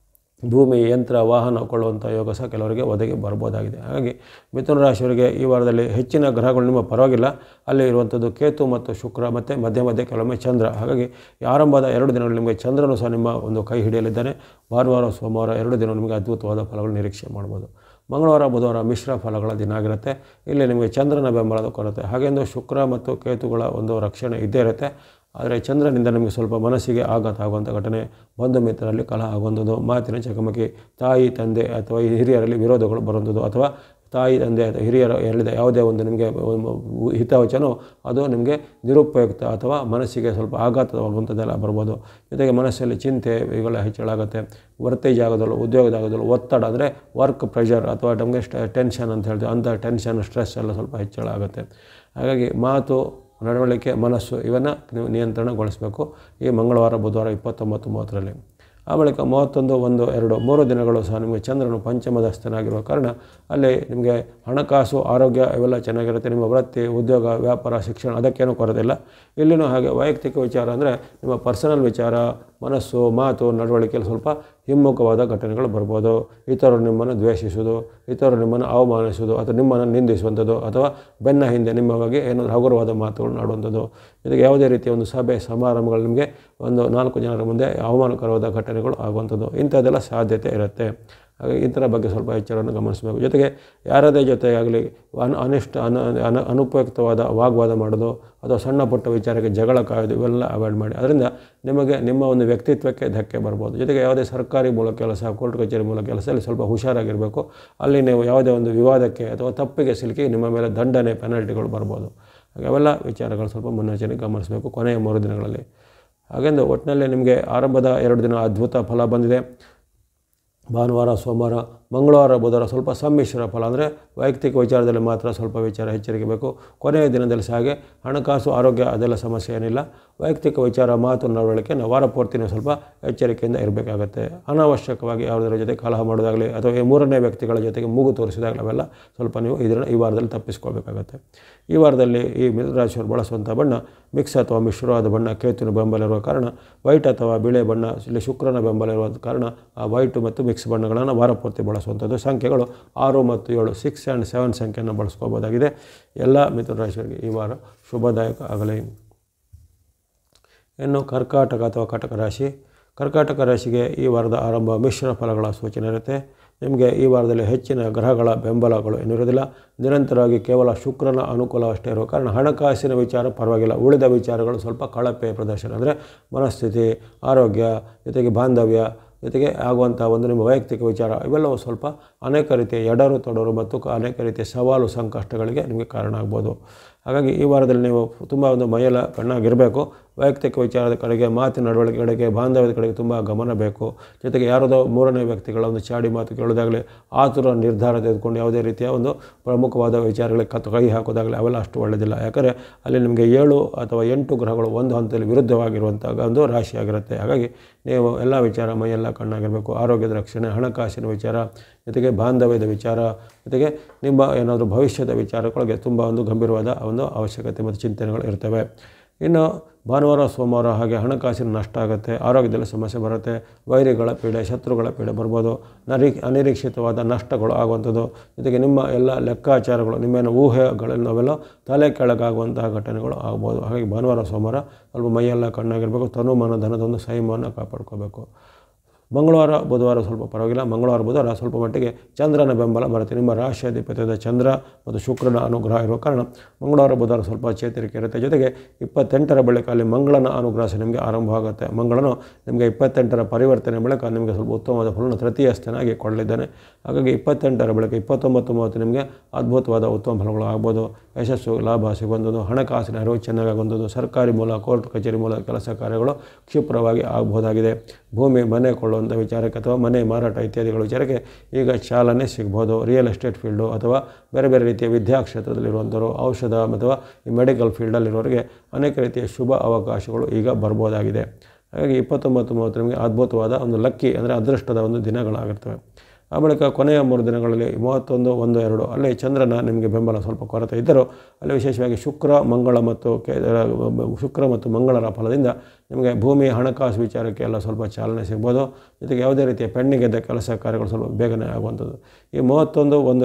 ಭೂಮಿ, ಯಂತ್ರ, ವಾಹನ ಕೊಳ್ಳುವಂಥ ಯೋಗ ಸಹ ಕೆಲವರಿಗೆ ಒದಗಿ ಬರ್ಬೋದಾಗಿದೆ. ಹಾಗಾಗಿ ಮಿಥುನ ರಾಶಿಯವರಿಗೆ ಈ ವಾರದಲ್ಲಿ ಹೆಚ್ಚಿನ ಗ್ರಹಗಳು ನಿಮ್ಮ ಪರವಾಗಿಲ್ಲ. ಅಲ್ಲಿ ಇರುವಂಥದ್ದು ಕೇತು ಮತ್ತು ಶುಕ್ರ ಮತ್ತು ಮಧ್ಯೆ ಕೆಲವೊಮ್ಮೆ ಚಂದ್ರ. ಹಾಗಾಗಿ ಆರಂಭದ 2 ದಿನಗಳು ನಿಮಗೆ ಚಂದ್ರನು ಸಹ ನಿಮ್ಮ ಒಂದು ಕೈ ಹಿಡಿಯಲಿದ್ದಾನೆ. ಭಾನುವಾರ, ಸೋಮವಾರ 2 ದಿನ ನಿಮಗೆ ಅದ್ಭುತವಾದ ಫಲಗಳು ನಿರೀಕ್ಷೆ ಮಾಡ್ಬೋದು. ಮಂಗಳವಾರ, ಬುಧವಾರ ಮಿಶ್ರ ಫಲಗಳ ದಿನ ಆಗಿರುತ್ತೆ. ಇಲ್ಲಿ ನಿಮಗೆ ಚಂದ್ರನ ಬೆಂಬಲದ ಕೊರತೆ, ಹಾಗೆಂದು ಶುಕ್ರ ಮತ್ತು ಕೇತುಗಳ ಒಂದು ರಕ್ಷಣೆ ಇದ್ದೇ ಇರುತ್ತೆ. ಆದರೆ ಚಂದ್ರನಿಂದ ನಿಮಗೆ ಸ್ವಲ್ಪ ಮನಸ್ಸಿಗೆ ಆಘಾತ ಆಗುವಂಥ ಘಟನೆ, ಬಂಧು ಮಿತ್ರರಲ್ಲಿ ಕಲಹ ಆಗುವಂಥದ್ದು, ಮಾತಿನ ಚಕಮಕಿ, ತಾಯಿ ತಂದೆ ಅಥವಾ ಹಿರಿಯರಲ್ಲಿ ವಿರೋಧಗಳು ಬರುವಂಥದ್ದು, ಅಥವಾ ತಾಯಿ ತಂದೆ ಅಥವಾ ಹಿರಿಯರು ಹೇಳಿದ ಯಾವುದೇ ಒಂದು ನಿಮಗೆ ಹಿತವಚನೋ ಅದು ನಿಮಗೆ ನಿರುಪಯುಕ್ತ ಅಥವಾ ಮನಸ್ಸಿಗೆ ಸ್ವಲ್ಪ ಆಘಾತವಾಗುವಂಥದ್ದೆಲ್ಲ ಬರ್ಬೋದು. ಜೊತೆಗೆ ಮನಸ್ಸಲ್ಲಿ ಚಿಂತೆ ಇವೆಲ್ಲ ಹೆಚ್ಚಳ ಆಗುತ್ತೆ. ವೃತ್ತಿ ಜಾಗದಲ್ಲೂ ಉದ್ಯೋಗ ಜಾಗದಲ್ಲೂ ಒತ್ತಡ ಅಂದರೆ ವರ್ಕ್ ಪ್ರೆಷರ್ ಅಥವಾ ನಮಗೆ ಟೆನ್ಷನ್ ಅಂತ ಹೇಳ್ತೀವಿ, ಅಂಥ ಟೆನ್ಷನ್, ಸ್ಟ್ರೆಸ್ ಎಲ್ಲ ಸ್ವಲ್ಪ ಹೆಚ್ಚಳ ಆಗುತ್ತೆ. ಹಾಗಾಗಿ ಮಾತು, ನಡವಳಿಕೆ, ಮನಸ್ಸು ಇವನ್ನು ನೀವು ನಿಯಂತ್ರಣಗೊಳಿಸಬೇಕು ಈ ಮಂಗಳವಾರ, ಬುಧವಾರ 29, 30ರಲ್ಲಿ. ಆ ಬಳಿಕ 31, 1, 2, 3 ದಿನಗಳು ಸಹ ನಿಮಗೆ ಚಂದ್ರನು ಪಂಚಮದಸ್ಥನಾಗಿರುವ ಕಾರಣ ಅಲ್ಲಿ ನಿಮಗೆ ಹಣಕಾಸು, ಆರೋಗ್ಯ ಇವೆಲ್ಲ ಚೆನ್ನಾಗಿರುತ್ತೆ. ನಿಮ್ಮ ವೃತ್ತಿ, ಉದ್ಯೋಗ, ವ್ಯಾಪಾರ, ಶಿಕ್ಷಣ ಅದಕ್ಕೇನೂ ಕೊರತೆ ಇಲ್ಲ. ಇಲ್ಲಿನೂ ಹಾಗೆ ವೈಯಕ್ತಿಕ ವಿಚಾರ ಅಂದರೆ ನಿಮ್ಮ ಪರ್ಸನಲ್ ವಿಚಾರ, ಮನಸ್ಸು, ಮಾತು, ನಡವಳಿಕೆಯಲ್ಲಿ ಸ್ವಲ್ಪ ಹಿಮ್ಮುಖವಾದ ಘಟನೆಗಳು ಬರ್ಬೋದು. ಇತರರು ನಿಮ್ಮನ್ನು ದ್ವೇಷಿಸೋದು, ಇತರರು ನಿಮ್ಮನ್ನು ಅವಮಾನಿಸೋದು ಅಥವಾ ನಿಮ್ಮನ್ನು ನಿಂದಿಸುವಂಥದ್ದು, ಅಥವಾ ಬೆನ್ನ ಹಿಂದೆ ನಿಮ್ಮ ಬಗ್ಗೆ ಏನಾದರೂ ಹಗುರವಾದ ಮಾತುಗಳನ್ನು ಆಡುವಂಥದ್ದು. ಜೊತೆಗೆ ಯಾವುದೇ ರೀತಿಯ ಒಂದು ಸಭೆ ಸಮಾರಂಭಗಳು ನಿಮಗೆ ಒಂದು 4 ಜನರ ಮುಂದೆ ಅವಮಾನಕರವಾದ ಘಟನೆಗಳು ಆಗುವಂಥದ್ದು, ಇಂಥದ್ದೆಲ್ಲ ಸಾಧ್ಯತೆ ಇರುತ್ತೆ. ಹಾಗೆ ಇದರ ಬಗ್ಗೆ ಸ್ವಲ್ಪ ಎಚ್ಚರವನ್ನು ಗಮನಿಸಬೇಕು. ಜೊತೆಗೆ ಯಾರದೇ ಜೊತೆಗಾಗಲಿ ಅನುಪಯುಕ್ತವಾದ ವಾಗ್ವಾದ ಮಾಡೋದು ಅಥವಾ ಸಣ್ಣ ಪುಟ್ಟ ವಿಚಾರಕ್ಕೆ ಜಗಳ ಕಾಯೋದು ಇವೆಲ್ಲ ಅವಾಯ್ಡ್ ಮಾಡಿ. ಅದರಿಂದ ನಿಮಗೆ ನಿಮ್ಮ ಒಂದು ವ್ಯಕ್ತಿತ್ವಕ್ಕೆ ಧಕ್ಕೆ ಬರ್ಬೋದು. ಜೊತೆಗೆ ಯಾವುದೇ ಸರ್ಕಾರಿ ಮೂಲ ಕೆಲಸ, ಕೋರ್ಟ್ ಕಚೇರಿ ಮೂಲ ಕೆಲಸದಲ್ಲಿ ಸ್ವಲ್ಪ ಹುಷಾರಾಗಿರಬೇಕು. ಅಲ್ಲಿ ನೀವು ಯಾವುದೇ ಒಂದು ವಿವಾದಕ್ಕೆ ಅಥವಾ ತಪ್ಪಿಗೆ ಸಿಲುಕಿ ನಿಮ್ಮ ಮೇಲೆ ದಂಡನೆ, ಪೆನಾಲ್ಟಿಗಳು ಬರ್ಬೋದು. ಹಾಗೆ ಅವೆಲ್ಲ ವಿಚಾರಗಳು ಸ್ವಲ್ಪ ಮುನ್ನೆಚ್ಚರಿಕೆ ಗಮನಿಸಬೇಕು ಕೊನೆಯ 3 ದಿನಗಳಲ್ಲಿ. ಹಾಗೆಂದು ಒಟ್ಟಿನಲ್ಲಿ ನಿಮಗೆ ಆರಂಭದ 2 ದಿನ ಅದ್ಭುತ ಫಲ ಬಂದಿದೆ. ಭಾನುವಾರ, ಸೋಮವಾರ, ಮಂಗಳವಾರ, ಬುಧವಾರ ಸ್ವಲ್ಪ ಸಮ್ಮಿಶ್ರ ಫಲ, ಅಂದರೆ ವೈಯಕ್ತಿಕ ವಿಚಾರದಲ್ಲಿ ಮಾತ್ರ ಸ್ವಲ್ಪ ಎಚ್ಚರಿಕೆ ಬೇಕು. ಕೊನೆಯ ದಿನದಲ್ಲಿ ಸಹ ಹಾಗೆ ಹಣಕಾಸು, ಆರೋಗ್ಯ ಅದೆಲ್ಲ ಸಮಸ್ಯೆ ಏನಿಲ್ಲ. ವೈಯಕ್ತಿಕ ವಿಚಾರ, ಮಾತು, ನಡವಳಿಕೆ ವಾರ ಪೂರ್ತಿನೂ ಸ್ವಲ್ಪ ಎಚ್ಚರಿಕೆಯಿಂದ ಇರಬೇಕಾಗತ್ತೆ. ಅನಾವಶ್ಯಕವಾಗಿ ಯಾವುದರ ಜೊತೆ ಕಲಹ ಮಾಡೋದಾಗಲಿ ಅಥವಾ 3ನೇ ವ್ಯಕ್ತಿಗಳ ಜೊತೆಗೆ ಮೂಗು ತೋರಿಸಿದಾಗಲಿ ಅವೆಲ್ಲ ಸ್ವಲ್ಪ ನೀವು ಈ ವಾರದಲ್ಲಿ ತಪ್ಪಿಸ್ಕೊಳ್ಬೇಕಾಗತ್ತೆ. ಈ ವಾರದಲ್ಲಿ ಈ ಮಿಥುನರಾಶಿಯವರು ಬಳಸುವಂಥ ಬಣ್ಣ ಮಿಕ್ಸ್ ಅಥವಾ ಮಿಶ್ರವಾದ ಬಣ್ಣ. ಕೇತುವಿನ ಬೆಂಬಲ ಇರುವ ಕಾರಣ ವೈಟ್ ಅಥವಾ ಬಿಳೆ ಬಣ್ಣ, ಇಲ್ಲಿ ಶುಕ್ರನ ಬೆಂಬಲ ಇರುವ ಕಾರಣ ಆ ವೈಟು ಮತ್ತು ಮಿಕ್ಸ್ ಬಣ್ಣಗಳನ್ನು ವಾರ ಪೂರ್ತಿ ಬಳಸುವಂಥದ್ದು. ಸಂಖ್ಯೆಗಳು 6 ಮತ್ತು 7, 6 and 7 ಸಂಖ್ಯೆಯನ್ನು ಬಳಸ್ಕೋಬೋದಾಗಿದೆ. ಎಲ್ಲ ಮಿಥುನ ರಾಶಿಯವರಿಗೆ ಈ ವಾರ ಶುಭದಾಯಕ ಆಗಲಿ. ಇನ್ನು ಕರ್ಕಾಟಕ ಅಥವಾ ಕಟಕ ರಾಶಿ. ಕರ್ಕಾಟಕ ರಾಶಿಗೆ ಈ ವಾರದ ಆರಂಭ ಮಿಶ್ರ ಫಲಗಳ ಸೂಚನೆ ಇರುತ್ತೆ. ನಿಮಗೆ ಈ ವಾರದಲ್ಲಿ ಹೆಚ್ಚಿನ ಗ್ರಹಗಳ ಬೆಂಬಲಗಳು ಏನಿರೋದಿಲ್ಲ. ನಿರಂತರವಾಗಿ ಕೇವಲ ಶುಕ್ರನ ಅನುಕೂಲ ಅಷ್ಟೇ ಇರುವ ಕಾರಣ ಹಣಕಾಸಿನ ವಿಚಾರ ಪರವಾಗಿಲ್ಲ. ಉಳಿದ ವಿಚಾರಗಳು ಸ್ವಲ್ಪ ಕಳಪೆ ಪ್ರದರ್ಶನ, ಅಂದರೆ ಮನಸ್ಥಿತಿ, ಆರೋಗ್ಯ, ಜೊತೆಗೆ ಬಾಂಧವ್ಯ, ಜೊತೆಗೆ ಆಗುವಂಥ ಒಂದು ನಿಮ್ಮ ವೈಯಕ್ತಿಕ ವಿಚಾರ ಇವೆಲ್ಲವೂ ಸ್ವಲ್ಪ ಅನೇಕ ರೀತಿಯ ಎಡರು ತೊಡರು ಮತ್ತು ಅನೇಕ ರೀತಿಯ ಸವಾಲು ಸಂಕಷ್ಟಗಳಿಗೆ ನಿಮಗೆ ಕಾರಣ ಆಗ್ಬೋದು. ಹಾಗಾಗಿ ಈ ವಾರದಲ್ಲಿ ನೀವು ತುಂಬ ಒಂದು ಮೈಯೆಲ್ಲ ಕಣ್ಣಾಗಿರಬೇಕು. ವೈಯಕ್ತಿಕ ವಿಚಾರದ ಕಡೆಗೆ, ಮಾತಿನ ನಡವಳಿಕೆ ಕಡೆಗೆ, ಬಾಂಧವ್ಯದ ಕಡೆಗೆ ತುಂಬ ಗಮನ ಬೇಕು. ಜೊತೆಗೆ ಯಾರದೋ ಮೂರನೇ ವ್ಯಕ್ತಿಗಳ ಒಂದು ಚಾಡಿ ಮಾತು ಕೇಳೋದಾಗಲಿ, ಆತುರ ನಿರ್ಧಾರ ತೆಗೆದುಕೊಂಡು ಯಾವುದೇ ರೀತಿಯ ಒಂದು ಪ್ರಮುಖವಾದ ವಿಚಾರಗಳಿಗೆ ಕೈ ಹಾಕೋದಾಗಲಿ ಅವೆಲ್ಲ ಅಷ್ಟು ಒಳ್ಳೆಯದಿಲ್ಲ. ಯಾಕಂದರೆ ಅಲ್ಲಿ ನಿಮಗೆ 7 ಅಥವಾ 8 ಗ್ರಹಗಳು ಒಂದು ಹಂತದಲ್ಲಿ ವಿರುದ್ಧವಾಗಿರುವಂಥ ಒಂದು ರಾಶಿಯಾಗಿರುತ್ತೆ. ಹಾಗಾಗಿ ನೀವು ಎಲ್ಲ ವಿಚಾರ ಮೈಯೆಲ್ಲ ಕಣ್ಣಾಗಿರಬೇಕು. ಆರೋಗ್ಯದ ರಕ್ಷಣೆ, ಹಣಕಾಸಿನ ವಿಚಾರ, ಜೊತೆಗೆ ಬಾಂಧವ್ಯದ ವಿಚಾರ, ಜೊತೆಗೆ ನಿಮ್ಮ ಏನಾದರೂ ಭವಿಷ್ಯದ ವಿಚಾರಗಳಿಗೆ ತುಂಬ ಒಂದು ಗಂಭೀರವಾದ ಒಂದು ಅವಶ್ಯಕತೆ ಮತ್ತು ಚಿಂತನೆಗಳು ಇರ್ತವೆ. ಇನ್ನು ಭಾನುವಾರ ಸೋಮವಾರ ಹಾಗೆ ಹಣಕಾಸಿನ ನಷ್ಟ ಆಗುತ್ತೆ, ಆರೋಗ್ಯದಲ್ಲಿ ಸಮಸ್ಯೆ ಬರುತ್ತೆ, ವೈರಿಗಳ ಪೀಡೆ, ಶತ್ರುಗಳ ಪೀಡೆ ಬರ್ಬೋದು, ಅನಿರೀಕ್ಷಿತವಾದ ನಷ್ಟಗಳು ಆಗುವಂಥದ್ದು, ಜೊತೆಗೆ ನಿಮ್ಮ ಎಲ್ಲ ಲೆಕ್ಕಾಚಾರಗಳು, ನಿಮ್ಮೇನು ಊಹೆಗಳನ್ನವೆಲ್ಲ ತಲೆ ಕೆಳಗಾಗುವಂತಹ ಘಟನೆಗಳು ಆಗ್ಬೋದು. ಹಾಗಾಗಿ ಭಾನುವಾರ ಸೋಮವಾರ ಸ್ವಲ್ಪ ಮೈಯೆಲ್ಲ ಕಣ್ಣಾಗಿರಬೇಕು. ತನುಮಾನ ಧನದ ಒಂದು ಸಂಯಮವನ್ನು ಕಾಪಾಡ್ಕೋಬೇಕು. ಮಂಗಳವಾರ ಬುಧವಾರ ಸ್ವಲ್ಪ ಪರವಾಗಿಲ್ಲ. ಮಂಗಳವಾರ ಬುಧವಾರ ಸ್ವಲ್ಪ ಮಟ್ಟಿಗೆ ಚಂದ್ರನ ಬೆಂಬಲ ಬರುತ್ತೆ. ನಿಮ್ಮ ರಾಶಿಯಾಧಿಪತಿಯಾದ ಚಂದ್ರ ಮತ್ತು ಶುಕ್ರನ ಅನುಗ್ರಹ ಇರುವ ಕಾರಣ ಮಂಗಳವಾರ ಬುಧವಾರ ಸ್ವಲ್ಪ ಚೇತರಿಕೆ ಇರುತ್ತೆ. ಜೊತೆಗೆ 28ರ ಬಳಿಕ ಅಲ್ಲಿ ಮಂಗಳನ ಅನುಗ್ರಹ ನಿಮಗೆ ಆರಂಭವಾಗುತ್ತೆ. ಮಂಗಳನು ನಿಮಗೆ 28ರ ಪರಿವರ್ತನೆ ಬಳಿಕ ನಿಮಗೆ ಸ್ವಲ್ಪ ಉತ್ತಮವಾದ ಫಲವನ್ನು ತೃತೀಯ ಸ್ಥಾನಾಗಿ ಕೊಡಲಿದ್ದಾನೆ. ಹಾಗಾಗಿ 28ರ ಬಳಿಕ 29-30 ನಿಮಗೆ ಅದ್ಭುತವಾದ ಉತ್ತಮ ಫಲಗಳು ಆಗ್ಬೋದು. ಯಶಸ್ಸು, ಲಾಭ ಸಿಗುವಂಥದ್ದು, ಹಣಕಾಸಿನ ಅರಿವು ಚೆನ್ನಾಗುವಂಥದ್ದು, ಸರ್ಕಾರಿ ಮೂಲ, ಕೋರ್ಟ್ ಕಚೇರಿ ಮೂಲ ಕೆಲಸ ಕಾರ್ಯಗಳು ಕ್ಷಿಪ್ರವಾಗಿ ಆಗಬಹುದಾಗಿದೆ. ಭೂಮಿ, ಮನೆ ಕೊಳ್ಳುವಂಥ ವಿಚಾರಕ್ಕೆ ಅಥವಾ ಮನೆ ಮಾರಾಟ ಇತ್ಯಾದಿಗಳ ವಿಚಾರಕ್ಕೆ ಈಗ ಚಾಲನೆ ಸಿಗ್ಬೋದು. ರಿಯಲ್ ಎಸ್ಟೇಟ್ ಫೀಲ್ಡು ಅಥವಾ ಬೇರೆ ಬೇರೆ ರೀತಿಯ ವಿದ್ಯಾಕ್ಷೇತ್ರದಲ್ಲಿರುವಂಥವ್ರು, ಔಷಧ ಅಥವಾ ಈ ಮೆಡಿಕಲ್ ಫೀಲ್ಡಲ್ಲಿರೋರಿಗೆ ಅನೇಕ ರೀತಿಯ ಶುಭ ಅವಕಾಶಗಳು ಈಗ ಬರ್ಬೋದಾಗಿದೆ. ಹಾಗಾಗಿ 29-30 ನಿಮಗೆ ಅದ್ಭುತವಾದ ಒಂದು ಲಕ್ಕಿ, ಅಂದರೆ ಅದೃಷ್ಟದ ಒಂದು ದಿನಗಳಾಗಿರ್ತವೆ. ಆ ಬಳಿಕ ಕೊನೆಯ 3 ದಿನಗಳಲ್ಲಿ 31, 1, 2 ಅಲ್ಲಿ ಚಂದ್ರನ ನಿಮಗೆ ಬೆಂಬಲ ಸ್ವಲ್ಪ ಕೊರತೆ ಇದ್ದರೂ ಅಲ್ಲಿ ವಿಶೇಷವಾಗಿ ಶುಕ್ರ ಮತ್ತು ಮಂಗಳರ ಫಲದಿಂದ ನಿಮಗೆ ಭೂಮಿ, ಹಣಕಾಸು ವಿಚಾರಕ್ಕೆ ಎಲ್ಲ ಸ್ವಲ್ಪ ಚಾಲನೆ ಸಿಗ್ಬೋದು. ಜೊತೆಗೆ ಯಾವುದೇ ರೀತಿಯ ಪೆಂಡಿಂಗಿದ್ದ ಕೆಲಸ ಕಾರ್ಯಗಳು ಸ್ವಲ್ಪ ಬೇಗನೆ ಆಗುವಂಥದ್ದು. ಈ 31, 1,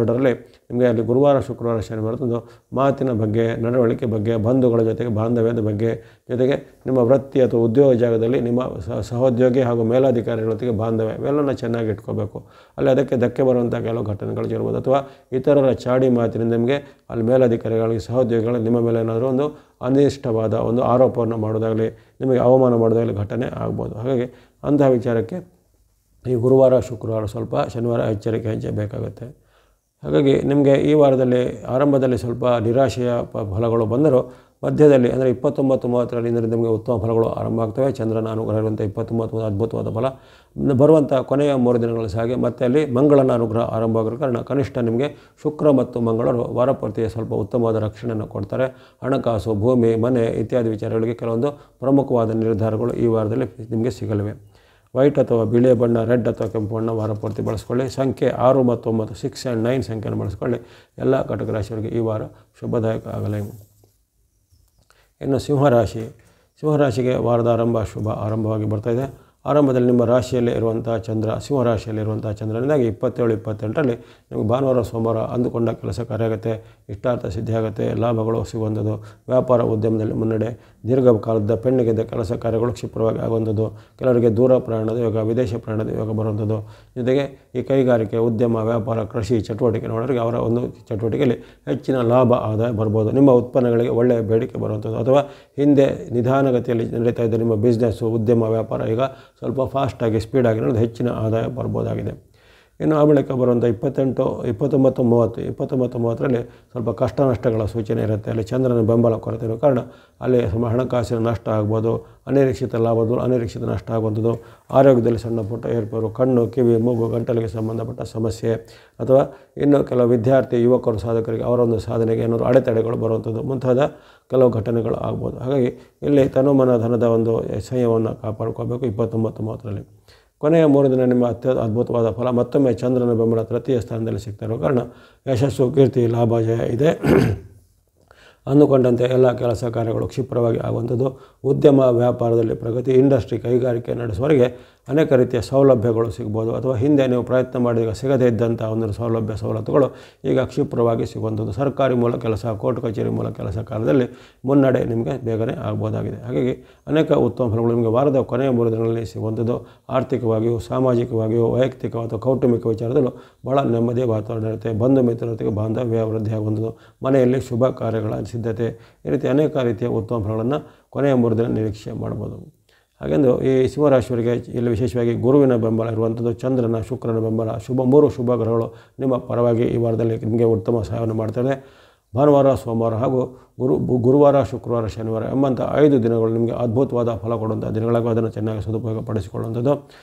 2ರಲ್ಲಿ ನಿಮಗೆ ಅಲ್ಲಿ ಗುರುವಾರ, ಶುಕ್ರವಾರ, ಶನಿವಾರದಂದು ಮಾತಿನ ಬಗ್ಗೆ, ನಡವಳಿಕೆ ಬಗ್ಗೆ, ಬಂಧುಗಳ ಜೊತೆಗೆ ಬಾಂಧವ್ಯದ ಬಗ್ಗೆ, ಜೊತೆಗೆ ನಿಮ್ಮ ವೃತ್ತಿ ಅಥವಾ ಉದ್ಯೋಗ ಜಾಗದಲ್ಲಿ ನಿಮ್ಮ ಸಹೋದ್ಯೋಗಿ ಹಾಗೂ ಮೇಲಾಧಿಕಾರಿಗಳ ಜೊತೆಗೆ ಬಾಂಧವ್ಯ ಇವೆಲ್ಲನ ಚೆನ್ನಾಗಿ ಇಟ್ಕೋಬೇಕು. ಅಲ್ಲಿ ಅದಕ್ಕೆ ಧಕ್ಕೆ ಬರುವಂಥ ಕೆಲವು ಘಟನೆಗಳು ಇರ್ಬೋದು, ಅಥವಾ ಇತರರ ಚಾಡಿ ಮಾತಿನಿಂದ ನಿಮಗೆ ಅಲ್ಲಿ ಮೇಲಾಧಿಕಾರಿಗಳಿಗೆ, ಸಹೋದ್ಯೋಗಿಗಳು ನಿಮ್ಮ ಮೇಲೆ ಏನಾದರೂ ಒಂದು ಅನಿಷ್ಟವಾದ ಒಂದು ಆರೋಪವನ್ನು ಮಾಡೋದಾಗಲಿ, ನಿಮಗೆ ಅವಮಾನ ಮಾಡೋದಾಗಲಿ ಘಟನೆ ಆಗ್ಬೋದು. ಹಾಗಾಗಿ ಅಂತಹ ವಿಚಾರಕ್ಕೆ ಈ ಗುರುವಾರ, ಶುಕ್ರವಾರ, ಸ್ವಲ್ಪ ಶನಿವಾರ ಎಚ್ಚರಿಕೆ ಹೆಚ್ಚಬೇಕಾಗುತ್ತೆ. ಹಾಗಾಗಿ ನಿಮಗೆ ಈ ವಾರದಲ್ಲಿ ಆರಂಭದಲ್ಲಿ ಸ್ವಲ್ಪ ನಿರಾಶೆಯ ಫಲಗಳು ಬಂದರೂ ಮಧ್ಯದಲ್ಲಿ ಅಂದರೆ 29-30ರಲ್ಲಿ ನಿಮಗೆ ಉತ್ತಮ ಫಲಗಳು ಆರಂಭ ಆಗ್ತವೆ. ಚಂದ್ರನ ಅನುಗ್ರಹ ಇರುವಂಥ 29 ಅದ್ಭುತವಾದ ಫಲ ಬರುವಂಥ ಕೊನೆಯ 3 ದಿನಗಳಲ್ಲಿ ಹಾಗೆ ಮತ್ತೆ ಅಲ್ಲಿ ಮಂಗಳನ ಅನುಗ್ರಹ ಆರಂಭ ಆಗಿರೋ ಕಾರಣ ಕನಿಷ್ಠ ನಿಮಗೆ ಶುಕ್ರ ಮತ್ತು ಮಂಗಳರು ವಾರಪೂರ್ತಿ ಸ್ವಲ್ಪ ಉತ್ತಮವಾದ ರಕ್ಷಣೆಯನ್ನು ಕೊಡ್ತಾರೆ. ಹಣಕಾಸು, ಭೂಮಿ, ಮನೆ ಇತ್ಯಾದಿ ವಿಚಾರಗಳಿಗೆ ಕೆಲವೊಂದು ಪ್ರಮುಖವಾದ ನಿರ್ಧಾರಗಳು ಈ ವಾರದಲ್ಲಿ ನಿಮಗೆ ಸಿಗಲಿವೆ. ವೈಟ್ ಅಥವಾ ಬಿಳಿಯ ಬಣ್ಣ, ರೆಡ್ ಅಥವಾ ಕೆಂಪು ಬಣ್ಣ ವಾರಪೂರ್ತಿ ಬಳಸ್ಕೊಳ್ಳಿ. ಸಂಖ್ಯೆ 6 ಮತ್ತು 9, 6 and 9 ಸಂಖ್ಯೆಯನ್ನು ಬಳಸ್ಕೊಳ್ಳಿ. ಎಲ್ಲ ಕಟಕ ರಾಶಿಯವರಿಗೆ ಈ ವಾರ ಶುಭದಾಯಕ ಆಗಲಿ. ಇನ್ನು ಸಿಂಹರಾಶಿಗೆ ವಾರದ ಆರಂಭವಾಗಿ ಬರ್ತಾಯಿದೆ. ಆರಂಭದಲ್ಲಿ ನಿಮ್ಮ ರಾಶಿಯಲ್ಲೇ ಇರುವಂಥ ಚಂದ್ರ, ಸಿಂಹರಾಶಿಯಲ್ಲಿರುವಂಥ ಚಂದ್ರನಿಂದಾಗಿ 27-28ರಲ್ಲಿ ನಿಮಗೆ ಭಾನುವಾರ ಸೋಮವಾರ ಅಂದುಕೊಂಡ ಕೆಲಸ ಕಾರ್ಯ ಆಗುತ್ತೆ, ಇಷ್ಟಾರ್ಥ ಸಿದ್ಧಿ ಆಗುತ್ತೆ, ಲಾಭಗಳು ಸಿಗುವಂಥದ್ದು, ವ್ಯಾಪಾರ ಉದ್ಯಮದಲ್ಲಿ ಮುನ್ನಡೆ, ದೀರ್ಘಕಾಲದ ಪೆಂಡಿಂಗಿದ್ದ ಕೆಲಸ ಕಾರ್ಯಗಳು ಕ್ಷಿಪ್ರವಾಗಿ ಆಗುವಂಥದ್ದು, ಕೆಲವರಿಗೆ ದೂರ ಪ್ರಯಾಣದ ಯೋಗ, ವಿದೇಶ ಪ್ರಯಾಣದ ಯೋಗ ಬರುವಂಥದ್ದು, ಜೊತೆಗೆ ಈ ಕೈಗಾರಿಕೆ, ಉದ್ಯಮ, ವ್ಯಾಪಾರ, ಕೃಷಿ ಚಟುವಟಿಕೆ ನೋಡೋರಿಗೆ ಅವರ ಒಂದು ಚಟುವಟಿಕೆಯಲ್ಲಿ ಹೆಚ್ಚಿನ ಲಾಭ ಆದಾಯ ಬರ್ಬೋದು. ನಿಮ್ಮ ಉತ್ಪನ್ನಗಳಿಗೆ ಒಳ್ಳೆಯ ಬೇಡಿಕೆ ಬರುವಂಥದ್ದು, ಅಥವಾ ಹಿಂದೆ ನಿಧಾನಗತಿಯಲ್ಲಿ ನಡೀತಾ ಇದ್ದ ನಿಮ್ಮ ಬಿಸ್ನೆಸ್ಸು, ಉದ್ಯಮ, ವ್ಯಾಪಾರ ಈಗ ಸ್ವಲ್ಪ ಫಾಸ್ಟಾಗಿ ಸ್ಪೀಡಾಗಿ ನಡೆದು ಹೆಚ್ಚಿನ ಆದಾಯ ಬರ್ಬೋದಾಗಿದೆ. ಇನ್ನು ಆ ಬಳಿಕ ಬರುವಂಥ 29-30ರಲ್ಲಿ ಸ್ವಲ್ಪ ಕಷ್ಟ ನಷ್ಟಗಳ ಸೂಚನೆ ಇರುತ್ತೆ. ಅಲ್ಲಿ ಚಂದ್ರನ ಬೆಂಬಲ ಕೊರತೆ ಇರೋ ಕಾರಣ ಅಲ್ಲಿ ಹಣಕಾಸಿನ ನಷ್ಟ ಆಗ್ಬೋದು, ಅನಿರೀಕ್ಷಿತ ಲಾಭಗಳು, ಅನಿರೀಕ್ಷಿತ ನಷ್ಟ ಆಗುವಂಥದ್ದು, ಆರೋಗ್ಯದಲ್ಲಿ ಸಣ್ಣ ಪುಟ್ಟ ಏರ್ಪೇರು, ಕಣ್ಣು, ಕಿವಿ, ಮೂಗು, ಗಂಟಲಿಗೆ ಸಂಬಂಧಪಟ್ಟ ಸಮಸ್ಯೆ, ಅಥವಾ ಇನ್ನು ಕೆಲವು ವಿದ್ಯಾರ್ಥಿ, ಯುವಕರು, ಸಾಧಕರಿಗೆ ಅವರ ಒಂದು ಸಾಧನೆಗೆ ಏನಾದರೂ ಅಡೆತಡೆಗಳು ಬರುವಂಥದ್ದು, ಮುಂತಾದ ಕೆಲವು ಘಟನೆಗಳು ಆಗ್ಬೋದು. ಹಾಗಾಗಿ ಇಲ್ಲಿ ತನುಮನ ಧನದ ಒಂದು ಸಂಯಮವನ್ನು ಕಾಪಾಡ್ಕೋಬೇಕು. 29-30ರಲ್ಲಿ ಕೊನೆಯ 3 ದಿನ ನಿಮ್ಮ ಅದ್ಭುತವಾದ ಫಲ ಮತ್ತೊಮ್ಮೆ ಚಂದ್ರನ ಬೆಂಬಲ ತೃತೀಯ ಸ್ಥಾನದಲ್ಲಿ ಸಿಗ್ತಾ ಇರೋ ಕಾರಣ ಯಶಸ್ಸು, ಕೀರ್ತಿ, ಲಾಭ, ಜಯ ಇದೆ. ಅಂದುಕೊಂಡಂತೆ ಎಲ್ಲ ಕೆಲಸ ಕಾರ್ಯಗಳು ಕ್ಷಿಪ್ರವಾಗಿ ಆಗುವಂಥದ್ದು, ಉದ್ಯಮ ವ್ಯಾಪಾರದಲ್ಲಿ ಪ್ರಗತಿ, ಇಂಡಸ್ಟ್ರಿ ಕೈಗಾರಿಕೆ ನಡೆಸುವವರಿಗೆ ಅನೇಕ ರೀತಿಯ ಸೌಲಭ್ಯಗಳು ಸಿಗ್ಬೋದು, ಅಥವಾ ಹಿಂದೆ ನೀವು ಪ್ರಯತ್ನ ಮಾಡಿದಾಗ ಸಿಗದೇ ಇದ್ದಂಥ ಒಂದು ಸವಲತ್ತುಗಳು ಈಗ ಕ್ಷಿಪ್ರವಾಗಿ ಸಿಗುವಂಥದ್ದು. ಸರ್ಕಾರಿ ಮೂಲ ಕೆಲಸ, ಕೋರ್ಟ್ ಕಚೇರಿ ಮೂಲ ಕೆಲಸ ಕಾಲದಲ್ಲಿ ಮುನ್ನಡೆ ನಿಮಗೆ ಬೇಗನೆ ಆಗ್ಬೋದಾಗಿದೆ. ಹಾಗಾಗಿ ಅನೇಕ ಉತ್ತಮ ಫಲಗಳು ನಿಮಗೆ ವಾರದ ಕೊನೆಯ 3 ದಿನಗಳಲ್ಲಿ ಸಿಗುವಂಥದ್ದು. ಆರ್ಥಿಕವಾಗಿಯೂ, ಸಾಮಾಜಿಕವಾಗಿಯೂ, ವೈಯಕ್ತಿಕ ಅಥವಾ ಕೌಟುಂಬಿಕ ವಿಚಾರದಲ್ಲೂ ಭಾಳ ನೆಮ್ಮದಿಯ ವಾತಾವರಣ ಇರುತ್ತೆ. ಬಂಧು ಮಿತ್ರರೊಂದಿಗೆ ಬಾಂಧವ್ಯ ವೃದ್ಧಿಯಾಗುವಂಥದ್ದು, ಮನೆಯಲ್ಲಿ ಶುಭ ಕಾರ್ಯಗಳ ಸಿದ್ಧತೆ, ಈ ರೀತಿ ಅನೇಕ ರೀತಿಯ ಉತ್ತಮ ಫಲಗಳನ್ನು ಕೊನೆಯ 3 ದಿನ ನಿರೀಕ್ಷೆ ಮಾಡ್ಬೋದು. ಹಾಗೆಂದು ಈ ಸಿಂಹರಾಶಿಯವರಿಗೆ ಇಲ್ಲಿ ವಿಶೇಷವಾಗಿ ಗುರುವಿನ ಬೆಂಬಲ ಇರುವಂಥದ್ದು, ಚಂದ್ರನ, ಶುಕ್ರನ ಬೆಂಬಲ, 3 ಶುಭ ಗ್ರಹಗಳು ನಿಮ್ಮ ಪರವಾಗಿ ಈ ವಾರದಲ್ಲಿ ನಿಮಗೆ ಉತ್ತಮ ಸಹಾಯವನ್ನು ಮಾಡ್ತಾರೆ. ಭಾನುವಾರ, ಸೋಮವಾರ ಹಾಗೂ ಗುರುವಾರ, ಶುಕ್ರವಾರ, ಶನಿವಾರ ಎಂಬಂಥ 5 ದಿನಗಳು ನಿಮಗೆ ಅದ್ಭುತವಾದ ಫಲ ಕೊಡುವಂಥ ದಿನಗಳಾಗಿ ಅದನ್ನು ಚೆನ್ನಾಗಿ ಸದುಪಯೋಗ ಪಡಿಸಿಕೊಳ್ಳುವಂಥದ್ದು.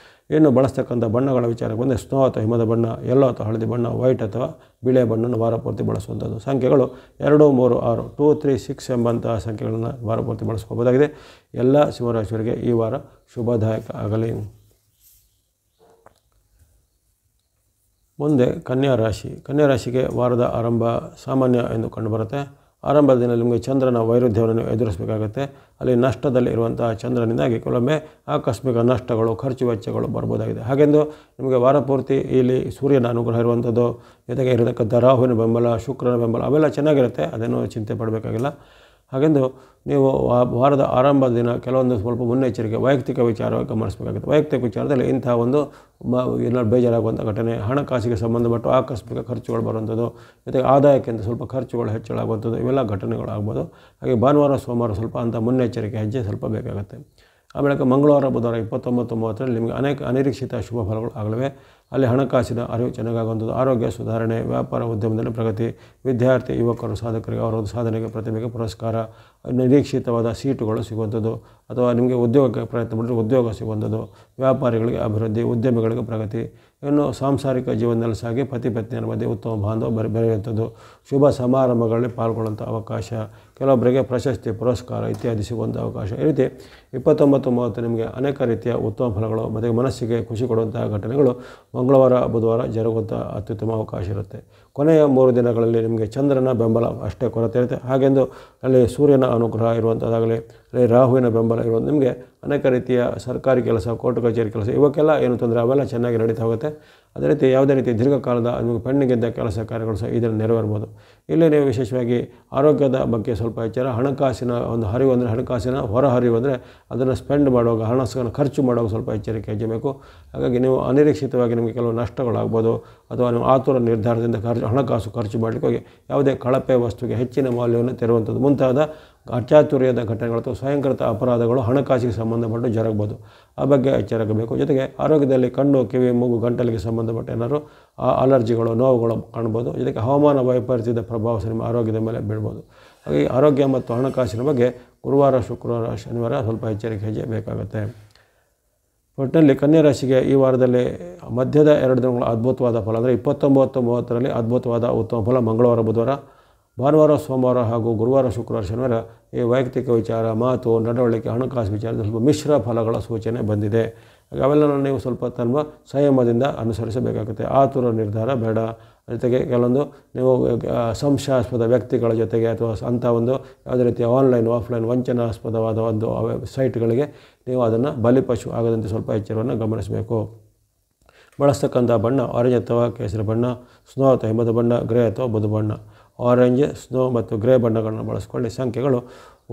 ಇನ್ನು ಬಳಸ್ತಕ್ಕಂಥ ಬಣ್ಣಗಳ ವಿಚಾರಕ್ಕೆ ಬಂದರೆ ಸ್ನೋ ಅಥವಾ ಹಿಮದ ಬಣ್ಣ, ಯೆಲ್ಲೋ ಅಥವಾ ಹಳದಿ ಬಣ್ಣ, ವೈಟ್ ಅಥವಾ ಬಿಳಿಯ ಬಣ್ಣವನ್ನು ವಾರಪೂರ್ತಿ ಬಳಸುವಂಥದ್ದು. ಸಂಖ್ಯೆಗಳು 2, 3, 6, 2, 3, 6 ಎಂಬಂತಹ ಸಂಖ್ಯೆಗಳನ್ನು ವಾರಪೂರ್ತಿ ಬಳಸ್ಕೋಬೋದಾಗಿದೆ. ಎಲ್ಲ ಸಿಂಹರಾಶಿಯವರಿಗೆ ಈ ವಾರ ಶುಭದಾಯಕ ಆಗಲಿ. ಮುಂದೆ ಕನ್ಯಾ ರಾಶಿಗೆ ವಾರದ ಆರಂಭ ಸಾಮಾನ್ಯ ಎಂದು ಕಂಡುಬರುತ್ತೆ. ಆರಂಭದ ದಿನದಲ್ಲಿ ನಿಮಗೆ ಚಂದ್ರನ ವೈರುಧ್ಯವನ್ನು ಎದುರಿಸಬೇಕಾಗುತ್ತೆ. ಅಲ್ಲಿ ನಷ್ಟದಲ್ಲಿ ಇರುವಂತಹ ಚಂದ್ರನಿಂದಾಗಿ ಕೆಲವೊಮ್ಮೆ ಆಕಸ್ಮಿಕ ನಷ್ಟಗಳು, ಖರ್ಚು ವೆಚ್ಚಗಳು ಬರ್ಬೋದಾಗಿದೆ. ಹಾಗೆಂದು ನಿಮಗೆ ವಾರಪೂರ್ತಿ ಇಲ್ಲಿ ಸೂರ್ಯನ ಅನುಗ್ರಹ ಇರುವಂಥದ್ದು, ಜೊತೆಗೆ ಇರತಕ್ಕಂಥ ರಾಹುವಿನ ಬೆಂಬಲ, ಶುಕ್ರನ ಬೆಂಬಲ ಅವೆಲ್ಲ ಚೆನ್ನಾಗಿರುತ್ತೆ, ಅದೇನು ಚಿಂತೆ ಪಡಬೇಕಾಗಿಲ್ಲ. ಹಾಗೆಂದು ನೀವು ವಾರದ ಆರಂಭದ ದಿನ ಕೆಲವೊಂದು ಸ್ವಲ್ಪ ಮುನ್ನೆಚ್ಚರಿಕೆ ವೈಯಕ್ತಿಕ ವಿಚಾರವಾಗಿ ಗಮನಿಸಬೇಕಾಗುತ್ತೆ. ವೈಯಕ್ತಿಕ ವಿಚಾರದಲ್ಲಿ ಇಂತಹ ಒಂದು ಏನಾದ್ರು ಬೇಜಾರಾಗುವಂಥ ಘಟನೆ, ಹಣಕಾಸಿಗೆ ಸಂಬಂಧಪಟ್ಟು ಆಕಸ್ಮಿಕ ಖರ್ಚುಗಳು ಬರುವಂಥದ್ದು, ಜೊತೆಗೆ ಆದಾಯಕ್ಕಿಂತ ಸ್ವಲ್ಪ ಖರ್ಚುಗಳು ಹೆಚ್ಚಳಾಗುವಂಥದ್ದು, ಇವೆಲ್ಲ ಘಟನೆಗಳು ಆಗ್ಬೋದು. ಹಾಗೆ ಭಾನುವಾರ, ಸೋಮವಾರ ಸ್ವಲ್ಪ ಅಂಥ ಮುನ್ನೆಚ್ಚರಿಕೆ ಹೆಜ್ಜೆ ಸ್ವಲ್ಪ ಬೇಕಾಗುತ್ತೆ. ಆಮೇಲೆ ಮಂಗಳವಾರ, ಬುಧವಾರ 29, 30ರಲ್ಲಿ ನಿಮಗೆ ಅನೇಕ ಅನಿರೀಕ್ಷಿತ ಶುಭ ಫಲಗಳು ಆಗಲಿವೆ. ಅಲ್ಲಿ ಹಣಕಾಸಿನ ಅರಿವು ಚೆನ್ನಾಗಾಗುವಂಥದ್ದು, ಆರೋಗ್ಯ ಸುಧಾರಣೆ, ವ್ಯಾಪಾರ ಉದ್ಯಮದಲ್ಲಿ ಪ್ರಗತಿ, ವಿದ್ಯಾರ್ಥಿ ಯುವಕರು ಸಾಧಕರಿಗೆ ಅವರ ಸಾಧನೆಗೆ ಪ್ರತಿಭೆಗೆ ಪುರಸ್ಕಾರ, ನಿರೀಕ್ಷಿತವಾದ ಸೀಟುಗಳು ಸಿಗುವಂಥದ್ದು, ಅಥವಾ ನಿಮಗೆ ಉದ್ಯೋಗಕ್ಕೆ ಪ್ರಯತ್ನ ಮಾಡಿದರೆ ಉದ್ಯೋಗ ಸಿಗುವಂಥದ್ದು, ವ್ಯಾಪಾರಿಗಳಿಗೆ ಅಭಿವೃದ್ಧಿ, ಉದ್ಯಮಿಗಳಿಗೆ ಪ್ರಗತಿ. ಇನ್ನು ಸಾಂಸಾರಿಕ ಜೀವನದಲ್ಲಿ ಸಾಗಿ ಪತಿ ಪತ್ನಿಯರ ಮಧ್ಯೆ ಉತ್ತಮ ಬಾಂಧವ ಬೆರೆಯುವಂಥದ್ದು, ಶುಭ ಸಮಾರಂಭಗಳಲ್ಲಿ ಪಾಲ್ಗೊಳ್ಳುವಂಥ ಅವಕಾಶ, ಕೆಲವೊಬ್ಬರಿಗೆ ಪ್ರಶಸ್ತಿ, ಪುರಸ್ಕಾರ ಇತ್ಯಾದಿ ಸಿಗುವಂಥ ಅವಕಾಶ. ಈ ರೀತಿ 29, 30 ನಿಮಗೆ ಅನೇಕ ರೀತಿಯ ಉತ್ತಮ ಫಲಗಳು ಮತ್ತು ಮನಸ್ಸಿಗೆ ಖುಷಿ ಕೊಡುವಂತಹ ಘಟನೆಗಳು ಮಂಗಳವಾರ, ಬುಧವಾರ ಜರುಗುವಂಥ ಅತ್ಯುತ್ತಮ ಅವಕಾಶ ಇರುತ್ತೆ. ಕೊನೆಯ 3 ದಿನಗಳಲ್ಲಿ ನಿಮಗೆ ಚಂದ್ರನ ಬೆಂಬಲ ಅಷ್ಟೇ ಕೊರತೆ ಇರುತ್ತೆ. ಹಾಗೆಂದು ಅಲ್ಲಿ ಸೂರ್ಯನ ಅನುಗ್ರಹ ಇರುವಂಥದ್ದಾಗಲಿ, ಅಲ್ಲಿ ರಾಹುವಿನ ಬೆಂಬಲ ಇರುವಂಥ ನಿಮಗೆ ಅನೇಕ ರೀತಿಯ ಸರ್ಕಾರಿ ಕೆಲಸ, ಕೋರ್ಟ್ ಕಚೇರಿ ಕೆಲಸ ಇವಕ್ಕೆಲ್ಲ ಏನು ತೊಂದರೆ ಅವೆಲ್ಲ ಚೆನ್ನಾಗಿ ನಡೀತಾ ಹೋಗುತ್ತೆ. ಅದೇ ರೀತಿ ಯಾವುದೇ ರೀತಿ ದೀರ್ಘಕಾಲದ ನಿಮಗೆ ಪೆಂಡಿಂಗಿದ್ದ ಕೆಲಸ ಕಾರ್ಯಗಳು ಸಹ ಇದನ್ನು ನೆರವೇರ್ಬೋದು. ಇಲ್ಲಿ ನೀವು ವಿಶೇಷವಾಗಿ ಆರೋಗ್ಯದ ಬಗ್ಗೆ ಸ್ವಲ್ಪ ಎಚ್ಚರ, ಹಣಕಾಸಿನ ಒಂದು ಹರಿವು ಅಂದರೆ ಹಣಕಾಸಿನ ಹೊರ ಹರಿವು ಅಂದರೆ ಅದನ್ನು ಸ್ಪೆಂಡ್ ಮಾಡುವಾಗ, ಹಣವನ್ನು ಖರ್ಚು ಮಾಡುವಾಗ ಸ್ವಲ್ಪ ಎಚ್ಚರಿಕೆ ಹೆಜ್ಜಬೇಕು. ಹಾಗಾಗಿ ನೀವು ಅನಿರೀಕ್ಷಿತವಾಗಿ ನಿಮಗೆ ಕೆಲವು ನಷ್ಟಗಳಾಗ್ಬೋದು, ಅಥವಾ ನೀವು ಆತುರ ನಿರ್ಧಾರದಿಂದ ಹಣಕಾಸು ಖರ್ಚು ಮಾಡಲಿಕ್ಕೆ ಹೋಗಿ ಯಾವುದೇ ಕಳಪೆ ವಸ್ತುಗೆ ಹೆಚ್ಚಿನ ಮೌಲ್ಯವನ್ನು ತೆರುವಂಥದ್ದು ಮುಂತಾದ ಅಚಾತುರ್ಯದ ಘಟನೆಗಳು ಅಥವಾ ಸ್ವಯಂಕೃತ ಅಪರಾಧಗಳು ಹಣಕಾಸಿಗೆ ಸಂಬಂಧಪಟ್ಟು ಜರುಗಬಹುದು. ಆ ಬಗ್ಗೆ ಎಚ್ಚರಿಸಬೇಕು. ಜೊತೆಗೆ ಆರೋಗ್ಯದಲ್ಲಿ ಕಣ್ಣು, ಕಿವಿ, ಮೂಗು, ಗಂಟಲಿಗೆ ಸಂಬಂಧಪಟ್ಟ ಏನಾದರೂ ಅಲರ್ಜಿಗಳು, ನೋವುಗಳು ಕಾಣ್ಬೋದು. ಜೊತೆಗೆ ಹವಾಮಾನ ವೈಪರೀತ್ಯದ ಪ್ರಭಾವ ನಿಮ್ಮ ಆರೋಗ್ಯದ ಮೇಲೆ ಬೀಳ್ಬೋದು. ಹಾಗಾಗಿ ಆರೋಗ್ಯ ಮತ್ತು ಹಣಕಾಸಿನ ಬಗ್ಗೆ ಗುರುವಾರ, ಶುಕ್ರವಾರ, ಶನಿವಾರ ಸ್ವಲ್ಪ ಎಚ್ಚರಿಕೆ ಹೆಜ್ಜೆ ಬೇಕಾಗುತ್ತೆ. ಒಟ್ಟಿನಲ್ಲಿ ಕನ್ಯಾ ರಾಶಿಗೆ ಈ ವಾರದಲ್ಲಿ ಮಧ್ಯದ 2 ದಿನಗಳ ಅದ್ಭುತವಾದ ಫಲ ಅಂದರೆ 29, 30ರಲ್ಲಿ ಅದ್ಭುತವಾದ ಉತ್ತಮ ಫಲ ಮಂಗಳವಾರ, ಬುಧವಾರ, ಭಾನುವಾರ, ಸೋಮವಾರ ಹಾಗೂ ಗುರುವಾರ, ಶುಕ್ರವಾರ, ಶನಿವಾರ ಈ ವೈಯಕ್ತಿಕ ವಿಚಾರ, ಮಾತು, ನಡವಳಿಕೆ, ಹಣಕಾಸು ವಿಚಾರದಲ್ಲಿ ಸ್ವಲ್ಪ ಮಿಶ್ರ ಫಲಗಳ ಸೂಚನೆ ಬಂದಿದೆ. ಅವೆಲ್ಲನೂ ನೀವು ಸ್ವಲ್ಪ ತಮ್ಮ ಸಂಯಮದಿಂದ ಅನುಸರಿಸಬೇಕಾಗುತ್ತೆ. ಆತುರ ನಿರ್ಧಾರ ಬೇಡ. ಜೊತೆಗೆ ಕೆಲವೊಂದು ನೀವು ಸಂಶಯಾಸ್ಪದ ವ್ಯಕ್ತಿಗಳ ಜೊತೆಗೆ ಅಥವಾ ಅಂಥ ಒಂದು ಯಾವುದೇ ರೀತಿಯ ಆನ್ಲೈನ್, ಆಫ್ಲೈನ್ ವಂಚನಾಸ್ಪದವಾದ ಒಂದು ಸೈಟ್ಗಳಿಗೆ ನೀವು ಅದನ್ನು ಬಲಿಪಶು ಆಗದಂತೆ ಸ್ವಲ್ಪ ಎಚ್ಚರವನ್ನು ಗಮನಿಸಬೇಕು. ಬಳಸ್ತಕ್ಕಂಥ ಬಣ್ಣ ಆರೆಂಜ್ ಅಥವಾ ಕೇಸರಿ ಬಣ್ಣ, ಸ್ನೋ ಅಥವಾ ಹಿಮದ ಬಣ್ಣ, ಗ್ರೇ ಅಥವಾ ಬುಧ ಬಣ್ಣ. ಆರೆಂಜ್, ಸ್ನೋ ಮತ್ತು ಗ್ರೇ ಬಣ್ಣಗಳನ್ನು ಬಳಸ್ಕೊಳ್ಳಿ. ಸಂಖ್ಯೆಗಳು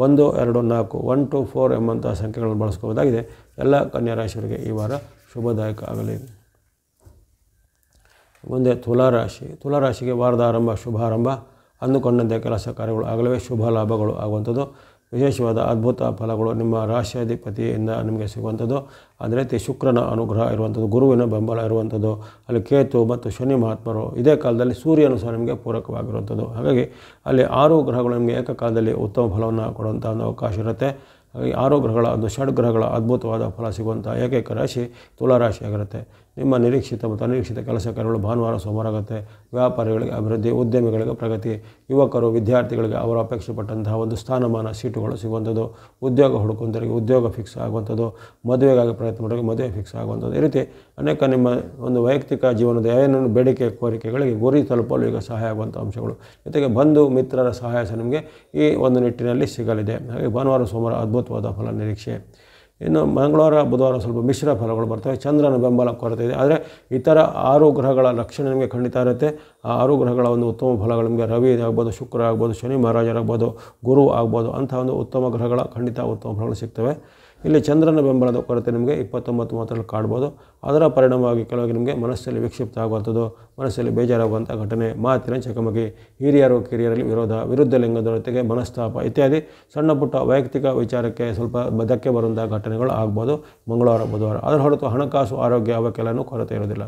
1, 2, 4, 1 to 4 ಎಂಬಂಥ ಸಂಖ್ಯೆಗಳನ್ನು ಬಳಸ್ಕೋಬೋದಾಗಿದೆ. ಎಲ್ಲ ಕನ್ಯಾ ರಾಶಿಯವರಿಗೆ ಈ ವಾರ ಶುಭದಾಯಕ ಆಗಲಿ. ಮುಂದೆ ತುಲಾರಾಶಿಗೆ ವಾರದ ಆರಂಭ ಶುಭಾರಂಭ, ಅಂದುಕೊಂಡಂತೆ ಕೆಲಸ ಕಾರ್ಯಗಳು ಆಗಲಿವೆ, ಶುಭ ಲಾಭಗಳು ಆಗುವಂಥದ್ದು, ವಿಶೇಷವಾದ ಅದ್ಭುತ ಫಲಗಳು ನಿಮ್ಮ ರಾಶಿಯಾಧಿಪತಿಯಿಂದ ನಿಮಗೆ ಸಿಗುವಂಥದ್ದು. ಅದೇ ರೀತಿ ಶುಕ್ರನ ಅನುಗ್ರಹ ಇರುವಂಥದ್ದು, ಗುರುವಿನ ಬೆಂಬಲ ಇರುವಂಥದ್ದು, ಅಲ್ಲಿ ಕೇತು ಮತ್ತು ಶನಿ ಮಹಾತ್ಮರು, ಇದೇ ಕಾಲದಲ್ಲಿ ಸೂರ್ಯನು ಸಹ ನಿಮಗೆ ಪೂರಕವಾಗಿರುವಂಥದ್ದು. ಹಾಗಾಗಿ ಅಲ್ಲಿ 6 ಗ್ರಹಗಳು ನಿಮಗೆ ಏಕಕಾಲದಲ್ಲಿ ಉತ್ತಮ ಫಲವನ್ನು ಕೊಡುವಂಥ ಒಂದು ಅವಕಾಶ ಇರುತ್ತೆ. ಹಾಗಾಗಿ 6 ಗ್ರಹಗಳ ಒಂದು ಷಡ್ಗ್ರಹಗಳ ಅದ್ಭುತವಾದ ಫಲ ಸಿಗುವಂಥ ಏಕೈಕ ರಾಶಿ ತುಲಾರಾಶಿಯಾಗಿರುತ್ತೆ. ನಿಮ್ಮ ನಿರೀಕ್ಷಿತ ಮತ್ತು ಅನಿರೀಕ್ಷಿತ ಕೆಲಸ ಕಾರ್ಯಗಳು ಭಾನುವಾರ, ಸೋಮವಾರ ಆಗುತ್ತೆ. ವ್ಯಾಪಾರಿಗಳಿಗೆ ಅಭಿವೃದ್ಧಿ, ಉದ್ಯಮಿಗಳಿಗೆ ಪ್ರಗತಿ, ಯುವಕರು, ವಿದ್ಯಾರ್ಥಿಗಳಿಗೆ ಅವರು ಅಪೇಕ್ಷೆ ಪಟ್ಟಂತಹ ಒಂದು ಸ್ಥಾನಮಾನ, ಸೀಟುಗಳು ಸಿಗುವಂಥದ್ದು, ಉದ್ಯೋಗ ಹುಡುಕುವಂಥವರಿಗೆ ಉದ್ಯೋಗ ಫಿಕ್ಸ್ ಆಗುವಂಥದ್ದು, ಮದುವೆಗಾಗಿ ಪ್ರಯತ್ನ ಮಾಡೋರಿಗೆ ಮದುವೆ ಫಿಕ್ಸ್ ಆಗುವಂಥದ್ದು. ಈ ರೀತಿ ಅನೇಕ ನಿಮ್ಮ ಒಂದು ವೈಯಕ್ತಿಕ ಜೀವನದ ಏನೇನು ಬೇಡಿಕೆ ಕೋರಿಕೆಗಳಿಗೆ ಗುರಿ ತಲುಪಲು ಈಗ ಸಹಾಯ ಆಗುವಂಥ ಅಂಶಗಳು, ಜೊತೆಗೆ ಬಂಧು ಮಿತ್ರರ ಸಹಾಯ ಸಹ ನಿಮಗೆ ಈ ಒಂದು ನಿಟ್ಟಿನಲ್ಲಿ ಸಿಗಲಿದೆ. ಹಾಗೆ ಭಾನುವಾರ, ಸೋಮವಾರ ಅದ್ಭುತವಾದ ಫಲ ನಿರೀಕ್ಷೆ. ಇನ್ನು ಮಂಗಳವಾರ ಬುಧವಾರ ಸ್ವಲ್ಪ ಮಿಶ್ರ ಫಲಗಳು ಬರ್ತವೆ. ಚಂದ್ರನ ಬೆಂಬಲ ಕೊರತೆ ಇದೆ. ಆದರೆ ಇತರ 6 ಗ್ರಹಗಳ ಲಕ್ಷಣ ನಿಮಗೆ ಖಂಡಿತ ಇರುತ್ತೆ. ಆ 6 ಗ್ರಹಗಳ ಒಂದು ಉತ್ತಮ ಫಲಗಳು ನಿಮಗೆ ರವಿ ಆಗ್ಬೋದು, ಶುಕ್ರ ಆಗ್ಬೋದು, ಶನಿ ಮಹಾರಾಜರಾಗ್ಬೋದು, ಗುರು ಆಗ್ಬೋದು, ಅಂಥ ಒಂದು ಉತ್ತಮ ಗ್ರಹಗಳ ಖಂಡಿತ ಉತ್ತಮ ಫಲಗಳು ಸಿಗ್ತವೆ. ಇಲ್ಲಿ ಚಂದ್ರನ ಬೆಂಬಲದ ಕೊರತೆ ನಿಮಗೆ 29-30 ಕಾಡ್ಬೋದು. ಅದರ ಪರಿಣಾಮವಾಗಿ ಕೆಲವೊಂದು ನಿಮಗೆ ಮನಸ್ಸಲ್ಲಿ ವಿಕ್ಷಿಪ್ತ ಆಗುವಂಥದ್ದು, ಮನಸ್ಸಲ್ಲಿ ಬೇಜಾರಾಗುವಂಥ ಘಟನೆ, ಮಾತಿನ ಚಕಮಕಿ, ಹಿರಿಯರು ಕಿರಿಯರಲ್ಲಿ ವಿರುದ್ಧ ಲಿಂಗದೊಳಗೆ ಮನಸ್ತಾಪ ಇತ್ಯಾದಿ ಸಣ್ಣ ಪುಟ್ಟ ವೈಯಕ್ತಿಕ ವಿಚಾರಕ್ಕೆ ಸ್ವಲ್ಪ ಧಕ್ಕೆ ಬರುವಂಥ ಘಟನೆಗಳು ಆಗ್ಬೋದು ಮಂಗಳವಾರ ಬುಧವಾರ. ಅದರ ಹೊರತು ಹಣಕಾಸು, ಆರೋಗ್ಯ ಅವಕ್ಕೆಲ್ಲನೂ ಕೊರತೆ ಇರೋದಿಲ್ಲ.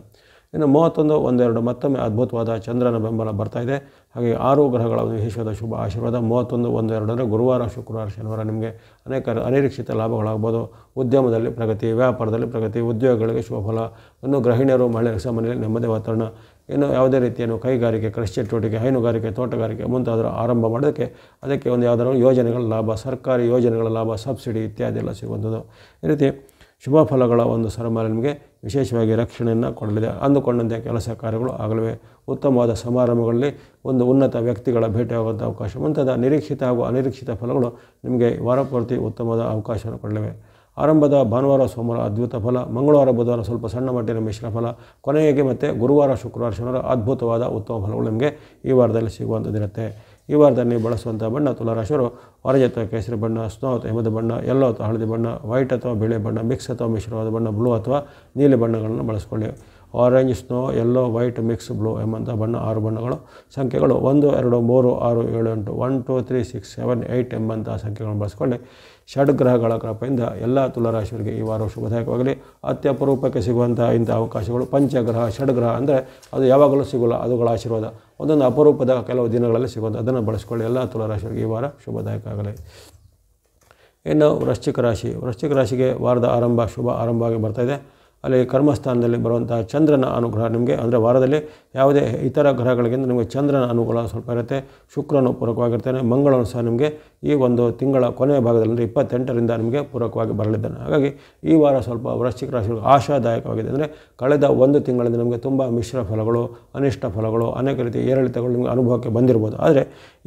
ಇನ್ನು 31-12 ಮತ್ತೊಮ್ಮೆ ಅದ್ಭುತವಾದ ಚಂದ್ರನ ಬೆಂಬಲ ಬರ್ತಾ ಇದೆ. ಹಾಗೆ 6 ಗ್ರಹಗಳ ಒಂದು ವಿಶೇಷವಾದ ಶುಭ ಆಶೀರ್ವಾದ. 31-12 ಅಂದರೆ ಗುರುವಾರ, ಶುಕ್ರವಾರ, ಶನಿವಾರ ನಿಮಗೆ ಅನೇಕ ಅನಿರೀಕ್ಷಿತ ಲಾಭಗಳಾಗ್ಬೋದು. ಉದ್ಯಮದಲ್ಲಿ ಪ್ರಗತಿ, ವ್ಯಾಪಾರದಲ್ಲಿ ಪ್ರಗತಿ, ಉದ್ಯೋಗಗಳಿಗೆ ಶುಭ ಫಲ. ಇನ್ನು ಗೃಹಿಣಿಯರು, ಮಹಿಳೆಯರ ಮನೆಯಲ್ಲಿ ನೆಮ್ಮದಿ ವಾತಾವರಣ. ಇನ್ನು ಯಾವುದೇ ರೀತಿಯನ್ನು ಕೈಗಾರಿಕೆ, ಕೃಷಿ ಚಟುವಟಿಕೆ, ಹೈನುಗಾರಿಕೆ, ತೋಟಗಾರಿಕೆ ಮುಂತಾದರ ಆರಂಭ ಮಾಡೋದಕ್ಕೆ ಅದಕ್ಕೆ ಒಂದು ಯಾವುದಾದ್ರು ಯೋಜನೆಗಳ ಲಾಭ, ಸರ್ಕಾರಿ ಯೋಜನೆಗಳ ಲಾಭ, ಸಬ್ಸಿಡಿ ಇತ್ಯಾದಿ ಎಲ್ಲ ಸಿಗುವಂಥದ್ದು. ಈ ರೀತಿ ಶುಭ ಫಲಗಳ ಒಂದು ಸರಮಾಲೆ ನಿಮಗೆ ವಿಶೇಷವಾಗಿ ರಕ್ಷಣೆಯನ್ನು ಕೊಡಲಿದೆ. ಅಂದುಕೊಂಡಂತೆ ಕೆಲಸ ಕಾರ್ಯಗಳು ಆಗಲಿವೆ. ಉತ್ತಮವಾದ ಸಮಾರಂಭಗಳಲ್ಲಿ ಒಂದು ಉನ್ನತ ವ್ಯಕ್ತಿಗಳ ಭೇಟಿಯಾಗುವಂಥ ಅವಕಾಶ ಮುಂತಾದ ನಿರೀಕ್ಷಿತ ಹಾಗೂ ಅನಿರೀಕ್ಷಿತ ಫಲಗಳು ನಿಮಗೆ ವಾರಪೂರ್ತಿ ಉತ್ತಮವಾದ ಅವಕಾಶವನ್ನು ಕೊಡಲಿವೆ. ಆರಂಭದ ಭಾನುವಾರ, ಸೋಮವಾರ ಅದ್ಭುತ ಫಲ. ಮಂಗಳವಾರ, ಬುಧವಾರ ಸ್ವಲ್ಪ ಸಣ್ಣ ಮಟ್ಟಿನ ಮಿಶ್ರ ಫಲ. ಕೊನೆಗೆ ಮತ್ತು ಗುರುವಾರ, ಶುಕ್ರವಾರ, ಶನಿವಾರ ಅದ್ಭುತವಾದ ಉತ್ತಮ ಫಲಗಳು ನಿಮಗೆ ಈ ವಾರದಲ್ಲಿ ಸಿಗುವಂಥದ್ದಿರುತ್ತೆ. ಈ ವಾರದಲ್ಲಿ ನೀವು ಬಳಸುವಂಥ ಬಣ್ಣ ತುಲಾರಾಶಿಯವರು ಆರೆಂಜ್ ಅಥವಾ ಕೇಸರಿ ಬಣ್ಣ, ಸ್ನೋ ಅಥವಾ ಹಿಮದ ಬಣ್ಣ, ಯೆಲ್ಲೋ ಅಥವಾ ಹಳದಿ ಬಣ್ಣ, ವೈಟ್ ಅಥವಾ ಬಿಳಿ ಬಣ್ಣ, ಮಿಕ್ಸ್ ಅಥವಾ ಮಿಶ್ರವಾದ ಬಣ್ಣ, ಬ್ಲೂ ಅಥವಾ ನೀಲಿ ಬಣ್ಣಗಳನ್ನು ಬಳಸ್ಕೊಳ್ಳಿ. Orange, snow, yellow, white, mix, blue ಎಂಬಂಥ ಬಣ್ಣ 6 ಬಣ್ಣಗಳು. ಸಂಖ್ಯೆಗಳು 1, 2, 3, 6, 7, 8 1, 2, 3, 6, 7, 8 ಎಂಬಂಥ ಸಂಖ್ಯೆಗಳನ್ನು ಬಳಸ್ಕೊಳ್ಳಿ. ಷಡ್ಗ್ರಹಗಳ ಕೃಪೆಯಿಂದ ಎಲ್ಲ ತುಲಾರಾಶಿಯವರಿಗೆ ಈ ವಾರ ಶುಭದಾಯಕವಾಗಲಿ. ಅತ್ಯಪರೂಪಕ್ಕೆ ಸಿಗುವಂಥ ಇಂಥ ಅವಕಾಶಗಳು ಪಂಚಗ್ರಹ, ಷಡ್ಗ್ರಹ ಅಂದರೆ ಅದು ಯಾವಾಗಲೂ ಸಿಗೋಲ್ಲ, ಅದುಗಳ ಆಶೀರ್ವಾದ ಒಂದೊಂದು ಅಪರೂಪದ ಕೆಲವು ದಿನಗಳಲ್ಲಿ ಸಿಗುವಂಥ ಅದನ್ನು ಬಳಸ್ಕೊಳ್ಳಿ. ಎಲ್ಲ ತುಲಾರಾಶಿಯವರಿಗೆ ಈ ವಾರ ಶುಭದಾಯಕ ಆಗಲಿ. ಇನ್ನು ವೃಶ್ಚಿಕ ರಾಶಿಗೆ ವಾರದ ಆರಂಭ ಶುಭ ಆರಂಭವಾಗಿ ಬರ್ತಾಯಿದೆ. ಅಲ್ಲಿ ಕರ್ಮಸ್ಥಾನದಲ್ಲಿ ಬರುವಂಥ ಚಂದ್ರನ ಅನುಗ್ರಹ ನಿಮಗೆ, ಅಂದರೆ ವಾರದಲ್ಲಿ ಯಾವುದೇ ಇತರ ಗ್ರಹಗಳಿಗಿಂತ ನಿಮಗೆ ಚಂದ್ರನ ಅನುಕೂಲ ಸ್ವಲ್ಪ ಇರುತ್ತೆ. ಶುಕ್ರನು ಪೂರಕವಾಗಿರ್ತಾನೆ. ಮಂಗಳನು ಸಹ ನಿಮಗೆ ಈ ಒಂದು ತಿಂಗಳ ಕೊನೆಯ ಭಾಗದಲ್ಲಿ ಅಂದರೆ 28ರಿಂದ ನಿಮಗೆ ಪೂರಕವಾಗಿ ಬರಲಿದ್ದಾನೆ. ಹಾಗಾಗಿ ಈ ವಾರ ಸ್ವಲ್ಪ ವೃಶ್ಚಿಕ ರಾಶಿಗಳಿಗೆ ಆಶಾದಾಯಕವಾಗಿದೆ. ಅಂದರೆ ಕಳೆದ ಒಂದು ತಿಂಗಳಿಂದ ನಿಮಗೆ ತುಂಬ ಮಿಶ್ರ ಫಲಗಳು, ಅನಿಷ್ಟ ಫಲಗಳು, ಅನೇಕ ರೀತಿಯ ಏರಿಳಿತಗಳು ನಿಮಗೆ ಅನುಭವಕ್ಕೆ ಬಂದಿರ್ಬೋದು. ಆದರೆ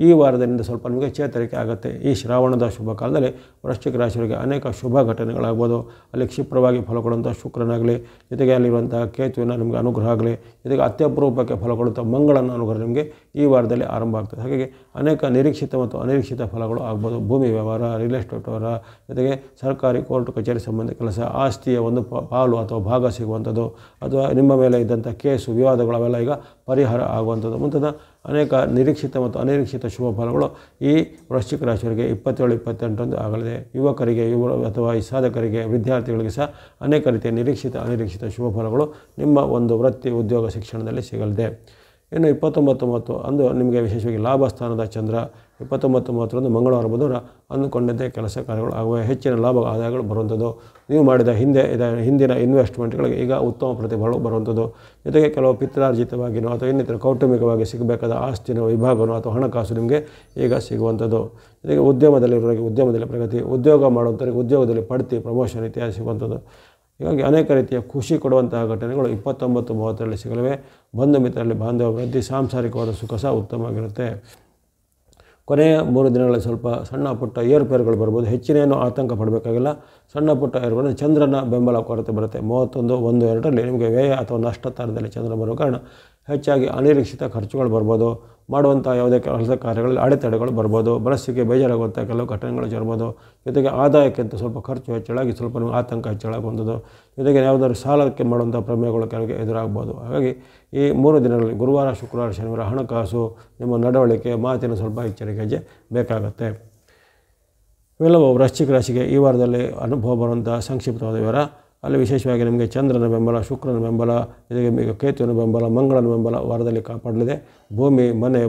ಈ ವಾರದಿಂದ ಸ್ವಲ್ಪ ನಿಮಗೆ ಚೇತರಿಕೆ ಆಗುತ್ತೆ. ಈ ಶ್ರಾವಣದ ಶುಭ ಕಾಲದಲ್ಲಿ ವೃಶ್ಚಿಕ ರಾಶಿಯವರಿಗೆ ಅನೇಕ ಶುಭ ಘಟನೆಗಳಾಗ್ಬೋದು. ಅಲ್ಲಿ ಕ್ಷಿಪ್ರವಾಗಿ ಫಲ ಕೊಡುವಂಥ ಶುಕ್ರನಾಗಲಿ, ಜೊತೆಗೆ ಅಲ್ಲಿರುವಂಥ ಕೇತುವಿನ ನಿಮಗೆ ಅನುಗ್ರಹ ಆಗಲಿ, ಜೊತೆಗೆ ಅತ್ಯಪರೂಪಕ್ಕೆ ಫಲ ಕೊಡುವಂಥ ಮಂಗಳನ ಅನುಗ್ರಹ ನಿಮಗೆ ಈ ವಾರದಲ್ಲಿ ಆರಂಭ ಆಗ್ತದೆ. ಹಾಗಾಗಿ ಅನೇಕ ನಿರೀಕ್ಷಿತ ಮತ್ತು ಅನಿರೀಕ್ಷಿತ ಫಲಗಳು ಆಗ್ಬೋದು. ಭೂಮಿ ವ್ಯವಹಾರ, ರಿಯಲ್ ಎಸ್ಟೇಟ್ ವ್ಯವಹಾರ, ಜೊತೆಗೆ ಸರ್ಕಾರಿ ಕೋರ್ಟ್ ಕಚೇರಿ ಸಂಬಂಧ ಕೆಲಸ, ಆಸ್ತಿಯ ಒಂದು ಪಾಲು ಅಥವಾ ಭಾಗ ಸಿಗುವಂಥದ್ದು, ಅಥವಾ ನಿಮ್ಮ ಮೇಲೆ ಇದ್ದಂಥ ಕೇಸು ವಿವಾದಗಳು ಅವೆಲ್ಲ ಈಗ ಪರಿಹಾರ ಆಗುವಂಥದ್ದು ಮುಂತಾದ ಅನೇಕ ನಿರೀಕ್ಷಿತ ಮತ್ತು ಅನಿರೀಕ್ಷಿತ ಶುಭ ಫಲಗಳು ಈ ವೃಶ್ಚಿಕ ರಾಶಿಯವರಿಗೆ 27-28 ಆಗಲಿದೆ. ಯುವಕರಿಗೆ ಅಥವಾ ಈ ಸಾಧಕರಿಗೆ, ವಿದ್ಯಾರ್ಥಿಗಳಿಗೆ ಸಹ ಅನೇಕ ರೀತಿಯ ನಿರೀಕ್ಷಿತ ಅನಿರೀಕ್ಷಿತ ಶುಭ ಫಲಗಳು ನಿಮ್ಮ ಒಂದು ವೃತ್ತಿ, ಉದ್ಯೋಗ, ಶಿಕ್ಷಣದಲ್ಲಿ ಸಿಗಲಿದೆ. ಇನ್ನು 29-30 ಅಂದು ನಿಮಗೆ ವಿಶೇಷವಾಗಿ ಲಾಭ ಸ್ಥಾನದ ಚಂದ್ರ 29-30 ಮಂಗಳವಾರ ಬುಧವಾರ ಅಂದುಕೊಂಡಂತೆ ಕೆಲಸ ಕಾರ್ಯಗಳು ಆಗುವ, ಹೆಚ್ಚಿನ ಲಾಭ ಆದಾಯಗಳು ಬರುವಂಥದ್ದು, ನೀವು ಮಾಡಿದ ಹಿಂದಿನ ಇನ್ವೆಸ್ಟ್ಮೆಂಟ್ಗಳಿಗೆ ಈಗ ಉತ್ತಮ ಪ್ರತಿಫಲಗಳು ಬರುವಂಥದ್ದು, ಜೊತೆಗೆ ಕೆಲವು ಪಿತ್ರಾರ್ಜಿತವಾಗಿಯೋ ಅಥವಾ ಇನ್ನಿತರ ಕೌಟುಂಬಿಕವಾಗಿ ಸಿಗಬೇಕಾದ ಆಸ್ತಿನ ವಿಭಾಗನೋ ಅಥವಾ ಹಣಕಾಸು ನಿಮಗೆ ಈಗ ಸಿಗುವಂಥದ್ದು, ಜೊತೆಗೆ ಉದ್ಯಮದಲ್ಲಿರೋರಿಗೆ ಉದ್ಯಮದಲ್ಲಿ ಪ್ರಗತಿ, ಉದ್ಯೋಗ ಮಾಡುವಂಥವ್ರಿಗೆ ಉದ್ಯೋಗದಲ್ಲಿ ಬಡ್ತಿ, ಪ್ರಮೋಷನ್ ಇತ್ಯಾದಿ ಸಿಗುವಂಥದ್ದು. ಹೀಗಾಗಿ ಅನೇಕ ರೀತಿಯ ಖುಷಿ ಕೊಡುವಂತಹ ಘಟನೆಗಳು 29-30ರಲ್ಲಿ ಸಿಗಲಿವೆ. ಬಂಧು ಮಿತ್ರರಲ್ಲಿ ಬಾಂಧವ್ಯ ವೃದ್ಧಿ, ಸಾಂಸಾರಿಕವಾದ ಸುಖ ಸಹ ಉತ್ತಮವಾಗಿರುತ್ತೆ. ಕೊನೆಯ 3 ದಿನಗಳಲ್ಲಿ ಸ್ವಲ್ಪ ಸಣ್ಣ ಪುಟ್ಟ ಏರುಪೇರುಗಳು ಬರ್ಬೋದು. ಹೆಚ್ಚಿನೇನು ಆತಂಕ ಪಡಬೇಕಾಗಿಲ್ಲ. ಸಣ್ಣ ಪುಟ್ಟ ಏರುಪೇರು ಚಂದ್ರನ ಬೆಂಬಲ ಕೊರತೆ ಬರುತ್ತೆ. 31-1-2ರಲ್ಲಿ ನಿಮಗೆ ವ್ಯಯ ಅಥವಾ ನಷ್ಟ ತಾರದಲ್ಲಿ ಚಂದ್ರ ಬರೋ ಕಾರಣ ಹೆಚ್ಚಾಗಿ ಅನಿರೀಕ್ಷಿತ ಖರ್ಚುಗಳು ಬರ್ಬೋದು. ಮಾಡುವಂಥ ಯಾವುದೇ ಕೆಲಸ ಕಾರ್ಯಗಳಲ್ಲಿ ಅಡೆತಡೆಗಳು ಬರ್ಬೋದು. ಮನಸ್ಸಿಗೆ ಬೇಜಾರಾಗುವಂಥ ಕೆಲವು ಘಟನೆಗಳು ಜರ್ಬೋದು. ಜೊತೆಗೆ ಆದಾಯಕ್ಕಿಂತ ಸ್ವಲ್ಪ ಖರ್ಚು ಹೆಚ್ಚಳಾಗಿ ಸ್ವಲ್ಪ ನಿಮಗೆ ಆತಂಕ ಹೆಚ್ಚಳಾಗುವಂಥದ್ದು, ಜೊತೆಗೆ ಯಾವುದಾದ್ರು ಸಾಲಕ್ಕೆ ಮಾಡುವಂಥ ಪ್ರಮೇಯಗಳು ಕೆಲಗೆ ಎದುರಾಗ್ಬೋದು. ಹಾಗಾಗಿ ಈ 3 ದಿನಗಳಲ್ಲಿ ಗುರುವಾರ, ಶುಕ್ರವಾರ, ಶನಿವಾರ ಹಣಕಾಸು, ನಿಮ್ಮ ನಡವಳಿಕೆ, ಮಾತಿನ ಸ್ವಲ್ಪ ಎಚ್ಚರಿಕೆ ಬೇಕಾಗುತ್ತೆ. ಇವೆಲ್ಲವೂ ವೃಶ್ಚಿಕ ರಾಶಿಗೆ ಈ ವಾರದಲ್ಲಿ ಅನುಭವ ಬರುವಂಥ ಸಂಕ್ಷಿಪ್ತವಾದ ವಿವರ. ಅಲ್ಲಿ ವಿಶೇಷವಾಗಿ ನಿಮಗೆ ಚಂದ್ರನ ಬೆಂಬಲ, ಶುಕ್ರನ ಬೆಂಬಲ, ಜೊತೆಗೆ ಕೇತುವಿನ ಬೆಂಬಲ, ಮಂಗಳನ ಬೆಂಬಲ ವಾರದಲ್ಲಿ ಕಾಪಾಡಲಿದೆ. ಭೂಮಿ, ಮನೆ,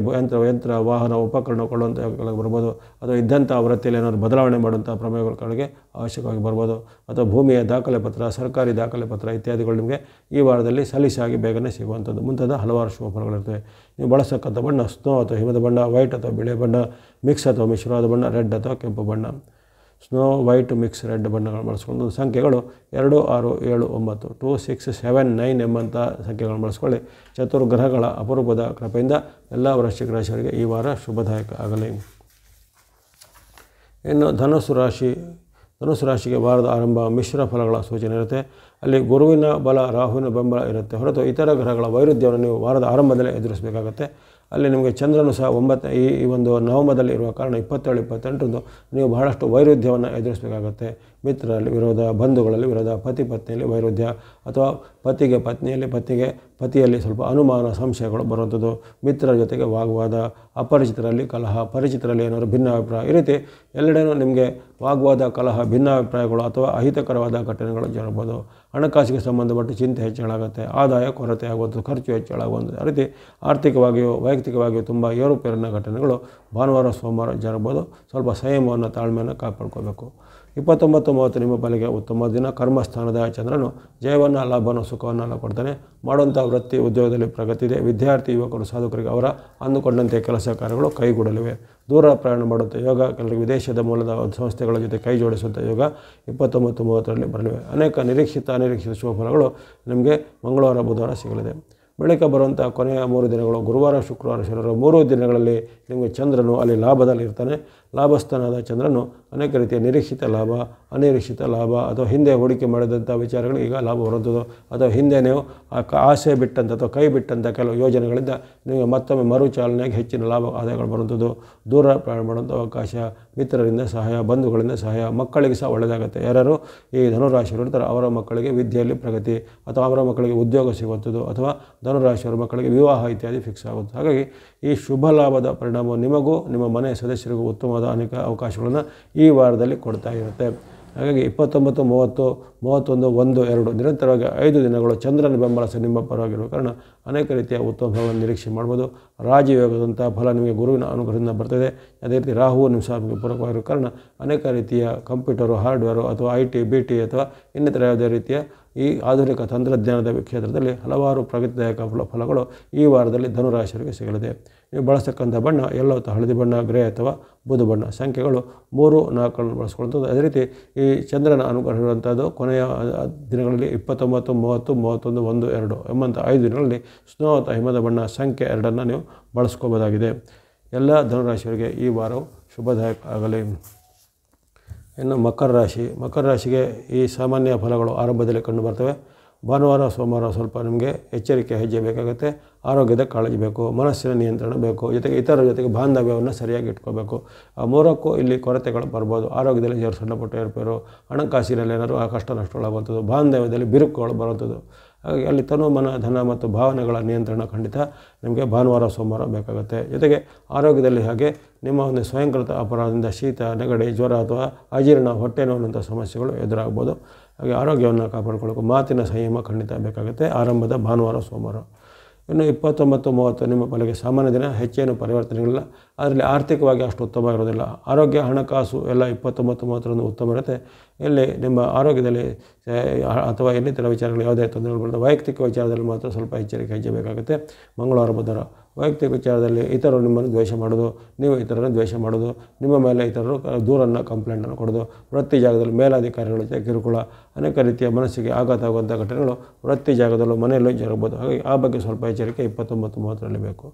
ಯಂತ್ರ, ವಾಹನ, ಉಪಕರಣ ಕೊಳ್ಳುವಂಥ ಬರ್ಬೋದು, ಅಥವಾ ಇದ್ದಂಥ ವೃತ್ತಿಯಲ್ಲಿ ಏನಾದರೂ ಬದಲಾವಣೆ ಮಾಡುವಂಥ ಪ್ರಮೇಯಗಳ ಕೆಳಗೆ ಅವಶ್ಯಕವಾಗಿ ಬರ್ಬೋದು, ಅಥವಾ ಭೂಮಿಯ ದಾಖಲೆ ಪತ್ರ, ಸರ್ಕಾರಿ ದಾಖಲೆ ಪತ್ರ ಇತ್ಯಾದಿಗಳು ನಿಮಗೆ ಈ ವಾರದಲ್ಲಿ ಸಲೀಸಾಗಿ ಬೇಗನೆ ಸಿಗುವಂಥದ್ದು ಮುಂತಾದ ಹಲವಾರು ಶುಭ ಫಲಗಳಿರ್ತವೆ. ನೀವು ಬಳಸತಕ್ಕಂಥ ಬಣ್ಣ ಸ್ನೋ ಅಥವಾ ಹಿಮದ ಬಣ್ಣ, ವೈಟ್ ಅಥವಾ ಬಿಳಿ ಬಣ್ಣ, ಮಿಕ್ಸ್ ಅಥವಾ ಮಿಶ್ರವಾದ ಬಣ್ಣ, ರೆಡ್ ಅಥವಾ ಕೆಂಪು ಬಣ್ಣ. ಸ್ನೋ, ವೈಟ್, ಮಿಕ್ಸ್, ರೆಡ್ ಬಣ್ಣಗಳನ್ನು ಬಳಸ್ಕೊಂಡು ಸಂಖ್ಯೆಗಳು 2, 6, 7, 9 2, 6, 7, 9 ಎಂಬಂಥ ಸಂಖ್ಯೆಗಳನ್ನು ಬಳಸ್ಕೊಳ್ಳಿ. ಚತುರ್ಗ್ರಹಗಳ ಅಪರೂಪದ ಕೃಪೆಯಿಂದ ಎಲ್ಲ ವೃಶ್ಚಿಕ ರಾಶಿಯವರಿಗೆ ಈ ವಾರ ಶುಭದಾಯಕ ಆಗಲಿ. ಇನ್ನು ಧನುಸ್ಸು ಧನುಸು ರಾಶಿಗೆ ವಾರದ ಆರಂಭ ಮಿಶ್ರ ಫಲಗಳ ಸೂಚನೆ ಇರುತ್ತೆ. ಅಲ್ಲಿ ಗುರುವಿನ ಬಲ ರಾಹುವಿನ ಬೆಂಬಲ ಇರುತ್ತೆ ಹೊರತು ಇತರ ಗ್ರಹಗಳ ವೈರುಧ್ಯವನ್ನು ನೀವು ವಾರದ ಆರಂಭದಲ್ಲೇ ಎದುರಿಸಬೇಕಾಗತ್ತೆ. ಅಲ್ಲಿ ನಿಮಗೆ ಚಂದ್ರನು ಸಹ ಈ ಒಂದು ನವಮದಲ್ಲಿ ಇರುವ ಕಾರಣ 27, 28ರಂದು ನೀವು ಬಹಳಷ್ಟು ವೈರುಧ್ಯವನ್ನು ಎದುರಿಸಬೇಕಾಗತ್ತೆ. ಮಿತ್ರರಲ್ಲಿ ವಿರೋಧ, ಬಂಧುಗಳಲ್ಲಿ ವಿರೋಧ, ಪತಿ ಪತ್ನಿಯಲ್ಲಿ ವೈರುಧ್ಯ ಅಥವಾ ಪತಿಗೆ ಪತ್ನಿಯಲ್ಲಿ, ಪತಿಯಲ್ಲಿ ಸ್ವಲ್ಪ ಅನುಮಾನ ಸಂಶಯಗಳು ಬರುವಂಥದ್ದು, ಮಿತ್ರರ ಜೊತೆಗೆ ವಾಗ್ವಾದ, ಅಪರಿಚಿತರಲ್ಲಿ ಕಲಹ, ಪರಿಚಿತರಲ್ಲಿ ಏನಾದರೂ ಭಿನ್ನಾಭಿಪ್ರಾಯ, ಈ ರೀತಿ ಎಲ್ಲೆಡೆನೂ ನಿಮಗೆ ವಾಗ್ವಾದ, ಕಲಹ, ಭಿನ್ನಾಭಿಪ್ರಾಯಗಳು ಅಥವಾ ಅಹಿತಕರವಾದ ಘಟನೆಗಳು ಜರಗಬಹುದು. ಹಣಕಾಸಿಗೆ ಸಂಬಂಧಪಟ್ಟ ಚಿಂತೆ ಹೆಚ್ಚಳಾಗುತ್ತೆ, ಆದಾಯ ಕೊರತೆ ಆಗುವಂಥದ್ದು, ಖರ್ಚು ಹೆಚ್ಚಳಾಗುವಂಥದ್ದು, ಆ ರೀತಿ ಆರ್ಥಿಕವಾಗಿಯೂ ವೈಯಕ್ತಿಕವಾಗಿಯೂ ತುಂಬ ಏರುಪೇರಿನ ಘಟನೆಗಳು ಭಾನುವಾರ ಸೋಮವಾರ ಜರಗಬಹುದು. ಸ್ವಲ್ಪ ಸಂಯಮವನ್ನು ತಾಳ್ಮೆಯನ್ನು ಕಾಪಾಡ್ಕೋಬೇಕು. 29, 30 ನಿಮ್ಮ ಪಾಲಿಗೆ ಉತ್ತಮ ದಿನ. ಕರ್ಮಸ್ಥಾನದ ಚಂದ್ರನು ಜಯವನ್ನು, ಲಾಭವನ್ನು, ಸುಖವನ್ನು ಕೊಡ್ತಾನೆ. ಮಾಡುವಂಥ ವೃತ್ತಿ ಉದ್ಯೋಗದಲ್ಲಿ ಪ್ರಗತಿ ಇದೆ. ವಿದ್ಯಾರ್ಥಿ ಯುವಕರು ಸಾಧಕರಿಗೆ ಅವರ ಅಂದುಕೊಂಡಂತೆ ಕೆಲಸ ಕಾರ್ಯಗಳು ಕೈಗೂಡಲಿವೆ. ದೂರ ಪ್ರಯಾಣ ಮಾಡುವಂಥ ಯೋಗ, ಕೆಲವರಿಗೆ ವಿದೇಶದ ಮೂಲದ ಸಂಸ್ಥೆಗಳ ಜೊತೆ ಕೈ ಜೋಡಿಸುವಂಥ ಯೋಗ 29, 30ರಲ್ಲಿ ಬರಲಿವೆ. ಅನೇಕ ಅನಿರೀಕ್ಷಿತ ಶುಭ ಫಲಗಳು ನಿಮಗೆ ಮಂಗಳವಾರ, ಬುಧವಾರ ಸಿಗಲಿದೆ. ಬಳಿಕ ಬರುವಂಥ ಕೊನೆಯ 3 ದಿನಗಳು ಗುರುವಾರ, ಶುಕ್ರವಾರ, ಶನಿವಾರ 3 ದಿನಗಳಲ್ಲಿ ನಿಮಗೆ ಚಂದ್ರನು ಅಲ್ಲಿ ಲಾಭದಲ್ಲಿ ಇರ್ತಾನೆ. ಲಾಭಸ್ಥಾನದ ಚಂದ್ರನು ಅನೇಕ ರೀತಿಯ ನಿರೀಕ್ಷಿತ ಲಾಭ, ಅನಿರೀಕ್ಷಿತ ಲಾಭ ಅಥವಾ ಹಿಂದೆ ಹೂಡಿಕೆ ಮಾಡಿದಂಥ ವಿಚಾರಗಳಿಗೆ ಈಗ ಲಾಭ ಬರುವಂಥದ್ದು, ಅಥವಾ ಹಿಂದೆ ನೀವು ಆಸೆ ಬಿಟ್ಟಂಥ ಅಥವಾ ಕೈ ಬಿಟ್ಟಂಥ ಕೆಲವು ಯೋಜನೆಗಳಿಂದ ನಿಮಗೆ ಮತ್ತೊಮ್ಮೆ ಮರುಚಾಲನೆಯಾಗಿ ಹೆಚ್ಚಿನ ಲಾಭ ಆದಾಯಗಳು ಬರುವಂಥದ್ದು. ದೂರ ಪ್ರಯಾಣ ಮಾಡುವಂಥ ಅವಕಾಶ, ಮಿತ್ರರಿಂದ ಸಹಾಯ, ಬಂಧುಗಳಿಂದ ಸಹಾಯ, ಮಕ್ಕಳಿಗೆ ಸಹ ಒಳ್ಳೆಯದಾಗುತ್ತೆ. ಯಾರು ಈ ಧನುರಾಶಿಯವರು ಇರ್ತಾರೆ ಅವರ ಮಕ್ಕಳಿಗೆ ವಿದ್ಯೆಯಲ್ಲಿ ಪ್ರಗತಿ ಅಥವಾ ಅವರ ಮಕ್ಕಳಿಗೆ ಉದ್ಯೋಗ ಸಿಗುವಂಥದ್ದು, ಅಥವಾ ಧನುರಾಶಿಯವರ ಮಕ್ಕಳಿಗೆ ವಿವಾಹ ಇತ್ಯಾದಿ ಫಿಕ್ಸ್ ಆಗುತ್ತೆ. ಹಾಗಾಗಿ ಈ ಶುಭ ಲಾಭದ ಪರಿಣಾಮ ನಿಮಗೂ ನಿಮ್ಮ ಮನೆಯ ಸದಸ್ಯರಿಗೂ ಉತ್ತಮವಾದ ಅನೇಕ ಅವಕಾಶಗಳನ್ನು ಈ ವಾರದಲ್ಲಿ ಕೊಡ್ತಾ ಇರುತ್ತೆ. ಹಾಗಾಗಿ 29, 30, 31, 1, 2 ನಿರಂತರವಾಗಿ 5 ದಿನಗಳು ಚಂದ್ರನ ಬೆಂಬಲ ಸಹ ನಿಮ್ಮ ಪರವಾಗಿರುವ ಕಾರಣ ಅನೇಕ ರೀತಿಯ ಉತ್ತಮ ಫಲವನ್ನು ನಿರೀಕ್ಷೆ ಮಾಡ್ಬೋದು. ರಾಜಯೋಗದಂಥ ಫಲ ನಿಮಗೆ ಗುರುವಿನ ಅನುಗ್ರಹದಿಂದ ಬರ್ತದೆ. ಅದೇ ರೀತಿ ರಾಹು ನಿಮ್ಮ ಸಹ ನಿಮಗೆ ಪೂರಕವಾಗಿರೋ ಕಾರಣ ಅನೇಕ ರೀತಿಯ ಕಂಪ್ಯೂಟರು, ಹಾರ್ಡ್ವೇರು ಅಥವಾ IT, BT ಅಥವಾ ಇನ್ನಿತರ ಯಾವುದೇ ರೀತಿಯ ಈ ಆಧುನಿಕ ತಂತ್ರಜ್ಞಾನದ ಕ್ಷೇತ್ರದಲ್ಲಿ ಹಲವಾರು ಪ್ರಗತಿದಾಯಕ ಫಲಗಳು ಈ ವಾರದಲ್ಲಿ ಧನುರಾಶಿಯವರಿಗೆ ಸಿಗಲಿದೆ. ನೀವು ಬಳಸ್ತಕ್ಕಂಥ ಬಣ್ಣ ಯೆಲ್ಲೋ ಅಥವಾ ಹಳದಿ ಬಣ್ಣ, ಗ್ರೇ ಅಥವಾ ಬೂದು ಬಣ್ಣ. ಸಂಖ್ಯೆಗಳು 3, 4ನ್ನು ಬಳಸ್ಕೊಳ್ಳುವಂಥದ್ದು. ಅದೇ ರೀತಿ ಈ ಚಂದ್ರನ ಅನುಗ್ರಹ ಇರುವಂಥದ್ದು ಕೊನೆಯ ದಿನಗಳಲ್ಲಿ 29, 30, 31, 1, 2 ಎಂಬಂಥ 5 ದಿನಗಳಲ್ಲಿ ಸ್ನೋ ಅಥವಾ ಹಿಮದ ಬಣ್ಣ ಸಂಖ್ಯೆ 2ನ್ನು ನೀವು ಬಳಸ್ಕೋಬೋದಾಗಿದೆ. ಎಲ್ಲ ಧನುರಾಶಿಯವರಿಗೆ ಈ ವಾರವು ಶುಭದಾಯಕ ಆಗಲಿ. ಇನ್ನು ಮಕರ ರಾಶಿಗೆ ಈ ಸಾಮಾನ್ಯ ಫಲಗಳು ಆರಂಭದಲ್ಲಿ ಕಂಡು ಬರ್ತವೆ. ಭಾನುವಾರ, ಸೋಮವಾರ ಸ್ವಲ್ಪ ನಿಮಗೆ ಎಚ್ಚರಿಕೆ ಹೆಜ್ಜೆ ಬೇಕಾಗುತ್ತೆ. ಆರೋಗ್ಯದ ಕಾಳಜಿ ಬೇಕು, ಮನಸ್ಸಿನ ನಿಯಂತ್ರಣ ಬೇಕು, ಜೊತೆಗೆ ಇತರರ ಜೊತೆಗೆ ಬಾಂಧವ್ಯವನ್ನು ಸರಿಯಾಗಿ ಇಟ್ಕೋಬೇಕು. ಆ 3ಕ್ಕೂ ಇಲ್ಲಿ ಕೊರತೆಗಳು ಬರ್ಬೋದು. ಆರೋಗ್ಯದಲ್ಲಿ ಸಣ್ಣ ಪುಟ್ಟ ಏರ್ಪೇರು, ಹಣಕಾಸಿನಲ್ಲಿ ಏನಾದರೂ ಕಷ್ಟ ನಷ್ಟಗಳಾಗುವಂಥದ್ದು, ಬಾಂಧವ್ಯದಲ್ಲಿ ಬಿರುಕುಗಳು ಬರುವಂಥದ್ದು. ಹಾಗಾಗಿ ಅಲ್ಲಿ ತನು, ಮನ, ಧನ ಮತ್ತು ಭಾವನೆಗಳ ನಿಯಂತ್ರಣ ಖಂಡಿತ ನಿಮಗೆ ಭಾನುವಾರ, ಸೋಮವಾರ ಬೇಕಾಗುತ್ತೆ. ಜೊತೆಗೆ ಆರೋಗ್ಯದಲ್ಲಿ ಹಾಗೆ ನಿಮ್ಮ ಒಂದು ಸ್ವಯಂಕೃತ ಅಪರಾಧದಿಂದ ಶೀತ, ನೆಗಡಿ, ಜ್ವರ ಅಥವಾ ಅಜೀರ್ಣ, ಹೊಟ್ಟೆ ನೋವಿನಂಥ ಸಮಸ್ಯೆಗಳು ಎದುರಾಗ್ಬೋದು. ಹಾಗೆ ಆರೋಗ್ಯವನ್ನು ಕಾಪಾಡಿಕೊಳ್ಳೋಕೆ ಮಾತಿನ ಸಂಯಮ ಖಂಡಿತ ಬೇಕಾಗುತ್ತೆ ಆರಂಭದ ಭಾನುವಾರ, ಸೋಮವಾರ. ಇನ್ನು 29, 30 ನಿಮ್ಮ ಪಾಲಿಗೆ ಸಾಮಾನ್ಯ ದಿನ. ಹೆಚ್ಚೇನು ಪರಿವರ್ತನೆಗಳಿಲ್ಲ. ಅದರಲ್ಲಿ ಆರ್ಥಿಕವಾಗಿ ಅಷ್ಟು ಉತ್ತಮ ಇರೋದಿಲ್ಲ. ಆರೋಗ್ಯ, ಹಣಕಾಸು ಎಲ್ಲ 29, 30ರಂದು ಉತ್ತಮ ಇರುತ್ತೆ. ಇಲ್ಲಿ ನಿಮ್ಮ ಆರೋಗ್ಯದಲ್ಲಿ ಅಥವಾ ಇನ್ನಿತರ ವಿಚಾರಗಳು ಯಾವುದೇ ತೊಂದರೆಗಳು ಬರ್ತದೆ. ವೈಯಕ್ತಿಕ ವಿಚಾರದಲ್ಲಿ ಮಾತ್ರ ಸ್ವಲ್ಪ ಎಚ್ಚರಿಕೆ ಹೆಜ್ಜೆ ಬೇಕಾಗುತ್ತೆ. ಮಂಗಳವಾರ, ಬುಧವಾರ ವೈಯಕ್ತಿಕ ವಿಚಾರದಲ್ಲಿ ಇತರರು ನಿಮ್ಮನ್ನು ದ್ವೇಷ ಮಾಡೋದು, ನೀವು ಇತರರನ್ನು ದ್ವೇಷ ಮಾಡೋದು, ನಿಮ್ಮ ಮೇಲೆ ಇತರರು ದೂರನ್ನು ಕಂಪ್ಲೇಂಟನ್ನು ಕೊಡೋದು, ವೃತ್ತಿ ಜಾಗದಲ್ಲಿ ಮೇಲಾಧಿಕಾರಿಗಳ ಜೊತೆ ಕಿರುಕುಳ, ಅನೇಕ ರೀತಿಯ ಮನಸ್ಸಿಗೆ ಆಘಾತ ಆಗುವಂಥ ಘಟನೆಗಳು ವೃತ್ತಿ ಜಾಗದಲ್ಲೂ ಮನೆಯಲ್ಲೂ ಜರಗಬಹುದು. ಹಾಗಾಗಿ ಆ ಬಗ್ಗೆ ಸ್ವಲ್ಪ ಎಚ್ಚರಿಕೆ 29, 30ರಲ್ಲಿ ಬೇಕು.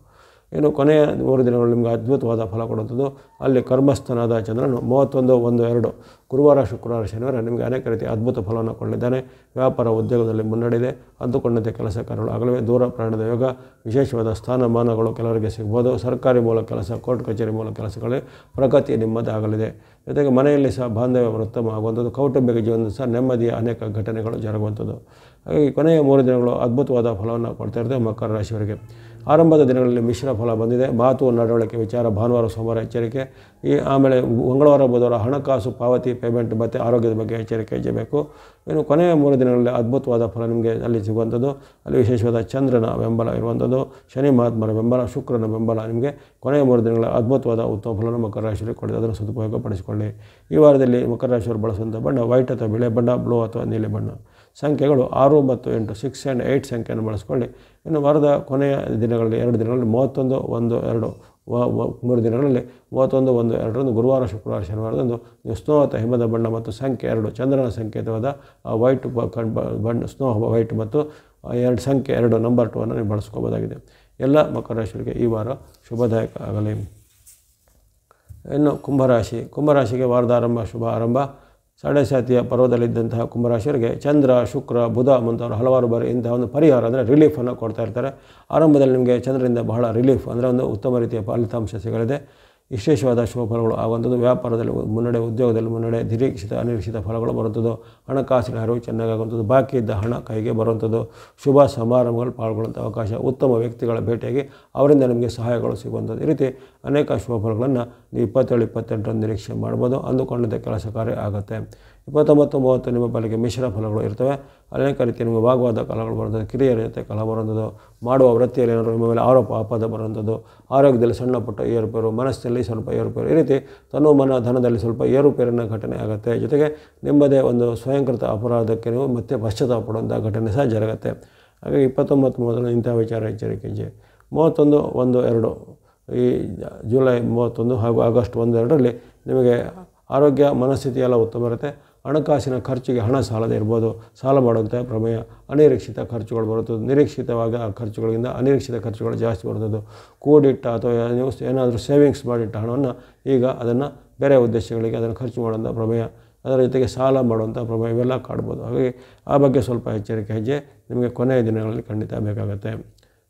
ಇನ್ನು ಕೊನೆಯ 3 ದಿನಗಳು ನಿಮಗೆ ಅದ್ಭುತವಾದ ಫಲ ಕೊಡುವಂಥದ್ದು. ಅಲ್ಲಿ ಕರ್ಮಸ್ಥಾನದ ಚಂದ್ರನು 31, 1, 2 ಗುರುವಾರ, ಶುಕ್ರವಾರ, ಶನಿವಾರ ನಿಮಗೆ ಅನೇಕ ರೀತಿಯ ಅದ್ಭುತ ಫಲವನ್ನು ಕೊಡಲಿದ್ದಾನೆ. ವ್ಯಾಪಾರ, ಉದ್ಯೋಗದಲ್ಲಿ ಮುನ್ನಡೆಯಿದೆ. ಅಂದುಕೊಂಡಂತೆ ಕೆಲಸ ಕಾರ್ಯಗಳು ಆಗಲಿವೆ. ದೂರ ಪ್ರಯಾಣದ ಯೋಗ, ವಿಶೇಷವಾದ ಸ್ಥಾನಮಾನಗಳು ಕೆಲವರಿಗೆ ಸಿಗ್ಬೋದು. ಸರ್ಕಾರಿ ಮೂಲಕ ಕೆಲಸ, ಕೋರ್ಟ್ ಕಚೇರಿ ಮೂಲಕ ಕೆಲಸಗಳಲ್ಲಿ ಪ್ರಗತಿ ನಿಮ್ಮದಾಗಲಿದೆ. ಜೊತೆಗೆ ಮನೆಯಲ್ಲಿ ಸಹ ಬಾಂಧವ್ಯ ಉತ್ತಮ ಆಗುವಂಥದ್ದು. ಕೌಟುಂಬಿಕ ಜೀವನದ ಸಹ ನೆಮ್ಮದಿಯ ಅನೇಕ ಘಟನೆಗಳು ಜರುಗುವಂಥದ್ದು. ಹಾಗಾಗಿ ಕೊನೆಯ 3 ದಿನಗಳು ಅದ್ಭುತವಾದ ಫಲವನ್ನು ಕೊಡ್ತಾ ಇರ್ತದೆ ಮಕರ ರಾಶಿಯವರಿಗೆ. ಆರಂಭದ ದಿನಗಳಲ್ಲಿ ಮಿಶ್ರ ಫಲ ಬಂದಿದೆ. ಮಾತು, ನಡವಳಿಕೆ ವಿಚಾರ ಭಾನುವಾರ, ಸೋಮವಾರ ಎಚ್ಚರಿಕೆ. ಆಮೇಲೆ ಮಂಗಳವಾರ, ಬುಧವಾರ ಹಣಕಾಸು, ಪಾವತಿ, ಪೇಮೆಂಟ್ ಮತ್ತು ಆರೋಗ್ಯದ ಬಗ್ಗೆ ಎಚ್ಚರಿಕೆ ಹೆಜ್ಜೆಬೇಕು. ಇನ್ನು ಕೊನೆಯ 3 ದಿನಗಳಲ್ಲಿ ಅದ್ಭುತವಾದ ಫಲ ನಿಮಗೆ ಅಲ್ಲಿ ಸಿಗುವಂಥದ್ದು. ಅಲ್ಲಿ ವಿಶೇಷವಾದ ಚಂದ್ರನ ಬೆಂಬಲ ಇರುವಂಥದ್ದು, ಶನಿ ಮಹಾತ್ಮರ ಬೆಂಬಲ, ಶುಕ್ರನ ಬೆಂಬಲ ನಿಮಗೆ ಕೊನೆಯ 3 ದಿನಗಳ ಅದ್ಭುತವಾದ ಉತ್ತಮ ಫಲವನ್ನು ಮಕರ ರಾಶಿಯಲ್ಲಿ ಕೊಡಿದೆ. ಅದನ್ನು ಸದುಪಯೋಗಪಡಿಸಿಕೊಳ್ಳಿ. ಈ ವಾರದಲ್ಲಿ ಮಕರ ರಾಶಿಯವರು ಬಳಸುವಂಥ ಬಣ್ಣ ವೈಟ್ ಅಥವಾ ಬಿಳೆ ಬಣ್ಣ, ಬ್ಲೂ ಅಥವಾ ನೀಲಿ ಬಣ್ಣ. ಸಂಖ್ಯೆಗಳು 6 ಮತ್ತು 8, 6 and 8 ಸಂಖ್ಯೆಯನ್ನು ಬಳಸ್ಕೊಳ್ಳಿ. ಇನ್ನು ವಾರದ ಕೊನೆಯ ದಿನಗಳಲ್ಲಿ 2 ದಿನಗಳಲ್ಲಿ 31, 1, 2 3 ದಿನಗಳಲ್ಲಿ 31, 1, 2ರಂದು ಗುರುವಾರ, ಶುಕ್ರವಾರ, ಶನಿವಾರದಂದು ನೀವು ಸ್ನೋ ಅಥವಾ ಹಿಮದ ಬಣ್ಣ ಮತ್ತು ಸಂಖ್ಯೆ 2 ಚಂದ್ರನ ಸಂಕೇತವಾದ ವೈಟ್ ಬಣ್ಣ, ಸ್ನೋ ವೈಟ್ ಮತ್ತು 2 ಸಂಖ್ಯೆ 2 ನಂಬರ್ 2 ನೀವು ಬಳಸ್ಕೋಬೋದಾಗಿದೆ. ಎಲ್ಲ ಮಕರ ರಾಶಿಯವರಿಗೆ ಈ ವಾರ ಶುಭದಾಯಕ ಆಗಲಿ. ಇನ್ನು ಕುಂಭರಾಶಿಗೆ ವಾರದ ಆರಂಭ ಶುಭ ಆರಂಭ. ಸಾಡೆಸಾತಿಯ ಪರ್ವದಲ್ಲಿದ್ದಂತಹ ಕುಂಭರಾಶಿಯವರಿಗೆ ಚಂದ್ರ, ಶುಕ್ರ, ಬುಧ ಮುಂತಾದ ಹಲವಾರು ಬಾರಿ ಇಂತಹ ಒಂದು ಪರಿಹಾರ ಅಂದರೆ ರಿಲೀಫನ್ನು ಕೊಡ್ತಾ ಇರ್ತಾರೆ. ಆರಂಭದಲ್ಲಿ ನಿಮಗೆ ಚಂದ್ರರಿಂದ ಬಹಳ ರಿಲೀಫ್ ಅಂದರೆ ಒಂದು ಉತ್ತಮ ರೀತಿಯ ಫಲಿತಾಂಶ ಸಿಗಲಿದೆ. ವಿಶೇಷವಾದ ಶುಭ ಫಲಗಳು ಆಗುವಂಥದ್ದು. ವ್ಯಾಪಾರದಲ್ಲಿ ಮುನ್ನಡೆ, ಉದ್ಯೋಗದಲ್ಲಿ ಮುನ್ನಡೆ, ನಿರೀಕ್ಷಿತ ಅನಿರೀಕ್ಷಿತ ಫಲಗಳು ಬರುವಂಥದ್ದು. ಹಣಕಾಸಿನ ಹರಿವು ಚೆನ್ನಾಗುವಂಥದ್ದು. ಬಾಕಿ ಇದ್ದ ಹಣ ಕೈಗೆ ಬರುವಂಥದ್ದು. ಶುಭ ಸಮಾರಂಭಗಳು ಪಾಲ್ಗೊಳ್ಳುವಂಥ ಅವಕಾಶ. ಉತ್ತಮ ವ್ಯಕ್ತಿಗಳ ಭೇಟಿಯಾಗಿ ಅವರಿಂದ ನಿಮಗೆ ಸಹಾಯಗಳು ಸಿಗುವಂಥದ್ದು. ಈ ರೀತಿ ಅನೇಕ ಶುಭ ಫಲಗಳನ್ನು ನೀವು 27, 28 ನಿರೀಕ್ಷೆ ಮಾಡ್ಬೋದು. ಅಂದುಕೊಂಡಂತೆ ಕೆಲಸ ಕಾರ್ಯ ಆಗುತ್ತೆ. 29, 30 ನಿಮ್ಮ ಪಾಲಿಗೆ ಮಿಶ್ರ ಫಲಗಳು ಇರ್ತವೆ. ಅನೇಕ ರೀತಿಯ ನಿಮಗೆ ವಾಗ್ವಾದ ಕಲಹಗಳು ಬರುವಂಥದ್ದು. ಕಿರಿಯರ ಜೊತೆ ಕಲಹ ಬರುವಂಥದ್ದು. ಮಾಡುವ ವೃತ್ತಿಯಲ್ಲಿ ಏನಾದರೂ ನಿಮ್ಮ ಮೇಲೆ ಆರೋಪ ಅಪವಾದ ಬರುವಂಥದ್ದು. ಆರೋಗ್ಯದಲ್ಲಿ ಸಣ್ಣ ಪುಟ್ಟ ಏರುಪೇರು, ಮನಸ್ಸಿನಲ್ಲಿ ಸ್ವಲ್ಪ ಏರುಪೇರು, ಈ ರೀತಿ ತನು ಮನ ಧನದಲ್ಲಿ ಸ್ವಲ್ಪ ಏರುಪೇರಿನ ಘಟನೆ ಆಗುತ್ತೆ. ಜೊತೆಗೆ ನಿಮ್ಮದೇ ಒಂದು ಸ್ವಯಂಕೃತ ಅಪರಾಧಕ್ಕೆ ನೀವು ಮತ್ತೆ ಪಶ್ಚಾತ್ತಾಪ ಪಡುವಂಥ ಘಟನೆ ಸಹ ಜರುಗುತ್ತೆ. ಹಾಗಾಗಿ 29, 30 ಇಂಥ ವಿಚಾರ ಎಚ್ಚರಿಕೆ. 31, 1, 2 ಈ ಜುಲೈ 31 ಹಾಗೂ ಆಗಸ್ಟ್ 1, 2ರಲ್ಲಿ ನಿಮಗೆ ಆರೋಗ್ಯ, ಮನಸ್ಥಿತಿ ಎಲ್ಲ ಉತ್ತಮ ಇರುತ್ತೆ. ಹಣಕಾಸಿನ ಖರ್ಚಿಗೆ ಹಣ ಸಾಲದೇ ಇರ್ಬೋದು. ಸಾಲ ಮಾಡುವಂಥ ಪ್ರಮೇಯ. ಅನಿರೀಕ್ಷಿತ ಖರ್ಚುಗಳು ಬರುತ್ತದೆ. ನಿರೀಕ್ಷಿತವಾಗಿ ಆ ಖರ್ಚುಗಳಿಂದ ಅನಿರೀಕ್ಷಿತ ಖರ್ಚುಗಳು ಜಾಸ್ತಿ ಬರುತ್ತದೆ. ಕೂಡಿಟ್ಟ ಅಥವಾ ನೀವು ಏನಾದರೂ ಸೇವಿಂಗ್ಸ್ ಮಾಡಿಟ್ಟ ಹಣವನ್ನು ಈಗ ಅದನ್ನು ಬೇರೆ ಉದ್ದೇಶಗಳಿಗೆ ಅದನ್ನು ಖರ್ಚು ಮಾಡುವಂಥ ಪ್ರಮೇಯ, ಅದರ ಜೊತೆಗೆ ಸಾಲ ಮಾಡುವಂಥ ಪ್ರಮೇಯ ಇವೆಲ್ಲ ಕಾಡ್ಬೋದು. ಹಾಗಾಗಿ ಆ ಬಗ್ಗೆ ಸ್ವಲ್ಪ ಎಚ್ಚರಿಕೆ ಹೆಜ್ಜೆ ನಿಮಗೆ ಕೊನೆಯ ದಿನಗಳಲ್ಲಿ ಖಂಡಿತ ಬೇಕಾಗುತ್ತೆ.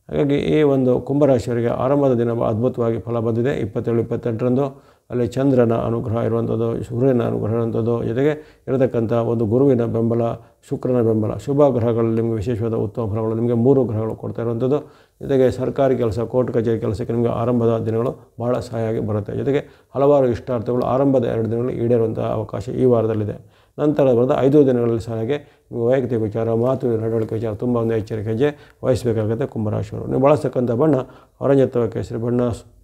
ಹಾಗಾಗಿ ಈ ಒಂದು ಕುಂಭರಾಶಿಯವರಿಗೆ ಆರಂಭದ ದಿನ ಅದ್ಭುತವಾಗಿ ಫಲ ಬಂದಿದೆ. 27, 28ರಂದು ಅಲ್ಲಿ ಚಂದ್ರನ ಅನುಗ್ರಹ ಇರುವಂಥದ್ದು, ಸೂರ್ಯನ ಅನುಗ್ರಹ ಇರುವಂಥದ್ದು, ಜೊತೆಗೆ ಇರತಕ್ಕಂಥ ಒಂದು ಗುರುವಿನ ಬೆಂಬಲ, ಶುಕ್ರನ ಬೆಂಬಲ, ಶುಭ ಗ್ರಹಗಳಲ್ಲಿ ನಿಮಗೆ ವಿಶೇಷವಾದ ಉತ್ತಮ ಫಲಗಳು ನಿಮಗೆ 3 ಗ್ರಹಗಳು ಕೊಡ್ತಾ ಇರುವಂಥದ್ದು. ಜೊತೆಗೆ ಸರ್ಕಾರಿ ಕೆಲಸ, ಕೋರ್ಟ್ ಕಚೇರಿ ಕೆಲಸಕ್ಕೆ ನಿಮಗೆ ಆರಂಭದ ದಿನಗಳು ಭಾಳ ಸಹಾಯವಾಗಿ ಬರುತ್ತೆ. ಜೊತೆಗೆ ಹಲವಾರು ಇಷ್ಟಾರ್ಥಗಳು ಆರಂಭದ 2 ದಿನಗಳು ಈಡೇರುವಂಥ ಅವಕಾಶ ಈ ವಾರದಲ್ಲಿದೆ. ನಂತರ ಬರೆದ 5 ದಿನಗಳಲ್ಲಿ ಸಹಾಗೆ ನೀವು ವೈಯಕ್ತಿಕ ವಿಚಾರ, ಮಾತು, ನಡವಳಿಕೆ ವಿಚಾರ ತುಂಬ ಒಂದು ಎಚ್ಚರಿಕೆ ಹೆಜ್ಜೆ ವಹಿಸಬೇಕಾಗುತ್ತೆ ಕುಂಭರಾಶಿಯವರು. ನೀವು ಬಳಸ್ತಕ್ಕಂಥ ಬಣ್ಣ ಆರೆಂಜ್ ಅಥವಾ ಕೇಸರಿ ಬಣ್ಣ,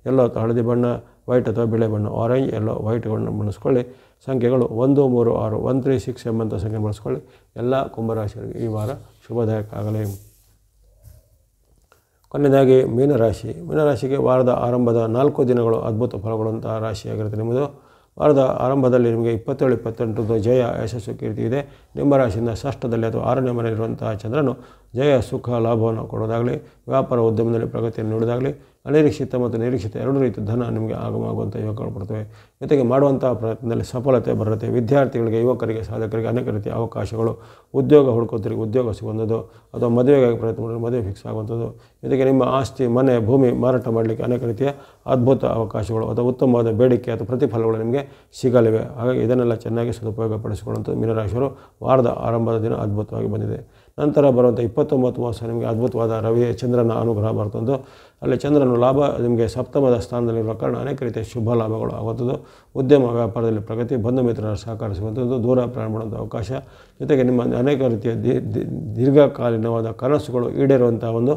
ಯೆಲ್ಲೋ ಅಥವಾ ಹಳದಿ ಬಣ್ಣ, ವೈಟ್ ಅಥವಾ ಬಿಳೆ ಬಣ್ಣ, ಆರೆಂಜ್, ಯೆಲ್ಲೋ, ವೈಟ್ ಬಣ್ಣ ಬಳಸ್ಕೊಳ್ಳಿ. ಸಂಖ್ಯೆಗಳು 1, 3, 6, 136 ಎಂಬಂಥ ಸಂಖ್ಯೆ ಬಳಸ್ಕೊಳ್ಳಿ. ಎಲ್ಲ ಕುಂಭರಾಶಿಯವರಿಗೆ ಈ ವಾರ ಶುಭದಾಯಕ ಆಗಲಿ. ಕೊನೆಯದಾಗಿ ಮೀನರಾಶಿ. ಮೀನರಾಶಿಗೆ ವಾರದ ಆರಂಭದ 4 ದಿನಗಳು ಅದ್ಭುತ ಫಲಗೊಳ್ಳುವಂಥ ರಾಶಿಯಾಗಿರುತ್ತೆ ನಿಮ್ಮದು. ವಾರದ ಆರಂಭದಲ್ಲಿ ನಿಮಗೆ 27, 28 ಜಯ, ಯಶಸ್ಸು, ಕೀರ್ತಿ ಇದೆ. ನಿಮ್ಮ ರಾಶಿಯಿಂದ ಷಷ್ಠದಲ್ಲಿ ಅಥವಾ 6ನೇ ಮನೆಯಲ್ಲಿರುವಂತಹ ಚಂದ್ರನು ಜಯ, ಸುಖ, ಲಾಭವನ್ನು ಕೊಡೋದಾಗಲಿ, ವ್ಯಾಪಾರ ಉದ್ಯಮದಲ್ಲಿ ಪ್ರಗತಿಯನ್ನು ನೀಡೋದಾಗಲಿ, ಅನಿರೀಕ್ಷಿತ ಮತ್ತು ನಿರೀಕ್ಷಿತ 2 ರೀತಿಯ ಧನ ನಿಮಗೆ ಆಗಮಾಗುವಂಥ ಯೋಗಗಳು ಬರ್ತವೆ. ಜೊತೆಗೆ ಮಾಡುವಂಥ ಪ್ರಯತ್ನದಲ್ಲಿ ಸಫಲತೆ ಬರುತ್ತೆ. ವಿದ್ಯಾರ್ಥಿಗಳಿಗೆ, ಯುವಕರಿಗೆ, ಸಾಧಕರಿಗೆ ಅನೇಕ ರೀತಿಯ ಅವಕಾಶಗಳು, ಉದ್ಯೋಗ ಹುಡುಕೋದ್ರಿಗೆ ಉದ್ಯೋಗ ಸಿಗುವಂಥದ್ದು, ಅಥವಾ ಮದುವೆಗಾಗಿ ಪ್ರಯತ್ನ ಮಾಡಿದ್ರೆ ಮದುವೆ ಫಿಕ್ಸ್ ಆಗುವಂಥದ್ದು. ಜೊತೆಗೆ ನಿಮ್ಮ ಆಸ್ತಿ, ಮನೆ, ಭೂಮಿ ಮಾರಾಟ ಮಾಡಲಿಕ್ಕೆ ಅನೇಕ ರೀತಿಯ ಅದ್ಭುತ ಅವಕಾಶಗಳು ಅಥವಾ ಉತ್ತಮವಾದ ಬೇಡಿಕೆ ಅಥವಾ ಪ್ರತಿಫಲಗಳು ನಿಮಗೆ ಸಿಗಲಿವೆ. ಹಾಗಾಗಿ ಇದನ್ನೆಲ್ಲ ಚೆನ್ನಾಗಿ ಸದುಪಯೋಗ ಪಡಿಸಿಕೊಳ್ಳುವಂಥದ್ದು ಮೀನರಾಶಿಯವರು ವಾರದ ಆರಂಭದ ದಿನ ಅದ್ಭುತವಾಗಿ ಬಂದಿದೆ. ನಂತರ ಬರುವಂಥ 29, 30 ನಿಮಗೆ ಅದ್ಭುತವಾದ ರವಿ, ಚಂದ್ರನ ಅನುಗ್ರಹ ಬರ್ತದ್ದು. ಅಲ್ಲಿ ಚಂದ್ರನ ಲಾಭ ನಿಮಗೆ ಸಪ್ತಮದ ಸ್ಥಾನದಲ್ಲಿರುವ ಕಾರಣ ಅನೇಕ ರೀತಿಯ ಶುಭ ಲಾಭಗಳು ಆಗುವಂಥದ್ದು. ಉದ್ಯಮ ವ್ಯಾಪಾರದಲ್ಲಿ ಪ್ರಗತಿ, ಬಂಧು ಮಿತ್ರರ ಸಹಕರಿಸುವಂಥದ್ದು, ದೂರ ಪ್ರಯಾಣ ಮಾಡುವಂಥ ಅವಕಾಶ, ಜೊತೆಗೆ ನಿಮ್ಮ ಅನೇಕ ರೀತಿಯ ದೀರ್ಘಕಾಲೀನವಾದ ಕನಸುಗಳು ಈಡೇರುವಂಥ ಒಂದು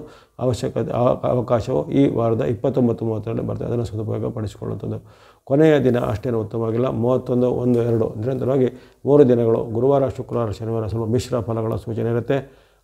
ಅವಕಾಶವು ಈ ವಾರದ 29, 30ರಲ್ಲಿ ಬರ್ತದೆ. ಅದನ್ನು ಸದುಪಯೋಗ ಪಡಿಸಿಕೊಳ್ಳುವಂಥದ್ದು. ಕೊನೆಯ ದಿನ ಅಷ್ಟೇನು ಉತ್ತಮವಾಗಿಲ್ಲ. 31, 1, 2 ನಿರಂತರವಾಗಿ 3 ದಿನಗಳು ಗುರುವಾರ, ಶುಕ್ರವಾರ, ಶನಿವಾರ ಸ್ವಲ್ಪ ಮಿಶ್ರ ಫಲಗಳ ಸೂಚನೆ ಇರುತ್ತೆ.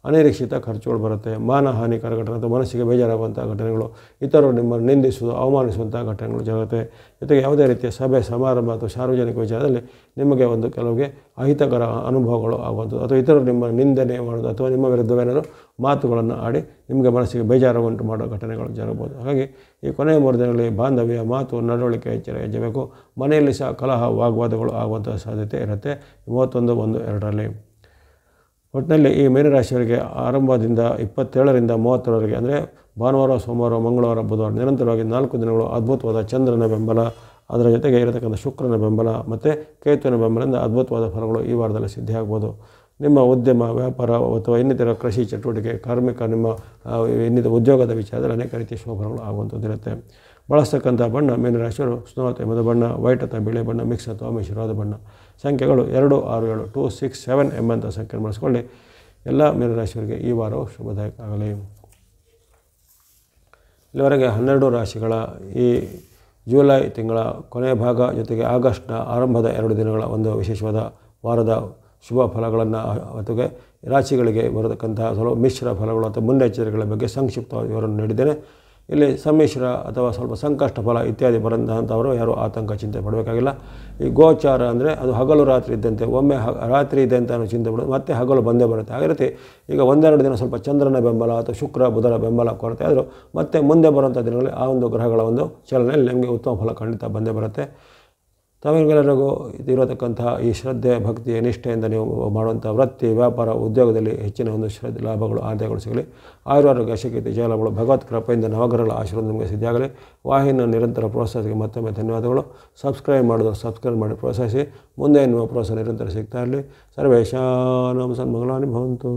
ಅನಿರೀಕ್ಷಿತ ಖರ್ಚುಗಳು ಬರುತ್ತೆ. ಮಾನಹಾನಿಕರ ಘಟನೆ ಅಥವಾ ಮನಸ್ಸಿಗೆ ಬೇಜಾರಾಗುವಂಥ ಘಟನೆಗಳು, ಇತರರು ನಿಮ್ಮನ್ನು ನಿಂದಿಸುವುದು, ಅವಮಾನಿಸುವಂಥ ಘಟನೆಗಳು ಜರುಗುತ್ತೆ. ಜೊತೆಗೆ ಯಾವುದೇ ರೀತಿಯ ಸಭೆ ಸಮಾರಂಭ ಅಥವಾ ಸಾರ್ವಜನಿಕ ವಿಚಾರದಲ್ಲಿ ನಿಮಗೆ ಒಂದು ಕೆಲವಿಗೆ ಅಹಿತಕರ ಅನುಭವಗಳು ಆಗುವಂಥದ್ದು, ಅಥವಾ ಇತರರು ನಿಮ್ಮ ನಿಂದನೆ ಮಾಡೋದು ಅಥವಾ ನಿಮ್ಮ ವಿರುದ್ಧವೇನಾದರೂ ಮಾತುಗಳನ್ನು ಆಡಿ ನಿಮಗೆ ಮನಸ್ಸಿಗೆ ಬೇಜಾರುಂಟು ಮಾಡೋ ಘಟನೆಗಳು ಜರಬಹುದು. ಹಾಗಾಗಿ ಈ ಕೊನೆಯ 3 ದಿನಗಳಲ್ಲಿ ಬಾಂಧವ್ಯ, ಮಾತು, ನಡವಳಿಕೆ ಎಚ್ಚರ ಹೆಜ್ಜಬೇಕು. ಮನೆಯಲ್ಲಿ ಸಹ ಕಲಹ, ವಾಗ್ವಾದಗಳು ಆಗುವಂಥ ಸಾಧ್ಯತೆ ಇರುತ್ತೆ 31, 1, 2ರಲ್ಲಿ. ಒಟ್ಟಿನಲ್ಲಿ ಈ ಮೀನರಾಶಿಯವರಿಗೆ ಆರಂಭದಿಂದ 27ರಿಂದ 30ರವರೆಗೆ ಅಂದರೆ ಭಾನುವಾರ, ಸೋಮವಾರ, ಮಂಗಳವಾರ, ಬುಧವಾರ ನಿರಂತರವಾಗಿ 4 ದಿನಗಳು ಅದ್ಭುತವಾದ ಚಂದ್ರನ ಬೆಂಬಲ, ಅದರ ಜೊತೆಗೆ ಇರತಕ್ಕಂಥ ಶುಕ್ರನ ಬೆಂಬಲ ಮತ್ತು ಕೇತುವಿನ ಬೆಂಬಲದಿಂದ ಅದ್ಭುತವಾದ ಫಲಗಳು ಈ ವಾರದಲ್ಲಿ ಸಿದ್ಧಿಯಾಗ್ಬೋದು. ನಿಮ್ಮ ಉದ್ಯಮ, ವ್ಯಾಪಾರ ಅಥವಾ ಇನ್ನಿತರ ಕೃಷಿ ಚಟುವಟಿಕೆ, ಕಾರ್ಮಿಕ, ನಿಮ್ಮ ಇನ್ನಿತರ ಉದ್ಯೋಗದ ವಿಚಾರದಲ್ಲಿ ಅನೇಕ ರೀತಿಯ ಶುಭಫಲಗಳು ಆಗುವಂಥದ್ದಿರುತ್ತೆ. ಬಳಸ್ತಕ್ಕಂಥ ಬಣ್ಣ ಮೀನರಾಶಿಯವರು ಸ್ನೋ ಅಥವಾ ಮಧು ಬಣ್ಣ, ವೈಟ್ ಅಥವಾ ಬಿಳಿ ಬಣ್ಣ, ಮಿಕ್ಸ್ ಅಥವಾ ಮಿಶ್ರವಾದ ಬಣ್ಣ. ಸಂಖ್ಯೆಗಳು 2, 6, 7, 2, 6, 7 ಎಂಬಂಥ ಸಂಖ್ಯೆ ಬಳಸ್ಕೊಳ್ಳಿ. ಎಲ್ಲ ಮೀನರಾಶಿಯವರಿಗೆ ಈ ವಾರವು ಶುಭದಾಯಕ ಆಗಲಿ. ಇಲ್ಲಿವರೆಗೆ 12 ರಾಶಿಗಳ ಈ ಜುಲೈ ತಿಂಗಳ ಕೊನೆಯ ಭಾಗ ಜೊತೆಗೆ ಆಗಸ್ಟ್ನ ಆರಂಭದ 2 ದಿನಗಳ ಒಂದು ವಿಶೇಷವಾದ ವಾರದ ಶುಭ ಫಲಗಳನ್ನು ಅಥವಾ ರಾಶಿಗಳಿಗೆ ಬರತಕ್ಕಂತಹ ಸ್ವಲ್ಪ ಮಿಶ್ರ ಫಲಗಳು ಅಥವಾ ಮುನ್ನೆಚ್ಚರಿಕೆಗಳ ಬಗ್ಗೆ ಸಂಕ್ಷಿಪ್ತವಾಗಿ ವಿವರವನ್ನು ನೀಡಿದ್ದೇನೆ. ಇಲ್ಲಿ ಸಮ್ಮಿಶ್ರ ಅಥವಾ ಸ್ವಲ್ಪ ಸಂಕಷ್ಟ ಫಲ ಇತ್ಯಾದಿ ಬರಂತಹವರು ಯಾರೂ ಆತಂಕ ಚಿಂತೆ ಪಡಬೇಕಾಗಿಲ್ಲ. ಈ ಗೋಚಾರ ಅಂದರೆ ಅದು ಹಗಲು ರಾತ್ರಿ ಇದ್ದಂತೆ, ಒಮ್ಮೆ ರಾತ್ರಿ ಇದೆ ಅಂತ ನಾವು ಚಿಂತೆ ಪಡೋದು, ಮತ್ತೆ ಹಗಲು ಬಂದೇ ಬರುತ್ತೆ. ಅದೇ ರೀತಿ ಈಗ 1-2 ದಿನ ಸ್ವಲ್ಪ ಚಂದ್ರನ ಬೆಂಬಲ ಅಥವಾ ಶುಕ್ರ, ಬುಧರ ಬೆಂಬಲ ಕೊರತೆ ಆದರೂ ಮತ್ತೆ ಮುಂದೆ ಬರುವಂಥ ದಿನಗಳಲ್ಲಿ ಆ ಒಂದು ಗ್ರಹಗಳ ಒಂದು ಚಲನೆಯಲ್ಲಿ ನಿಮಗೆ ಉತ್ತಮ ಫಲ ಖಂಡಿತ ಬಂದೇ ಬರುತ್ತೆ. ತಮಗೆಲ್ಲರಿಗೂ ಇರತಕ್ಕಂತಹ ಈ ಶ್ರದ್ಧೆ ಭಕ್ತಿ ನಿಷ್ಠೆಯಿಂದ ನೀವು ಮಾಡುವಂಥ ವೃತ್ತಿ ವ್ಯಾಪಾರ ಉದ್ಯೋಗದಲ್ಲಿ ಹೆಚ್ಚಿನ ಒಂದು ಲಾಭಗಳು ಆದಾಯಗಳು ಸಿಗಲಿ. ಆಯುರಾರೋಗ್ಯ ಶಕ್ತಿ ಜಯಲಾಭಗಳು ಭಗವತ್ ಕೃಪೆಯಿಂದ ನವಗ್ರಹಗಳ ಆಶೀರ್ವಾದ ನಿಮಗೆ ಸಿದ್ಧಿಯಾಗಲಿ. ವಾಹಿನಿಯ ನಿರಂತರ ಪ್ರೋತ್ಸಾಹಕ್ಕೆ ಮತ್ತೊಮ್ಮೆ ಧನ್ಯವಾದಗಳು. ಸಬ್ಸ್ಕ್ರೈಬ್ ಮಾಡಿ ಪ್ರೋತ್ಸಾಹಿಸಿ. ಮುಂದೆ ನಿಮ್ಮ ಪ್ರೋತ್ಸಾಹ ನಿರಂತರ ಸಿಗ್ತಾ ಇರಲಿ. ಸರ್ವೇಶಾನಾಂ ಸನ್ಮಂಗಲಾನಿ ಭವಂತು.